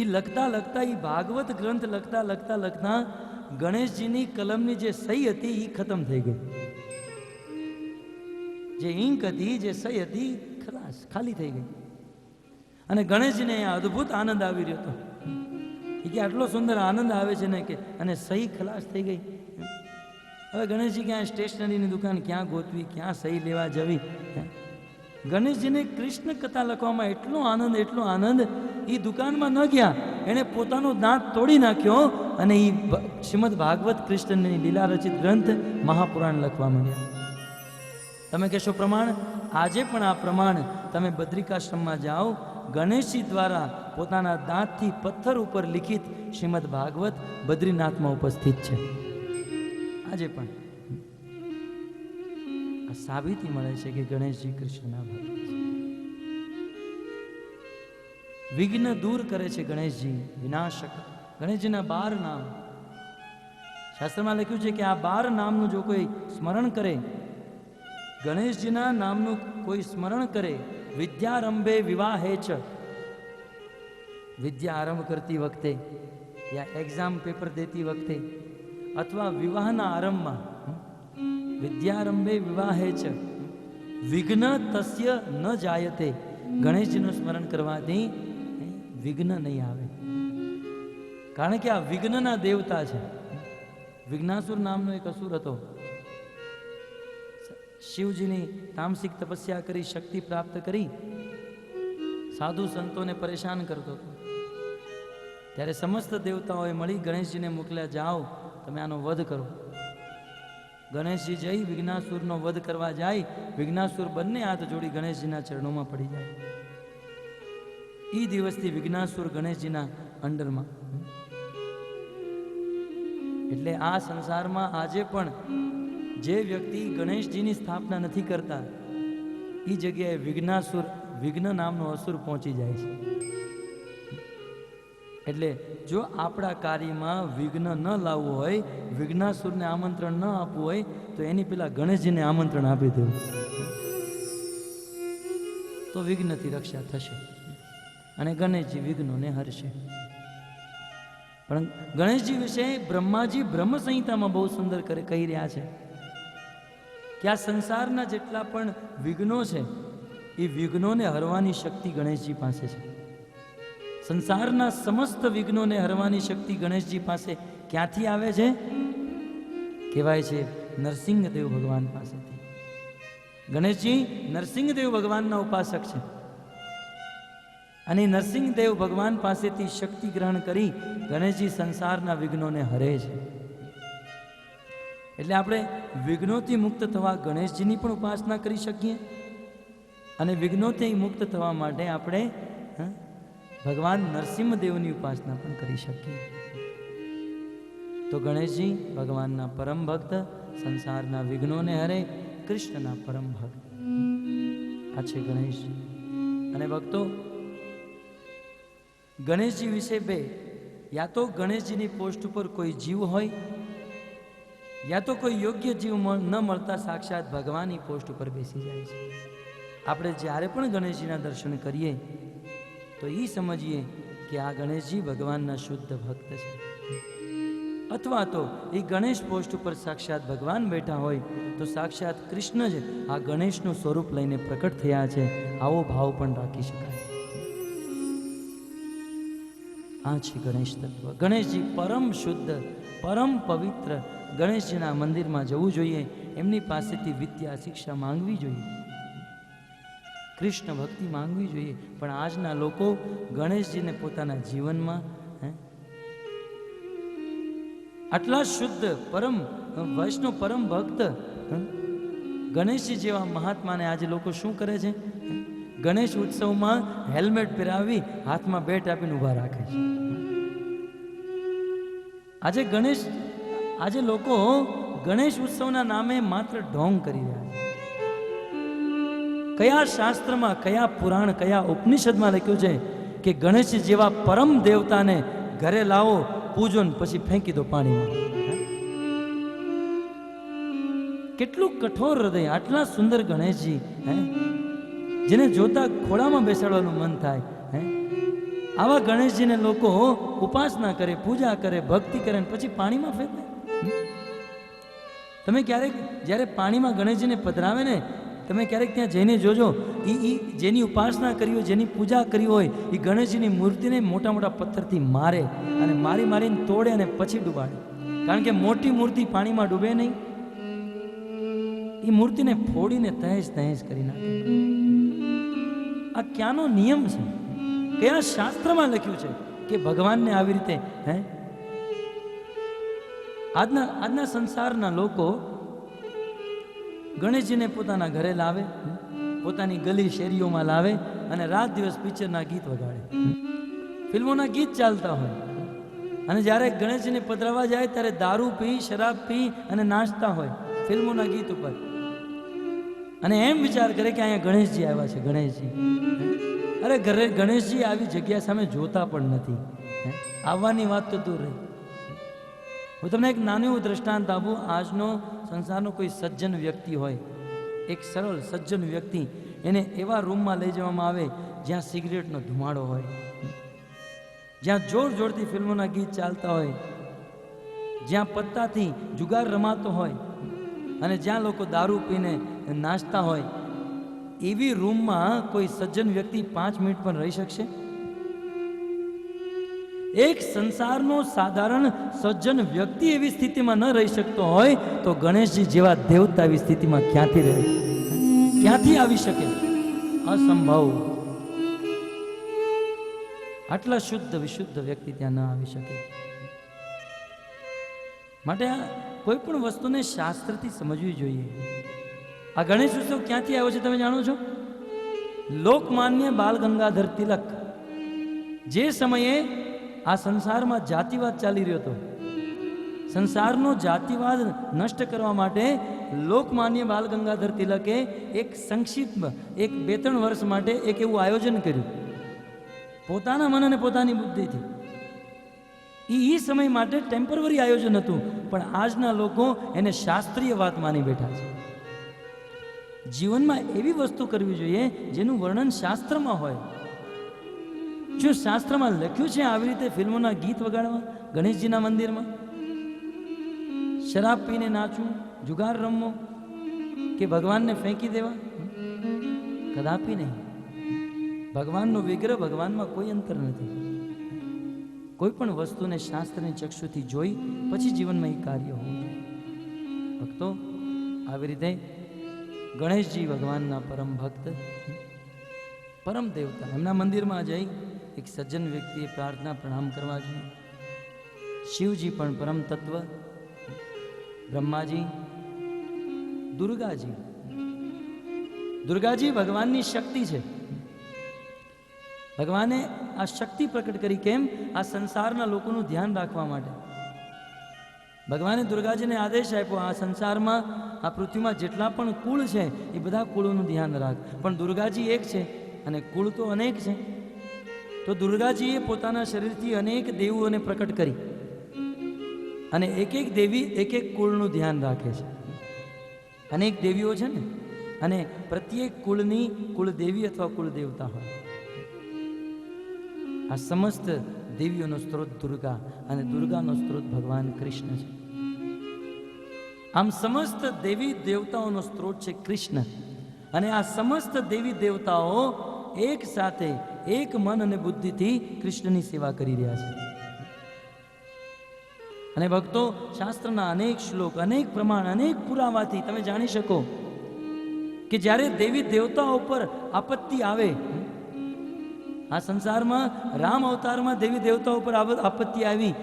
એ લખતા લખતા, એ ભાગવત ગ્રંથ લખતા લખતા લખતા ગણેશજીની કલમની જે સહી હતી એ ખતમ થઈ ગઈ. જે ઇંક હતી, જે સહી હતી, ખલાસ, ખાલી થઈ ગઈ. અને ગણેશજીને અદ્ભુત આનંદ આવી રહ્યો હતો. એ કે આટલો સુંદર આનંદ આવે છે ને કે, અને સહી ખલાસ થઈ ગઈ. હવે ગણેશજી ક્યાં સ્ટેશનરીની દુકાન ક્યાં ગોતવી, ક્યાં સહી લેવા જવી. ગણેશજીને કૃષ્ણ કથા લખવામાં એટલો આનંદ, એ દુકાનમાં ન ગયા, એણે પોતાનો દાંત તોડી નાખ્યો અને એ શ્રીમદ ભાગવત કૃષ્ણની લીલા રચિત ગ્રંથ મહાપુરાણ લખવા માંડ્યા. તમે કહેશો પ્રમાણ, આજે પણ આ પ્રમાણ તમે બદ્રિકાશ્રમમાં જાઓ, ગણેશજી દ્વારા પોતાના દાંતથી પથ્થર ઉપર લિખિત શ્રીમદ ભાગવત બદ્રીનાથમાં ઉપસ્થિત છે. આજે પણ આ સાબિતી મળે છે કે ગણેશજી કૃષ્ણના ભક્ત છે. વિઘ્ન દૂર કરે છે ગણેશજી, વિનાશક. ગણેશજીના 12 નામ શાસ્ત્રમાં લખ્યું છે કે આ 12 નામનું જો કોઈ સ્મરણ કરે, ગણેશજીના નામનું કોઈ સ્મરણ કરે, વિદ્યારંભે વિવાહે ચ, વિદ્યા આરંભ કરતી વખતે યા એક્ઝામ પેપર દેતી વખતે અથવા વિવાહના આરંભમાં, વિદ્યારંભે વિવાહે ચ વિઘ્ન તસ્ય ન જાયતે, ગણેશજીનું સ્મરણ કરવાથી વિઘ્ન નહીં આવે. કારણ કે આ વિઘ્નના દેવતા છે. વિઘ્નાસુર નામનો એક અસુર હતો. શિવજીની તામસિક તપસ્યા કરી, શક્તિ પ્રાપ્ત કરી, સાધુ સંતોને પરેશાન કરતો હતો. ત્યારે સમસ્ત દેવતાઓએ મળી ગણેશજીને મોકલ્યા, જાઓ તમે આનો વધ કરો. ગણેશજી જઈ વિઘ્નાસુરનો વધ કરવા જાય. વિઘ્નાસુર બંને હાથ જોડી ગણેશજીના ચરણોમાં પડી જાય. એ દિવસથી વિઘ્નાસુર ગણેશજીના અંડરમાં. એટલે આ સંસારમાં આજે પણ જે વ્યક્તિ ગણેશજીની સ્થાપના નથી કરતા, એ જગ્યાએ વિઘ્નાસુર, વિઘ્ન નામનો અસુર પહોંચી જાય છે. એટલે જો આપણા કાર્યમાં વિઘ્ન ન લાવવું હોય, વિઘ્નાસુરને આમંત્રણ ન આપવું હોય, તો એની પેલા ગણેશજીને આમંત્રણ આપી દેવું, તો વિઘ્નથી રક્ષા થશે અને ગણેશજી વિઘ્નોને હરશે. પણ ગણેશજી વિશે બ્રહ્માજી બ્રહ્મ સંહિતામાં બહુ સુંદર કહી રહ્યા છે કે આ સંસારના જેટલા પણ વિઘ્નો છે, એ વિઘ્નોને હરવાની શક્તિ ગણેશજી પાસે છે. સંસારના સમસ્ત વિઘ્નોને હરવાની શક્તિ ગણેશજી પાસે ક્યાંથી આવે છે? કહેવાય છે નરસિંહદેવ ભગવાન પાસેથી. ગણેશજી નરસિંહદેવ ભગવાનના ઉપાસક છે અને નરસિંહદેવ ભગવાન પાસેથી શક્તિ ગ્રહણ કરી ગણેશજી સંસારના વિઘ્નોને હરે છે. એટલે આપણે વિઘ્નોથી મુક્ત થવા ગણેશજીની પણ ઉપાસના કરી શકીએ અને વિઘ્નોથી મુક્ત થવા માટે આપણે ભગવાન નરસિંહદેવની ઉપાસના પણ કરી શકીએ. તો ગણેશજી ભગવાનના પરમ ભક્ત, સંસારના વિઘ્નોને હરે, કૃષ્ણના પરમ ભક્ત. આ છે ગણેશજી. અને ભક્તો, ગણેશજી વિશે 2 યા તો ગણેશજીની પોસ્ટ ઉપર કોઈ જીવ હોય, યા તો કોઈ યોગ્ય જીવ ન મળતા સાક્ષાત ભગવાનની પોસ્ટ ઉપર બેસી જાય છે. આપણે જ્યારે પણ ગણેશજીના દર્શન કરીએ તો એ સમજીએ કે આ ગણેશજી ભગવાનના શુદ્ધ ભક્ત છે, અથવા તો એ ગણેશ પોસ્ટ ઉપર સાક્ષાત ભગવાન બેઠા હોય તો સાક્ષાત કૃષ્ણ જ આ ગણેશનું સ્વરૂપ લઈને પ્રકટ થયા છે, આવો ભાવ પણ રાખી શકાય. આ છે ગણેશ તત્વ. ગણેશજી પરમ શુદ્ધ, પરમ પવિત્ર. ગણેશજીના મંદિરમાં જવું જોઈએ, એમની પાસેથી વિદ્યા શિક્ષા માંગવી જોઈએ, કૃષ્ણ ભક્તિ માંગવી જોઈએ. પણ આજના લોકો ગણેશજીને પોતાના જીવનમાં આટલા શુદ્ધ પરમ વૈષ્ણવ પરમ ભક્ત ગણેશજી જેવા મહાત્માને આજે લોકો શું કરે છે? ગણેશ ઉત્સવમાં હેલ્મેટ પહેરાવી હાથમાં બેટ આપીને ઊભા રાખે છે. આજે લોકો ગણેશ ઉત્સવના નામે માત્ર ઢોંગ કરી રહ્યા છે. કયા શાસ્ત્રમાં, કયા પુરાણ, કયા ઉપનિષદમાં લખ્યું છે કે ગણેશજી જેવા પરમ દેવતાને ઘરે લાવો, પૂજો ને પછી ફેંકી દો પાણીમાં? કેટલું કઠોર હૃદય! આટલા સુંદર ગણેશજી, જેને જોતા ખોળામાં બેસાડવાનું મન થાય. આવા ગણેશજીને લોકો ઉપાસના કરે, પૂજા કરે, ભક્તિ કરે ને પછી પાણીમાં ફેંકે. તમે ક્યારેક જ્યારે પાણીમાં ગણેશજીને પધરાવે ને, તમે ક્યારેક ત્યાં જઈને જોજો, જેની ઉપાસના કરી હોય, જેની પૂજા કરી હોય, એ ગણેશજીની મૂર્તિને મોટા મોટા પથ્થરથી મારે અને મારીને તોડે અને પછી ડૂબાડે. કારણ કે મોટી મૂર્તિ પાણીમાં ડૂબે નહીં, એ મૂર્તિને ફોડીને તહેસ તહેસ કરી નાખે. આ ક્યાંનો નિયમ છે? કયા શાસ્ત્રમાં લખ્યું છે કે ભગવાનને આવી રીતે આજના સંસારના લોકો ગણેશજીને પોતાના ઘરે લાવે, પોતાની ગલી શેરીઓમાં લાવે અને રાત દિવસ પિક્ચરના ગીત વગાડે, ફિલ્મોના ગીત ચાલતા હોય. અને જ્યારે ગણેશજીને પધરાવા જાય ત્યારે દારૂ પી, શરાબ પી અને નાચતા હોય ફિલ્મોના ગીત ઉપર. અને એમ વિચાર કરે કે અહીંયા ગણેશજી આવ્યા છે, ગણેશજી. અરે ગણેશજી આવી જગ્યા સામે જોતા પણ નથી. આવવાની વાત તો દૂર રહી. હું તમને એક નાનું એવું દ્રષ્ટાંત આપું. આજનો સંસારનો કોઈ સજ્જન વ્યક્તિ હોય, એક સરળ સજ્જન વ્યક્તિ, એને એવા રૂમમાં લઈ જવામાં આવે જ્યાં સિગરેટનો ધુમાડો હોય, જ્યાં જોર જોરથી ફિલ્મોના ગીત ચાલતા હોય, જ્યાં પત્તાથી જુગાર રમાતો હોય અને જ્યાં લોકો દારૂ પીને નાચતા હોય. એવી રૂમમાં કોઈ સજ્જન વ્યક્તિ 5 મિનિટ પણ રહી શકશે? એક સંસારનો સાધારણ સજ્જન વ્યક્તિ એવી સ્થિતિમાં ન રહી શકતો હોય તો ગણેશજી જેવા દેવતા એવી સ્થિતિમાં ક્યાંથી રહે, ક્યાંથી આવી શકે? અસંભવ. આટલા શુદ્ધ વિશુદ્ધ વ્યક્તિ ત્યાં ન આવી શકે. માટે કોઈ પણ વસ્તુને શાસ્ત્રથી સમજવી જોઈએ. આ ગણેશ ઉત્સવ ક્યાંથી આવ્યો છે તમે જાણો છો? લોકમાન્ય બાલ ગંગાધર તિલક જે સમયે આ સંસારમાં જાતિવાદ ચાલી રહ્યો હતો, સંસારનો જાતિવાદ નષ્ટ કરવા માટે લોકમાન્ય બાલ ગંગાધર તિલકે એક સંક્ષિપ્ત 2-3 વર્ષ માટે એક એવું આયોજન કર્યું પોતાના મન અને પોતાની બુદ્ધિથી. એ સમય માટે ટેમ્પરરી આયોજન હતું, પણ આજના લોકો એને શાસ્ત્રીય વાત માની બેઠા છે. જીવનમાં એવી વસ્તુ કરવી જોઈએ જેનું વર્ણન શાસ્ત્રમાં હોય. જો શાસ્ત્રમાં લખ્યું છે આવી રીતે ફિલ્મોના ગીત વગાડવા ગણેશજીના મંદિરમાં, શરાબ પીને નાચવું, જુગાર રમવો કે ભગવાનને ફેંકી દેવા? કદાપી નહીં. ભગવાનનો વિગ્રહ, ભગવાનમાં કોઈ અંતર નથી. કોઈ પણ વસ્તુને શાસ્ત્રની ચક્ષુથી જોઈ પછી જીવનમાં એ કાર્ય હોવું જોઈએ. ભક્તો, આવી રીતે ગણેશજી ભગવાનના પરમ ભક્ત, પરમ દેવતા, એમના મંદિરમાં જઈ એક સજ્જન વ્યક્તિએ પ્રાર્થના પ્રણામ કરવા જોઈએ. શિવજી પણ પરમ તત્વ, બ્રહ્માજી, દુર્ગાજી ભગવાનની શક્તિ છે. ભગવાને આ શક્તિ પ્રકટ કરી કેમ? આ સંસારના લોકોનું ધ્યાન રાખવા માટે. ભગવાને દુર્ગાજીને આદેશ આપ્યો, આ સંસારમાં, આ પૃથ્વીમાં જેટલા પણ કુળ છે એ બધા કુળોનું ધ્યાન રાખ. પણ દુર્ગાજી એક છે અને કુળ તો અનેક છે. તો દુર્ગાજીએ પોતાના શરીરથી અનેક દેવીઓને પ્રકટ કરી અને એક એક દેવી એક એક કુળનું ધ્યાન રાખે છે. અનેક દેવીઓ છે ને, અને પ્રત્યેક કુળની કુળદેવી અથવા કુળદેવતા હોય. આ સમસ્ત દેવીઓનો સ્ત્રોત દુર્ગા અને દુર્ગાનો સ્ત્રોત ભગવાન કૃષ્ણ છે. આમ સમસ્ત દેવી દેવતાઓનો સ્ત્રોત છે કૃષ્ણ, અને આ સમસ્ત દેવી દેવતાઓ એક સાથે એક મન અને બુદ્ધિથી કૃષ્ણની સેવા કરી રહ્યા છે. અને ભક્તો, શાસ્ત્રના અનેક શ્લોક, અનેક પ્રમાણ, અનેક પુરાવાથી તમે જાણી શકો કે જ્યારે દેવી દેવતાઓ પર આપત્તિ આવે, આ સંસારમાં રામ અવતારમાં દેવી દેવતાઓ પર આપત્તિ આવી,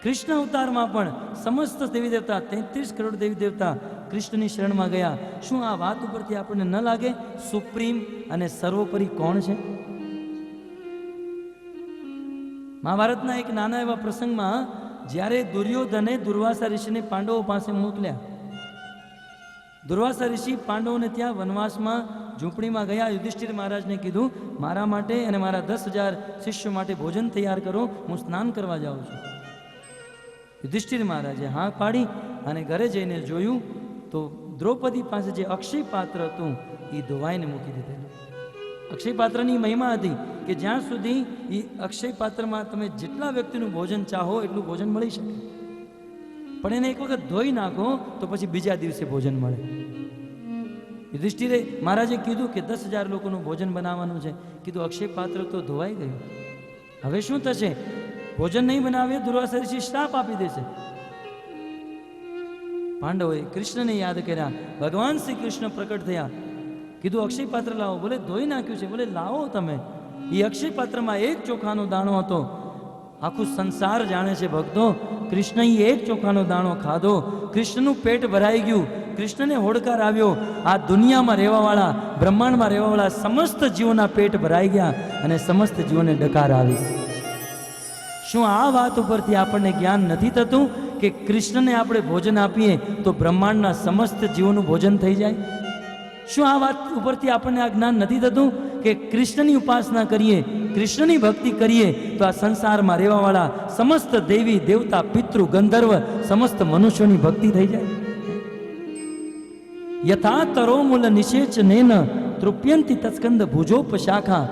કૃષ્ણ અવતારમાં પણ સમસ્ત દેવી દેવતા 33 કરોડ દેવી દેવતા કૃષ્ણની શરણમાં ગયા. શું આ વાત ઉપરથી આપણને ન લાગે સુપ્રીમ અને સર્વોપરી કોણ છે? મહાભારતના એક નાના એવા પ્રસંગમાં જ્યારે દુર્યોધને દુર્વાસા ઋષિને પાંડવો પાસે મોકલ્યા, દુર્વાસા ઋષિ પાંડવોને ત્યાં વનવાસમાં ઝૂંપડીમાં ગયા. યુધિષ્ઠિર મહારાજને કીધું, મારા માટે અને મારા 10,000 શિષ્યો માટે ભોજન તૈયાર કરો, હું સ્નાન કરવા જાઉં છું. યુધિષ્ઠિર મહારાજે હા પાડી અને ઘરે જઈને જોયું તો દ્રૌપદી પાસે જે અક્ષય પાત્ર હતું એ ધોવાઈને મૂકી દીધેલું. અક્ષય પાત્રની મહિમા હતી કે જ્યાં સુધી એ અક્ષય પાત્રમાં તમે જેટલા વ્યક્તિનું ભોજન ચાહો એટલું ભોજન મળી શકે, પણ એને એક વખત ધોઈ નાખો તો પછી બીજા દિવસે ભોજન મળે. યુધિષ્ઠિરે મહારાજે કીધું કે 10,000 લોકોનું ભોજન બનાવવાનું છે. કીધું અક્ષય પાત્ર તો ધોવાઈ ગયું, હવે શું થશે? ભોજન નહીં બનાવે, દુર્વાસા ઋષિ શ્રાપ આપી દેશે. પાંડવોએ કૃષ્ણને યાદ કર્યા. ભગવાન શ્રી કૃષ્ણ પ્રકટ થયા. કીધું અક્ષય પાત્ર લાવો. બોલે ધોઈ નાખ્યું છે. બોલે લાવો તમે. એ અક્ષય પાત્રમાં એક ચોખાનો દાણો હતો. આખું સંસાર જાણે છે ભક્તો, કૃષ્ણએ એક ચોખાનો દાણો ખાધો, કૃષ્ણનું પેટ ભરાઈ ગયું, કૃષ્ણને હોડકાર આવ્યો. આ દુનિયામાં રહેવાવાળા, બ્રહ્માંડમાં રહેવાવાળા સમસ્ત જીવોના પેટ ભરાઈ ગયા અને સમસ્ત જીવોને ડકાર આવી. શું આ વાત ઉપરથી આપણને જ્ઞાન નથી થતું કે કૃષ્ણને આપણે ભોજન આપીએ તો બ્રહ્માંડના સમસ્ત જીવોનું ભોજન થઈ જાય? શું આ વાત ઉપરથી આપણને આ જ્ઞાન નથી થતું કે કૃષ્ણની ઉપાસના કરીએ, કૃષ્ણની ભક્તિ કરીએ તો આ સંસારમાં રહેવાવાળા સમસ્ત દેવી દેવતા પિતૃ ગંધર્વ સમસ્ત મનુષ્યોની ભક્તિ થઈ જાય? યથા તરોમૂલ નિષેચનેન તૃપ્યંતિ તત્સ્કંદ ભુજોપશાખા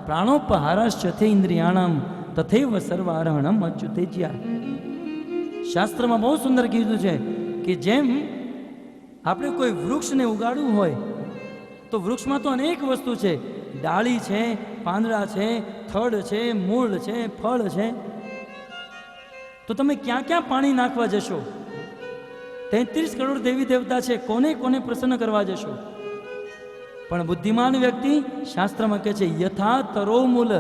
પ્રાણોપહારાશ્ચથે ઇન્દ્રિયાણામ તથૈવ સર્વારહણમ અચ્યુતેજ્યા. શાસ્ત્રમાં બહુ સુંદર કીધું છે કે જેમ આપણે કોઈ વૃક્ષને ઉગાડવું હોય તો વૃક્ષમાં તો અનેક વસ્તુ છે, ડાળી છે, પાંદડા છે, થડ છે, મૂળ છે, ફળ છે, તો તમે ક્યાં ક્યાં પાણી નાખવા જશો? 33 કરોડ દેવી દેવતા છે, કોને કોને પ્રસન્ન કરવા જશો? પણ બુદ્ધિમાન વ્યક્તિ, શાસ્ત્રમાં કહે છે યથા તરોમૂલ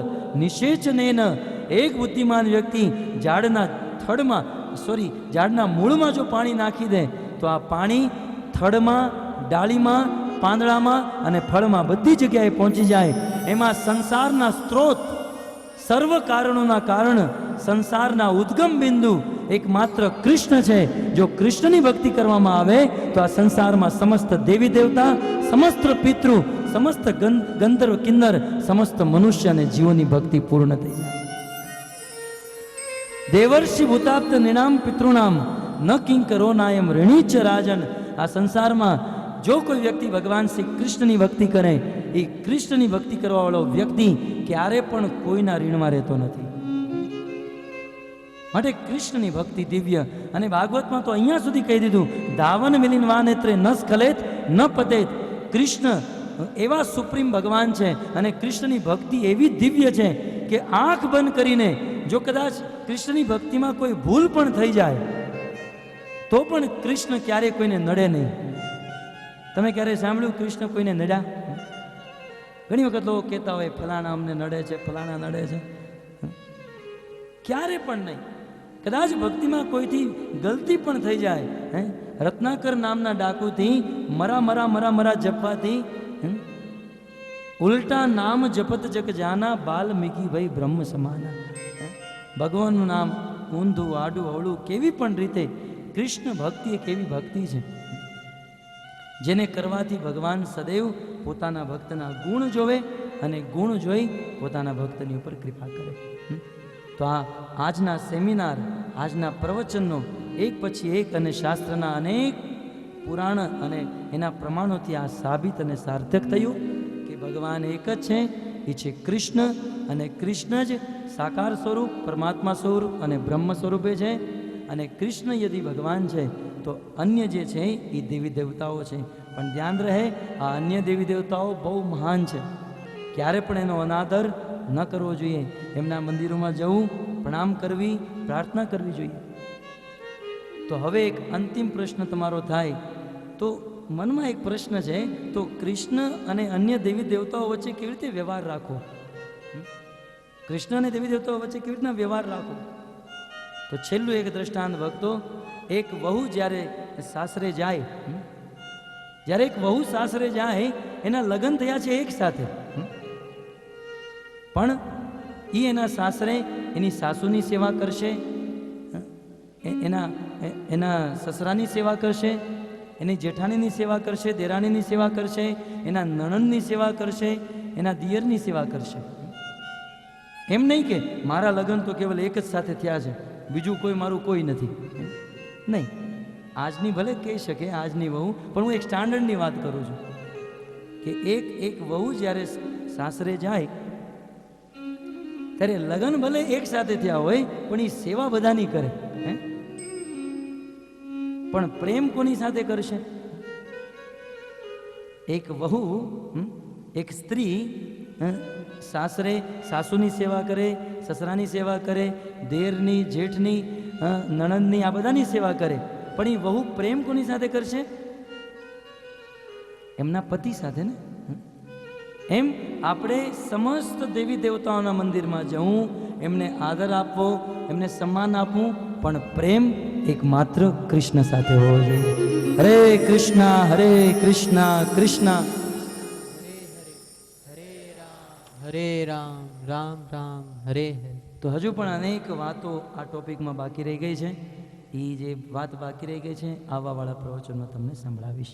નિષેચનેન, એક બુદ્ધિમાન વ્યક્તિ ઝાડના મૂળમાં જો પાણી નાખી દે તો આ પાણી થડમાં, ડાળીમાં, પાંદડામાં અને ફળમાં બધી જગ્યાએ પહોંચી જાય. એમાં સંસારના સ્ત્રોત, સર્વ કારણોના કારણ, સંસારના ઉદ્ગમ બિંદુ એકમાત્ર કૃષ્ણ છે. જો કૃષ્ણની ભક્તિ કરવામાં આવે તો આ સંસારમાં સમસ્ત દેવી દેવતા, સમસ્ત પિતૃ, સમસ્ત ગંધર્વ કિન્નર, સમસ્ત મનુષ્ય અને જીવોની ભક્તિ પૂર્ણ થઈ જાય. દેવર્ષિ ભૂતાપ્ત નિણામ પિતૃણામ ન કિંકરો નાયમ ઋણીચ રાજન. આ સંસારમાં જો કોઈ વ્યક્તિ ભગવાન શ્રી કૃષ્ણની ભક્તિ કરે, એ કૃષ્ણની ભક્તિ કરવા વાળો વ્યક્તિ ક્યારે પણ કોઈના ઋણમાં રહેતો નથી. માટે કૃષ્ણની ભક્તિ દિવ્ય. અને ભાગવતમાં તો અહીંયા સુધી કહી દીધું, ધાવન મિલિન વાનેત્રે ન સ્ખલેત ન પતેત. કૃષ્ણ એવા સુપ્રીમ ભગવાન છે અને કૃષ્ણની ભક્તિ એવી દિવ્ય છે કે આંખ બંધ કરીને જો કદાચ કૃષ્ણની ભક્તિમાં કોઈ ભૂલ પણ થઈ જાય તો પણ કૃષ્ણ ક્યારેય કોઈને નડે નહીં. તમે ક્યારે સાંભળ્યું કૃષ્ણ કોઈને નડ્યા? ઘણી વખત લોકો કહેતા હોય ફલાણા અમને નડે છે, ફલાણા નડે છે. ક્યારે પણ નહીં. કદાચ ભક્તિમાં કોઈથી ગલતી પણ થઈ જાય, રત્નાકર નામના ડાકુથી મરા મરા મરા મરા જપવાથી ઉલટા નામ જપત જગ જાના બાલ્મીકી ભાઈ બ્રહ્મ સમાના. ભગવાનનું નામ ઊંધું, આડું, અવળું કેવી પણ રીતે, કૃષ્ણ ભક્તિ એક એવી ભક્તિ છે જેને કરવાથી ભગવાન સદૈવ પોતાના ભક્તના ગુણ જોવે અને ગુણ જોઈ પોતાના ભક્તની ઉપર કૃપા કરે. તો આજના સેમિનાર, આજના પ્રવચનનો એક પછી એક અને શાસ્ત્રના અનેક પુરાણ અને એના પ્રમાણોથી આ સાબિત અને સાર્થક થયું કે ભગવાન એક જ છે, એ છે કૃષ્ણ, અને કૃષ્ણ જ સાકાર સ્વરૂપ, પરમાત્મા સ્વરૂપ અને બ્રહ્મ સ્વરૂપે છે. અને કૃષ્ણ યદિ ભગવાન છે તો અન્ય જે છે એ દેવી દેવતાઓ છે. પણ ધ્યાન રહે, આ અન્ય દેવી દેવતાઓ બહુ મહાન છે, ક્યારે પણ એનો અનાદર ન કરવો જોઈએ. એમના મંદિરોમાં જવું, પ્રણામ કરવી, પ્રાર્થના કરવી જોઈએ. તો હવે એક અંતિમ પ્રશ્ન તમારો થાય તો મનમાં એક પ્રશ્ન છે, તો કૃષ્ણ અને અન્ય દેવી દેવતાઓ વચ્ચે કેવી રીતે વ્યવહાર રાખવો? કૃષ્ણ અને દેવી દેવતાઓ વચ્ચે કેવી રીતના વ્યવહાર રાખવો? તો છેલ્લું એક દ્રષ્ટાંત ભક્તો, એક વહુ જ્યારે સાસરે જાય, જ્યારે એક વહુ સાસરે જાય, એના લગ્ન થયા છે એક સાથે, પણ એ એના સાસરે એની સાસુની સેવા કરશે, એના સસરાની સેવા કરશે, એની જેઠાણીની સેવા કરશે, દેરાણીની સેવા કરશે, એના નણંદની સેવા કરશે, એના દિયરની સેવા કરશે. એમ નહીં કે મારા લગ્ન તો કેવલ એક જ સાથે થયા છે, બીજું કોઈ મારું કોઈ નથી. નહીં, આજની ભલે કહી શકે આજની વહુ, પણ હું એક સ્ટાન્ડર્ડની વાત કરું છું કે એક વહુ જ્યારે સાસરે જાય ત્યારે લગ્ન ભલે એક સાથે થયા હોય પણ એ સેવા બધાની કરે, પણ પ્રેમ કોની સાથે કરશે? એક વહુ, એક સ્ત્રી સાસરે સાસુની સેવા કરે, સસરાની સેવા કરે, દેરની, જેઠની, નણંદની, આ બધાની સેવા કરે, પણ એ વહુ પ્રેમ કોની સાથે કરશે? એમના પતિ સાથે ને. એમ આપણે સમસ્ત દેવી દેવતાઓના મંદિરમાં જવું, એમને આદર આપવો, એમને સન્માન આપવું, પણ પ્રેમ એકમાત્ર કૃષ્ણ સાથે હોવો જોઈએ. હરે કૃષ્ણ, હરે કૃષ્ણ, કૃષ્ણ હરે રામ, રામ રામ, હરે હરે. તો હજુ પણ અનેક વાતો આ ટોપિકમાં બાકી રહી ગઈ છે. એ જે વાત બાકી રહી ગઈ છે આવવાવાળા પ્રવચનમાં તમને સંભળાવીશ.